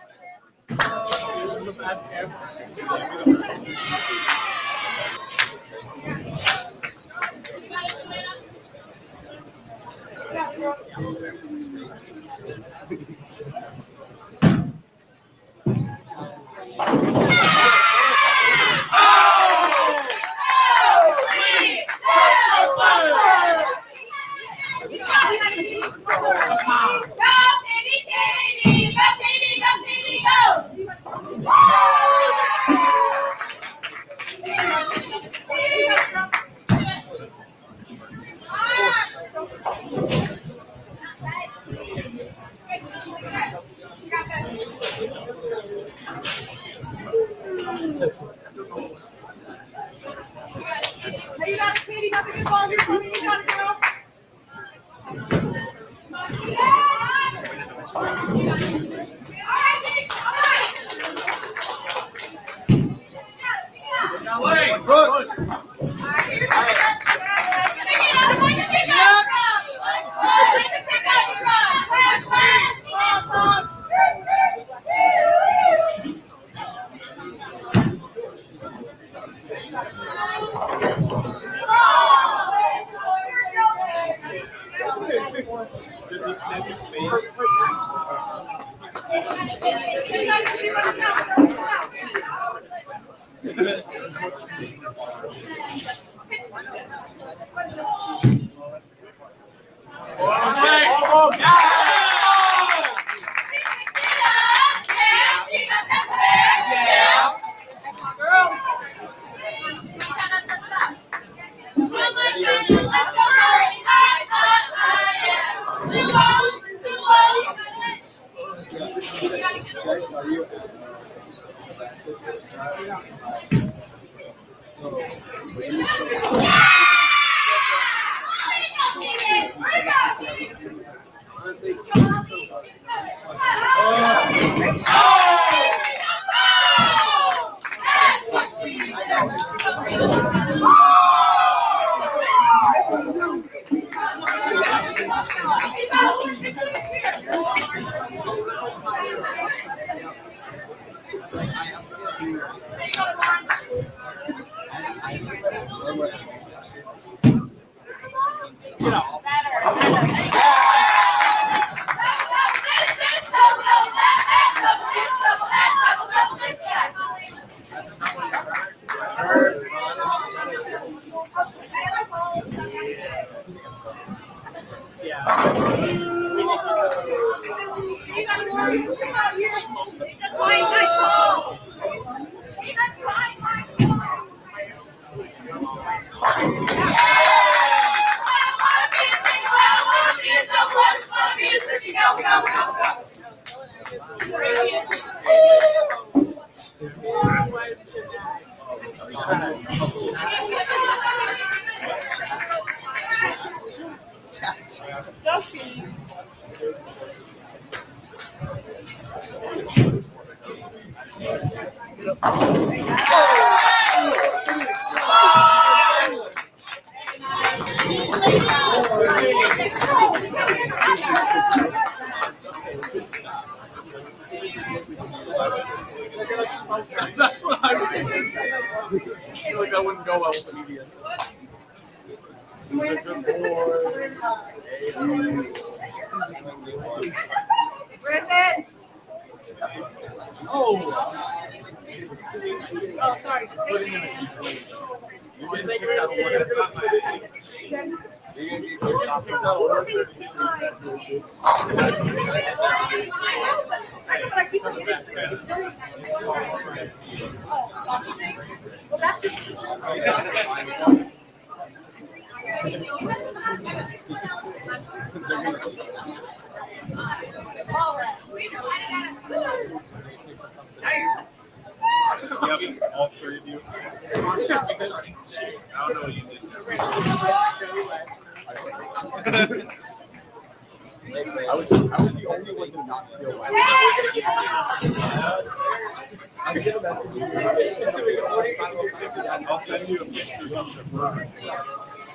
That's what I was thinking. I feel like that wouldn't go well with the media. He's a good boy. Griffin. Oh, Oh, sorry. you didn't pick that one. It's not my thing. You didn't pick that one. Yep, all three of you. I don't know what you did. I was the only one to not feel like I was gonna message you. I'll send you a picture of the bird.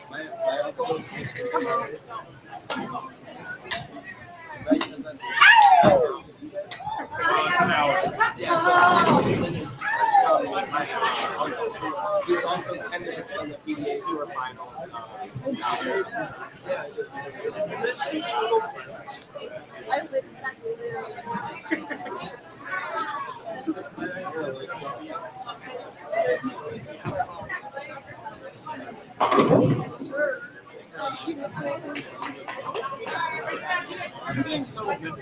My uncle is it's an hour. He's also 10 minutes from the PBA Tour Finals. I live that I'm being so good.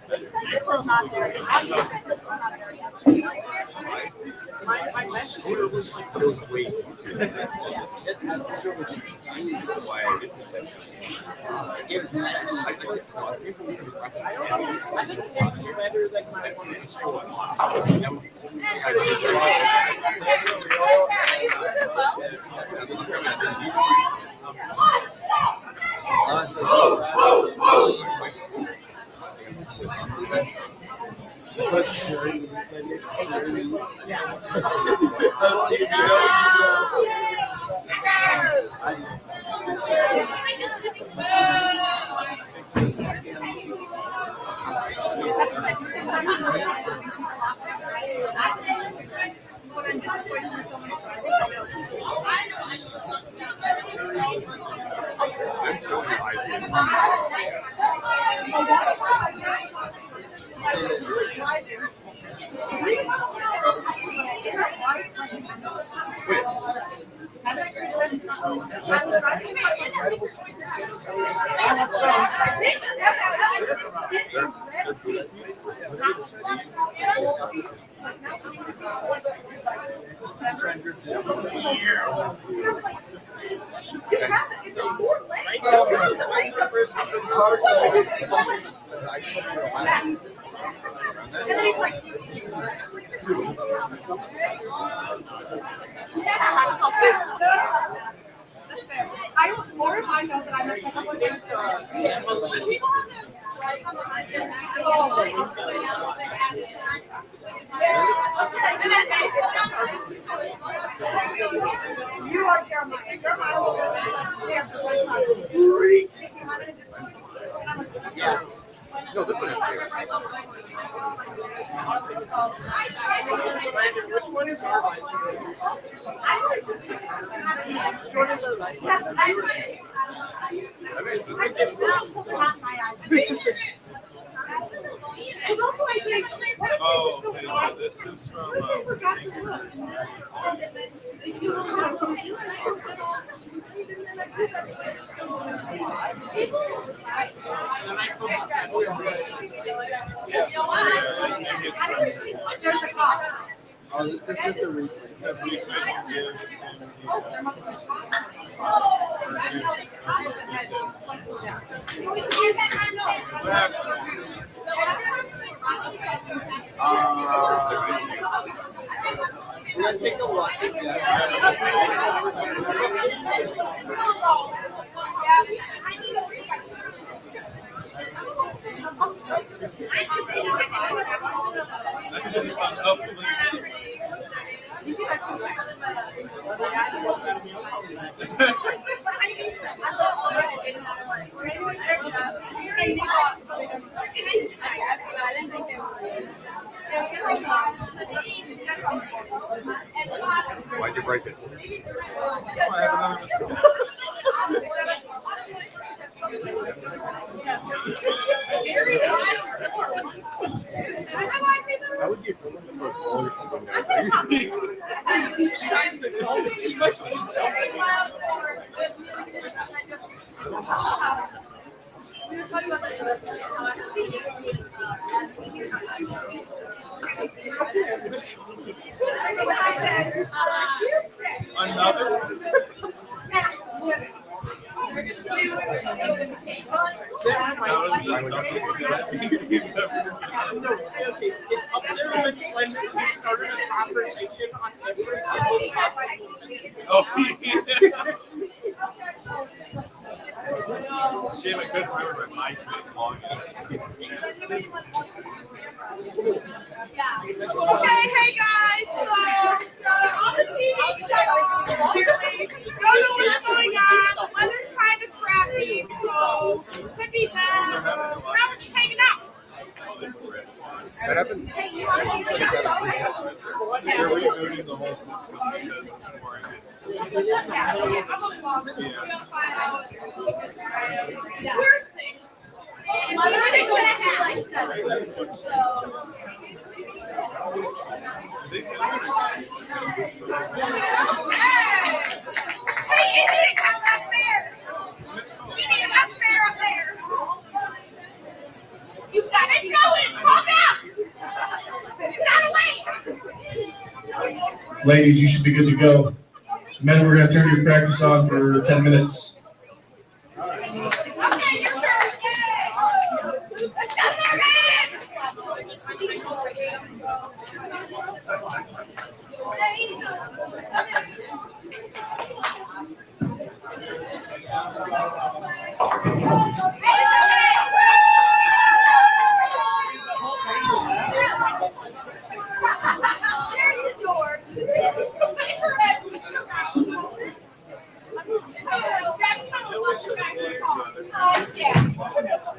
this was not very. My messenger was like, it was great. His messenger was insane. It was nice. I think it's better than my one in school. then he's like, that's kind of I don't, or if I know that I'm a couple of days you are Jeremiah. Yeah. No, this one is here. Which one is your life? Which one is your life? Oh, okay. This is from. Oh, this is a replay. We're gonna take a walk. Why'd you break it? How would you film the Another one? It's up there with when we started a conversation on every single topic. Oh, shame I couldn't remember my MySpace login. Okay, hey guys, so on the TV show, clearly don't know what's going on. The weather's kind of crappy, so could be bad. So now we're just hanging out. That happened. Hey, you want to see the They're rebooting the whole system because it's more We're sick. Mother is going to have like 7. So. Hey, you need to come upstairs. You need a bus fare up there. You got it going. Calm down. You gotta wait. Ladies, you should be good to go. Men, we're gonna turn your practice on for 10 minutes. Okay, your turn. There's the door.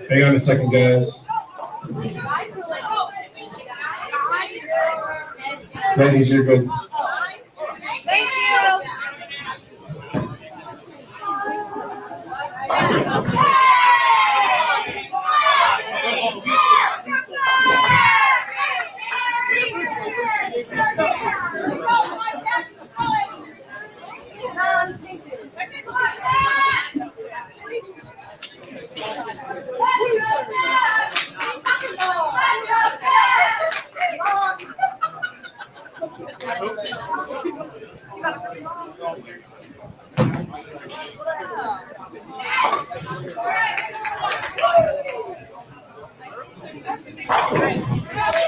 Hang on a second, guys. Ladies, you're good. Thank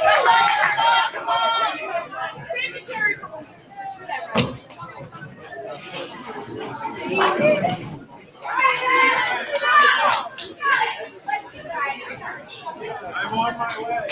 you. I'm on my way.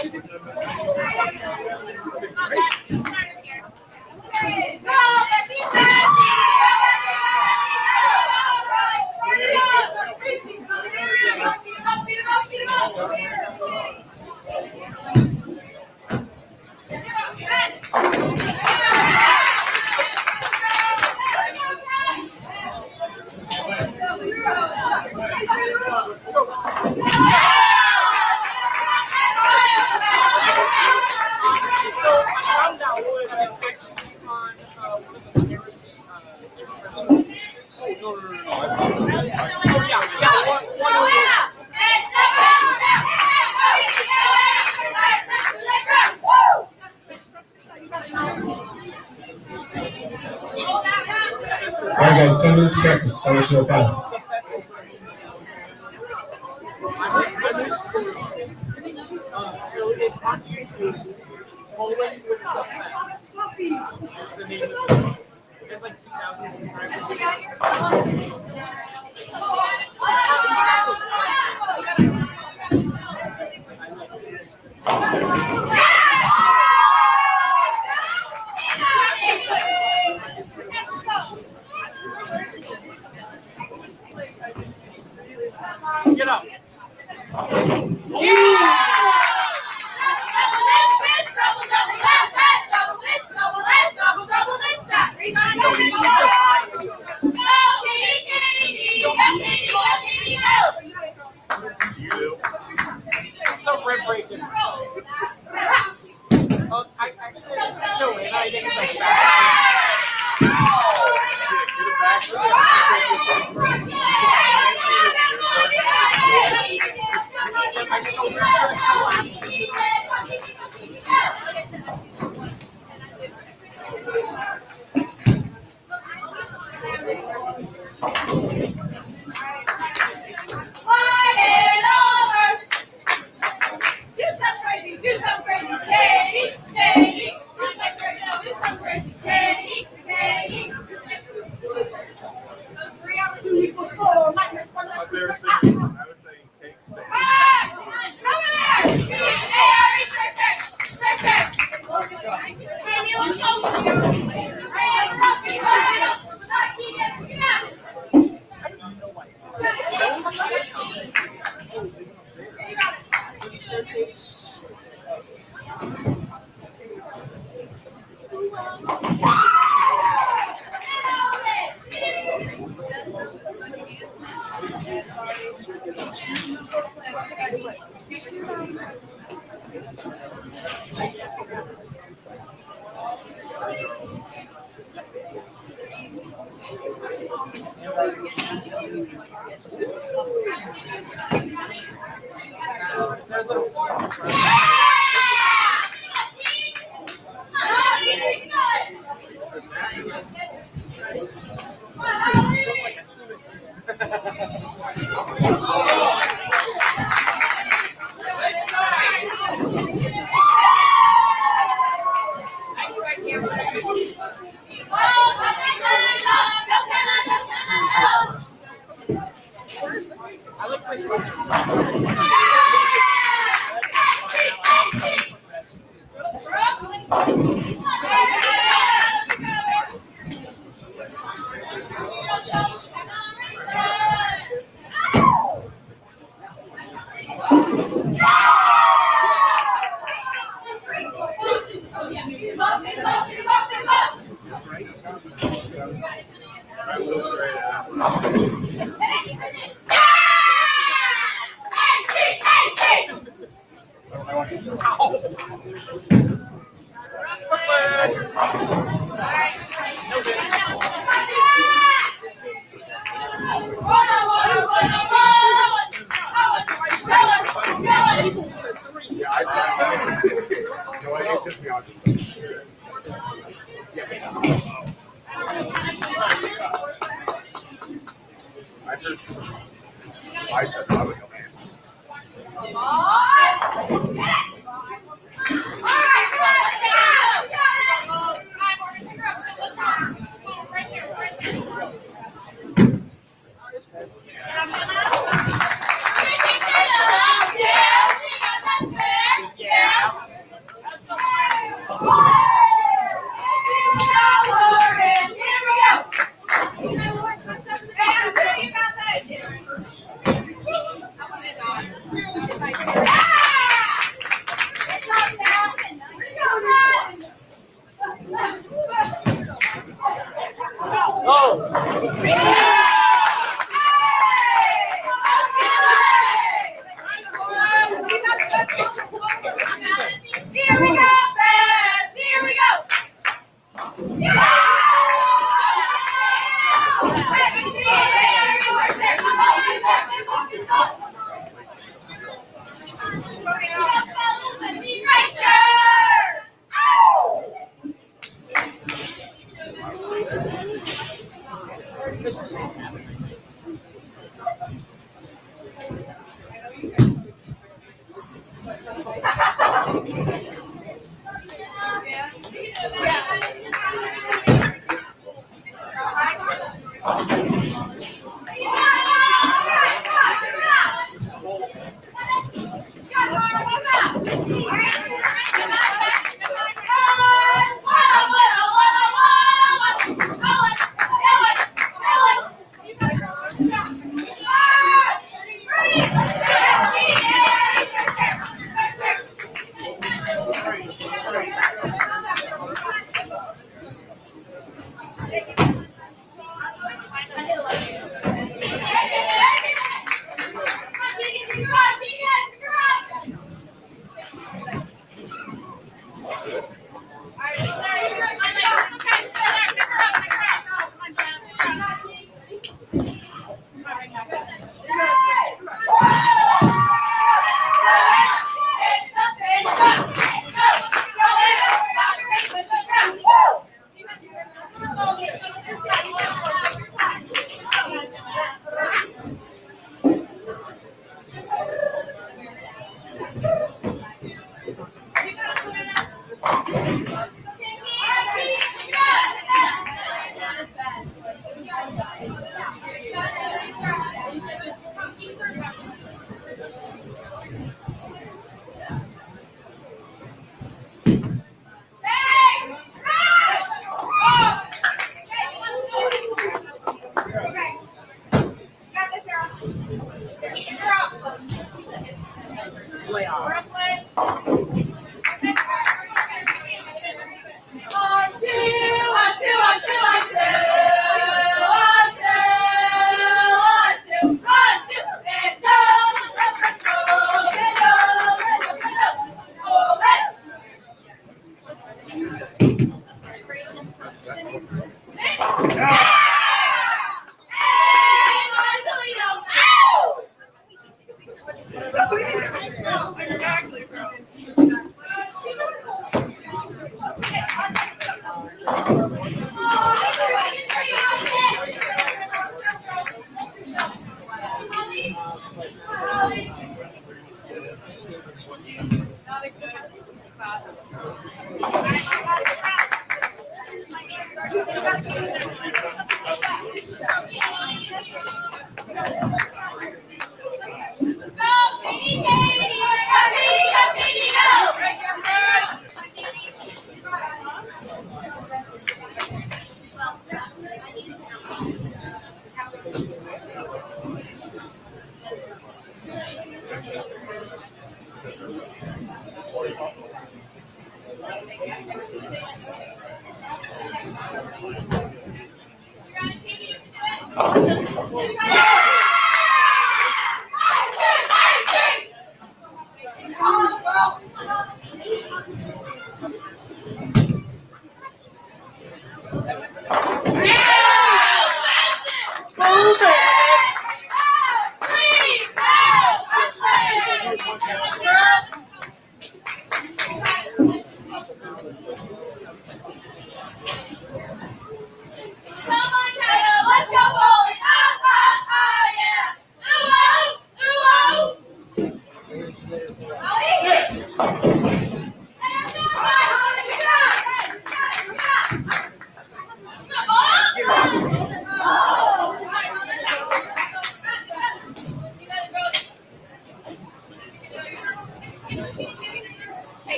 All right, guys, 10 minutes practice. I'll let you know final. So it's on YouTube. Bowling with the Fans is the name of the game. It's like 2,000 subscribers. Get up. I actually so and I think it's like fast. My shoulder's gonna collapse.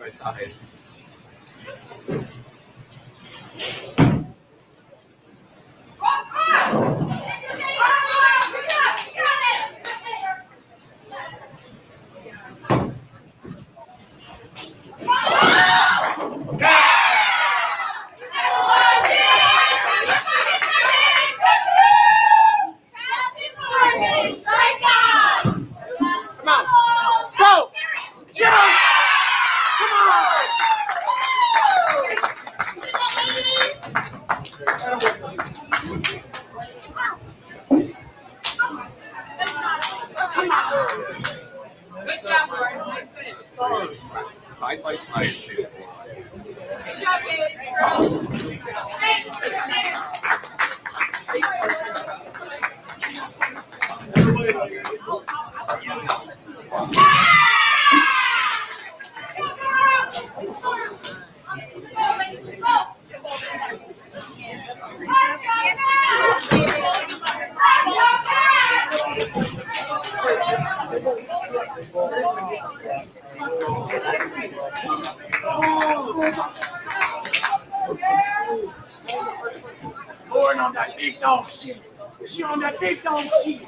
by side. Side by side. Going on that big dog shit. She on that big dog shit.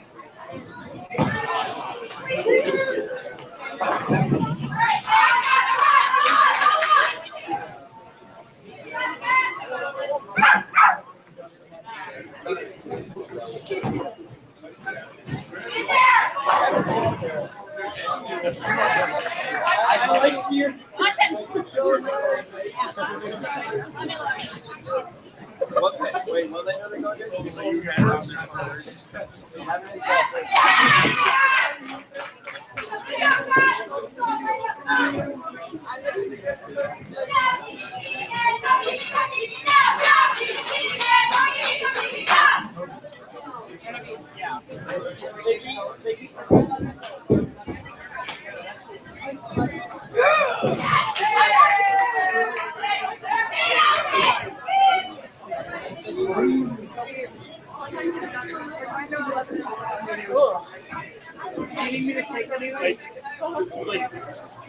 Wait, what are they going to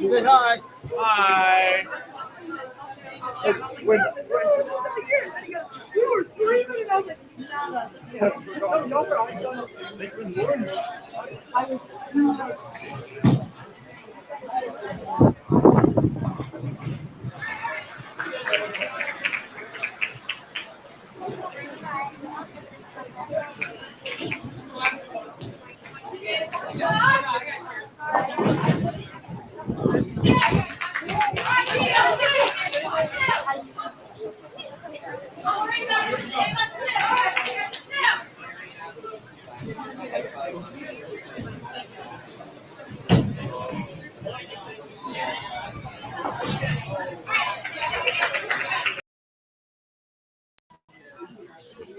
Say hi. Hi. You were screaming and I was like, no problem.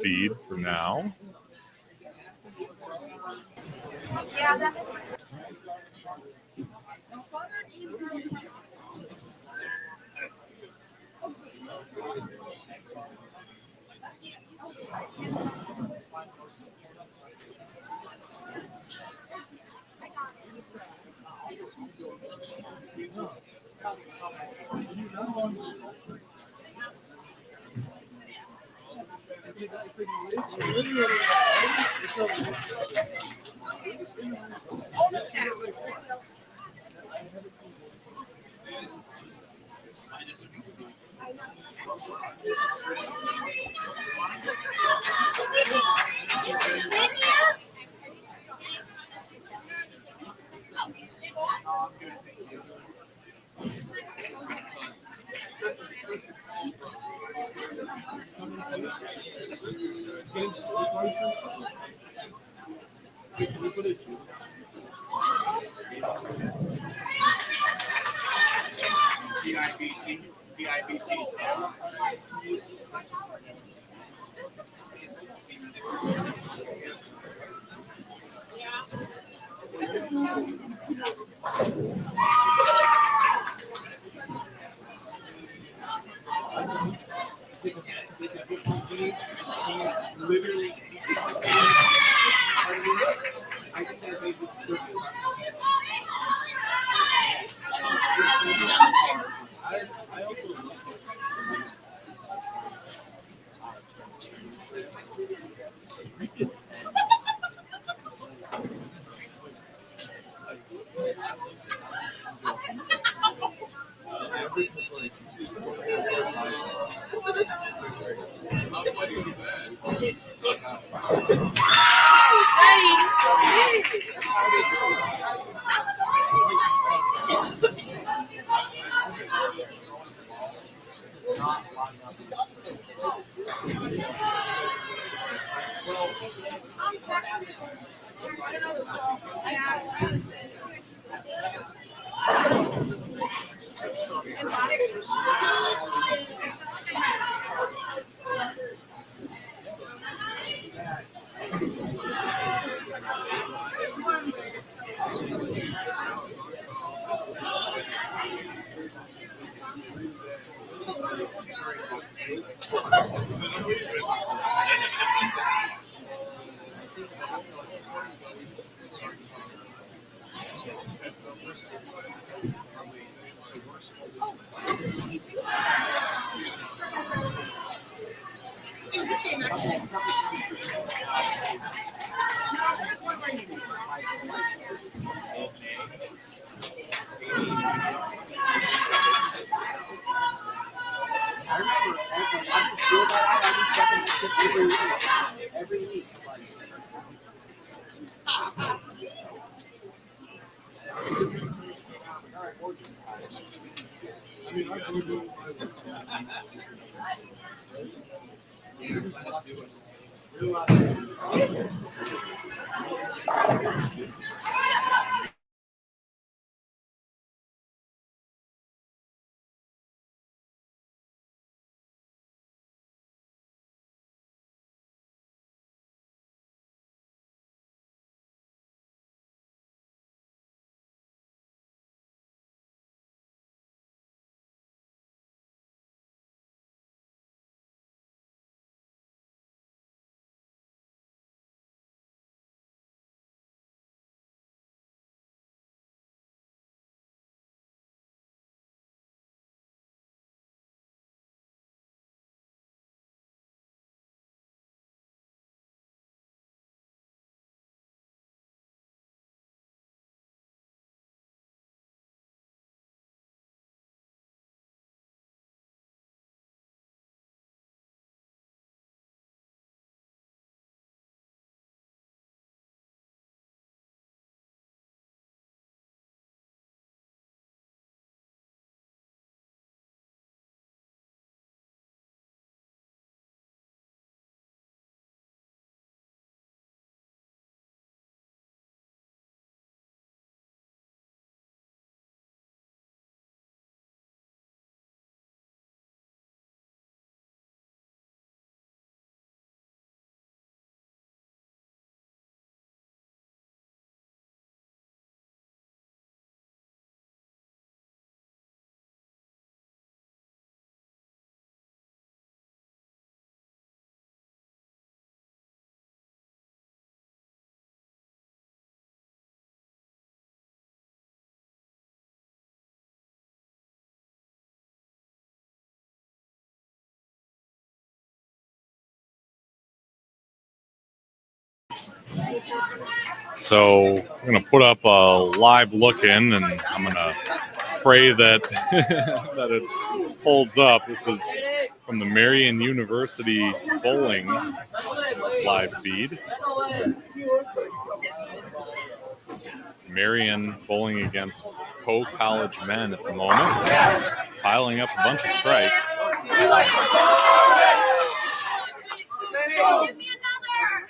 Feed for now. So we're going to put up a live look in, and I'm going to pray that that it holds up. This is from the Marian University bowling live feed. Marian bowling against co-college men at the moment, piling up a bunch of strikes. Give me another.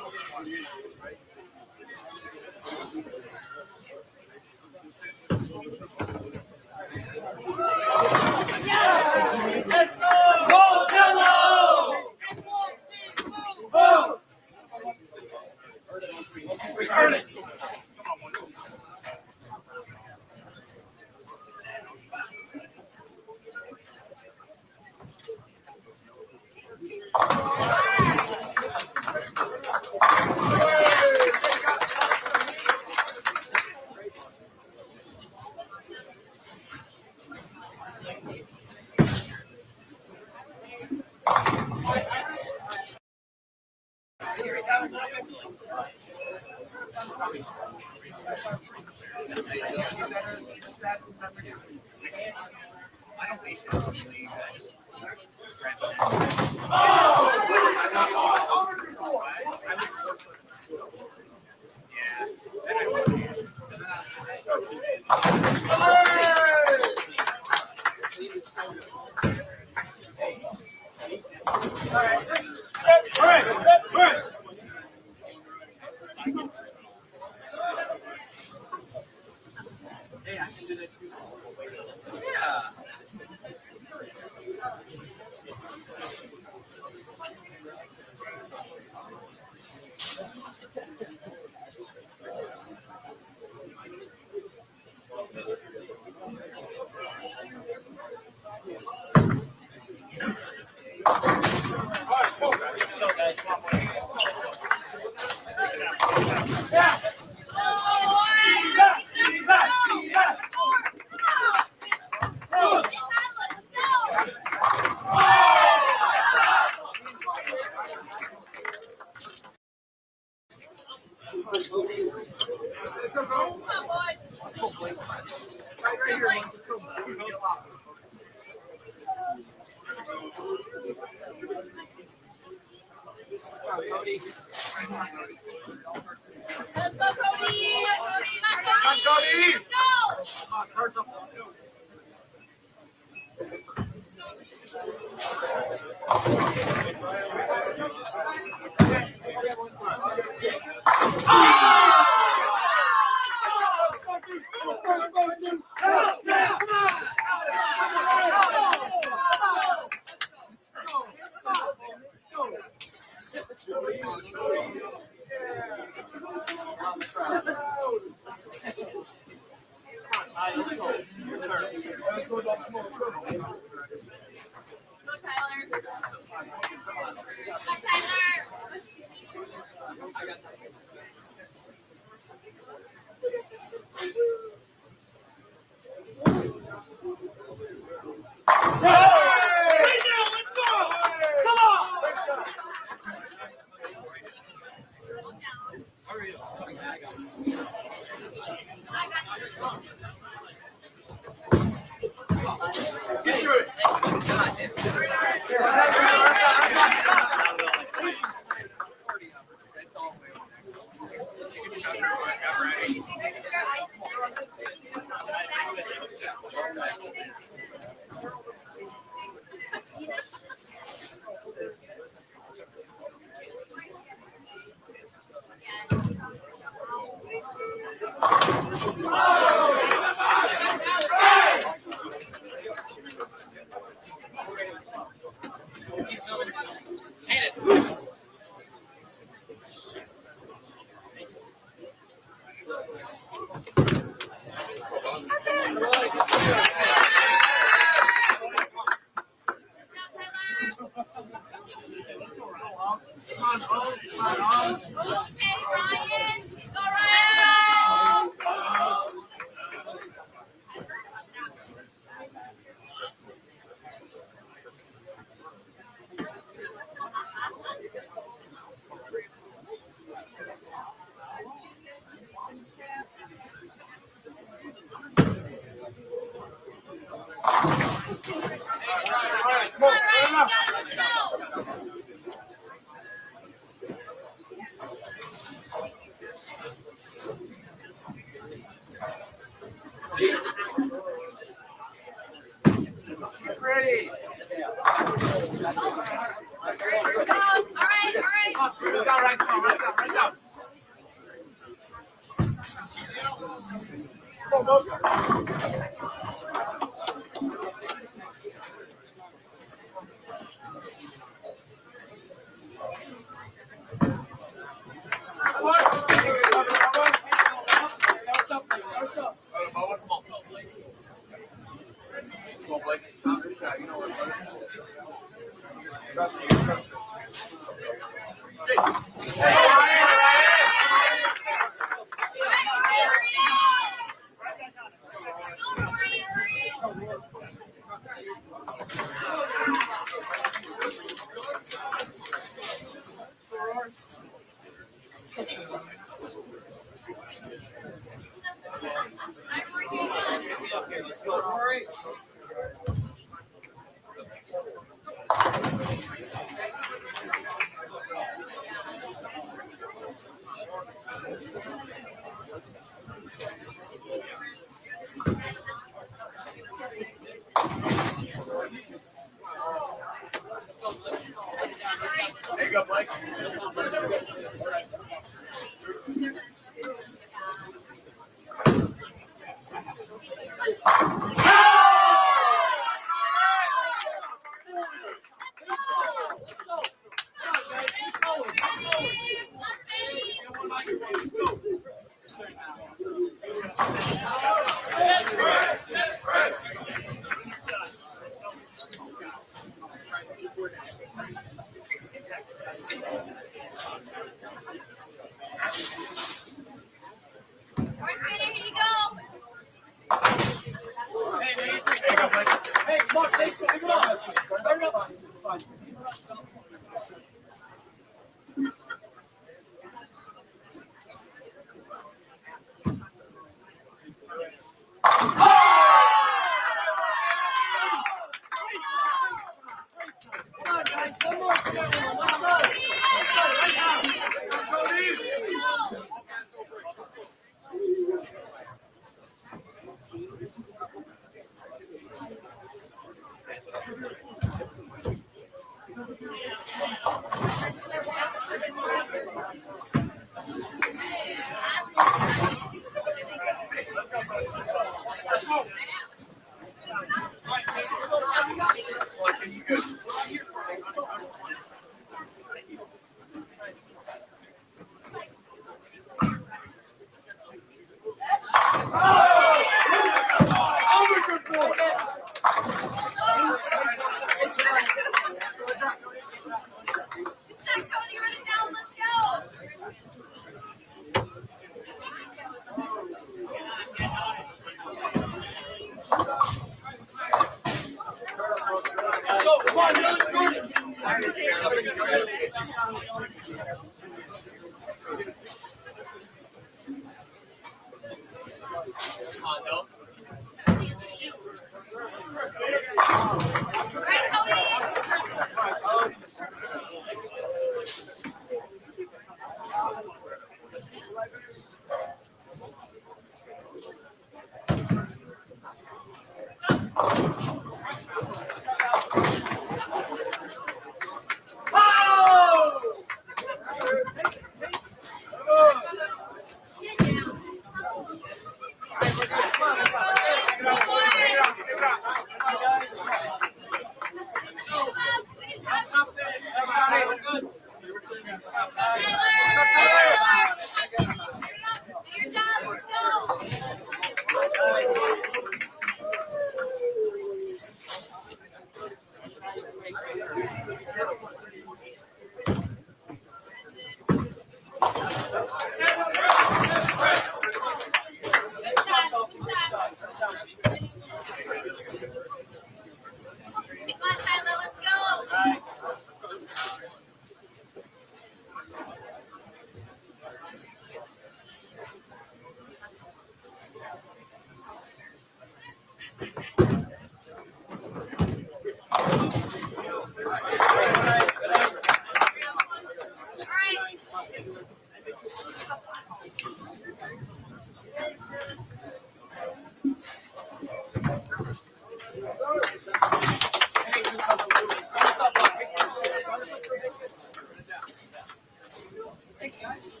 Thanks, guys.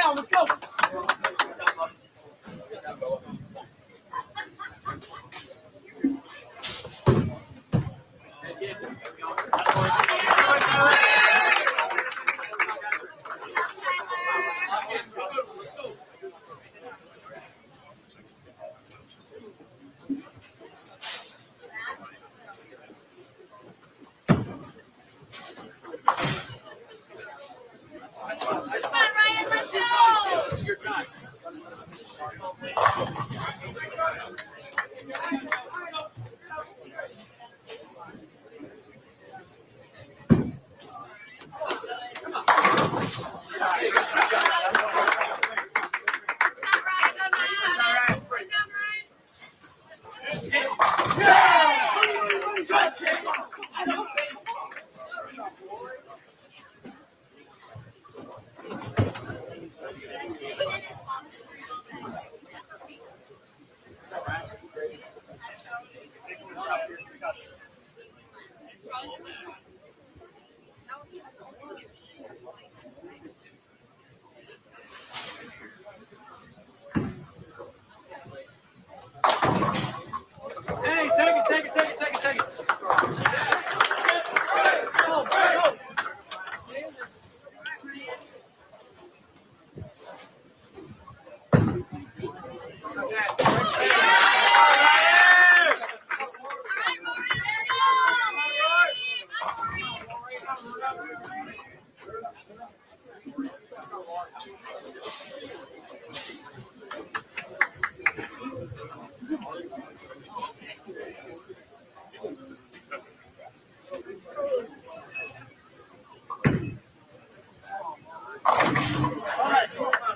down. Let's go. Hey, take it. Go.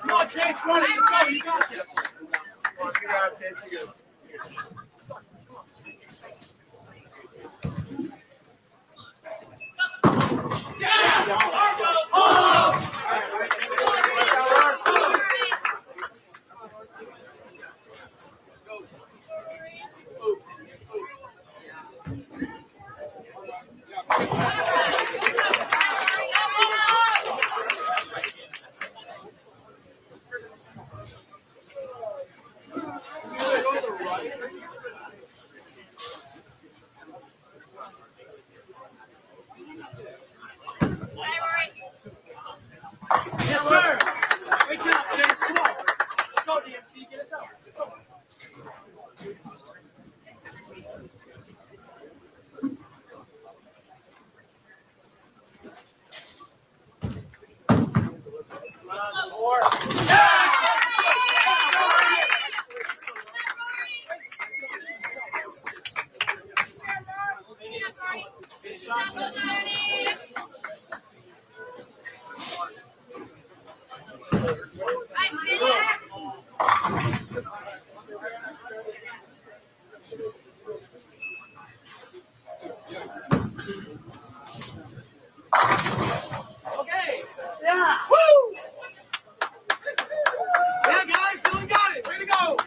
Come on, Chase, run it. Let's go. You got this. Yes, sir. Great job, Chase. Come on. Let's go, DMC. Get us out. Let's go. Okay. Yeah. Woo! Yeah, guys, Dylan got it. Way to go.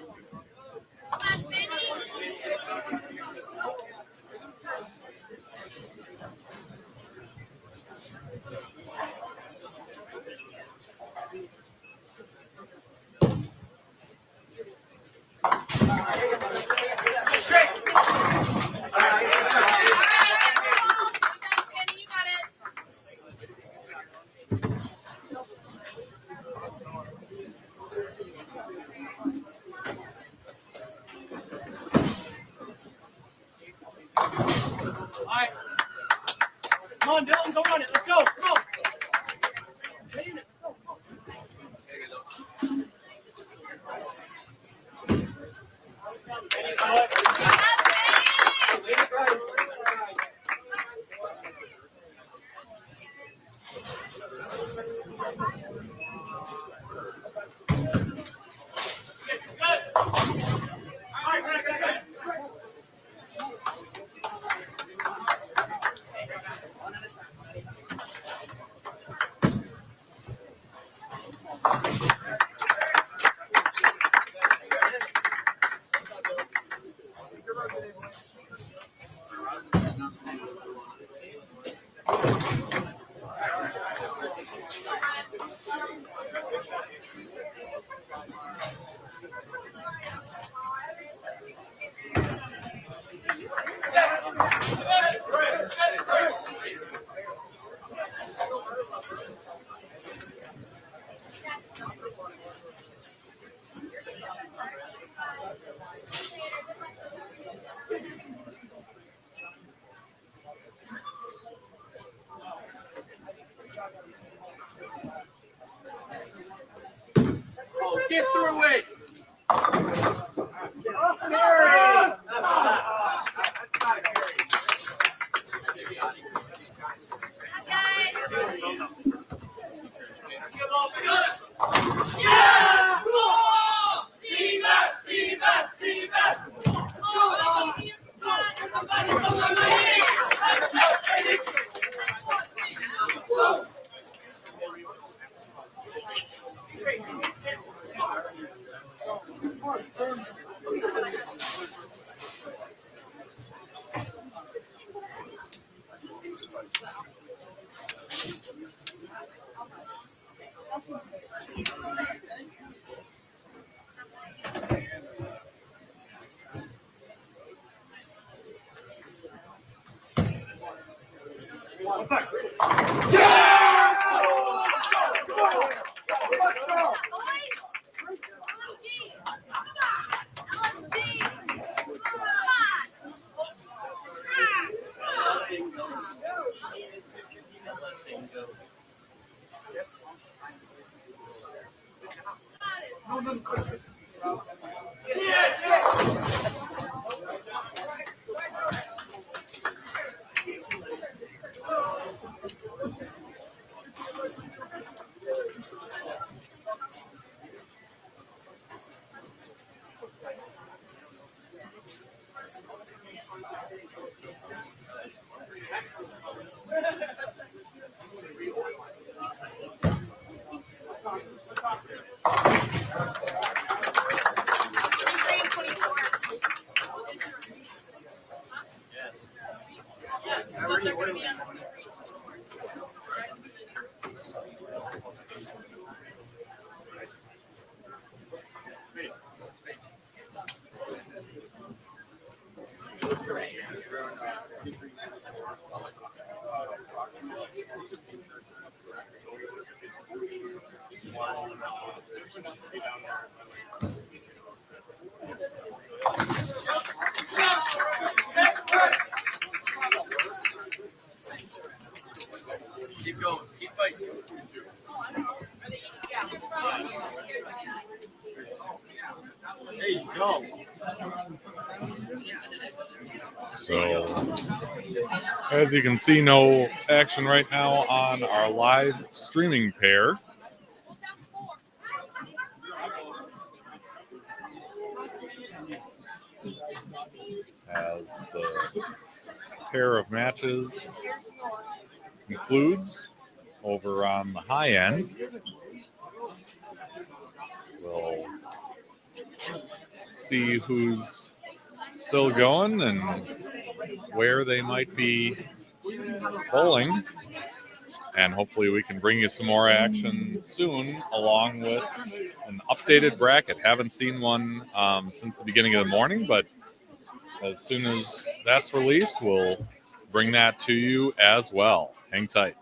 All right. Come on, Dylan, go run it. Let's go. Come on. Stay in it. Let's go. Come Keep going. Keep fighting. There you go. So, as you can see, no action right now on our live streaming pair. As the pair of matches concludes over on the high end, we'll see who's still going and where they might be bowling. And hopefully we can bring you some more action soon, along with an updated bracket. Haven't seen one since the beginning of the morning, but as soon as that's released, we'll bring that to you as well. Hang tight.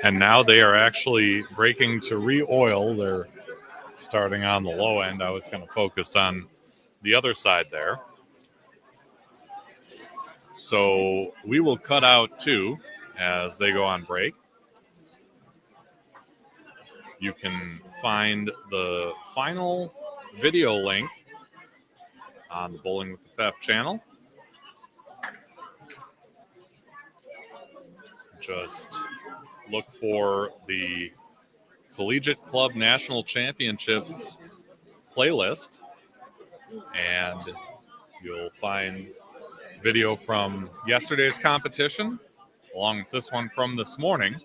And now they are actually breaking to re-oil. They're starting on the low end. I was kind of focused on the other side there. So we will cut out too as they go on break. You can find the final video link on the Bowling with the Theft channel. Just look for the Collegiate Club National Championships playlist, and you'll find video from yesterday's competition, along with this one from this morning.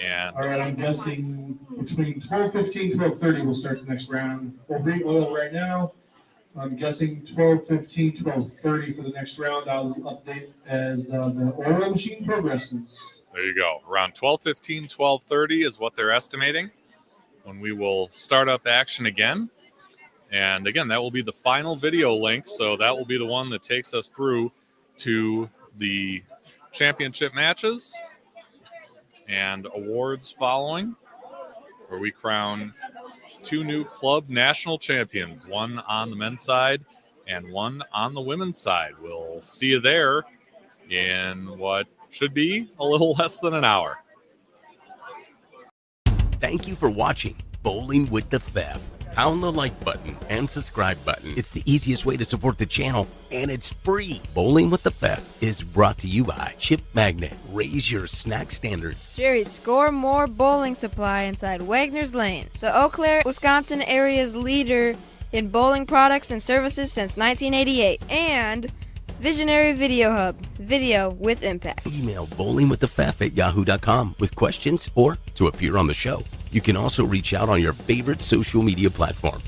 And all right, I'm guessing between 12:15, 12:30, we'll start the next round. We'll re-oil right now. I'm guessing 12:15, 12:30 for the next round. I'll update as the oil machine progresses. there you go. Around 12:15, 12:30 is what they're estimating when we will start up action again. And again, that will be the final video link. So that will be the one that takes us through to the championship matches and awards following, where we crown 2 new club national champions, one on the men's side and one on the women's side. We'll see you there in what should be a little less than an hour. Thank you for watching Bowling with the Theft. Pound the like button and subscribe button. It's the easiest way to support the channel, and it's free. Bowling with the Pfeff is brought to you by Chip Magnet. Raise your snack standards. Jerry's Score More Bowling Supply inside Wagner's Lane. So Eau Claire, Wisconsin area's leader in bowling products and services since 1988. And Visionary Video Hub. Video with impact. Email bowlingwiththepfeff@yahoo.com with questions or to appear on the show. You can also reach out on your favorite social media platform.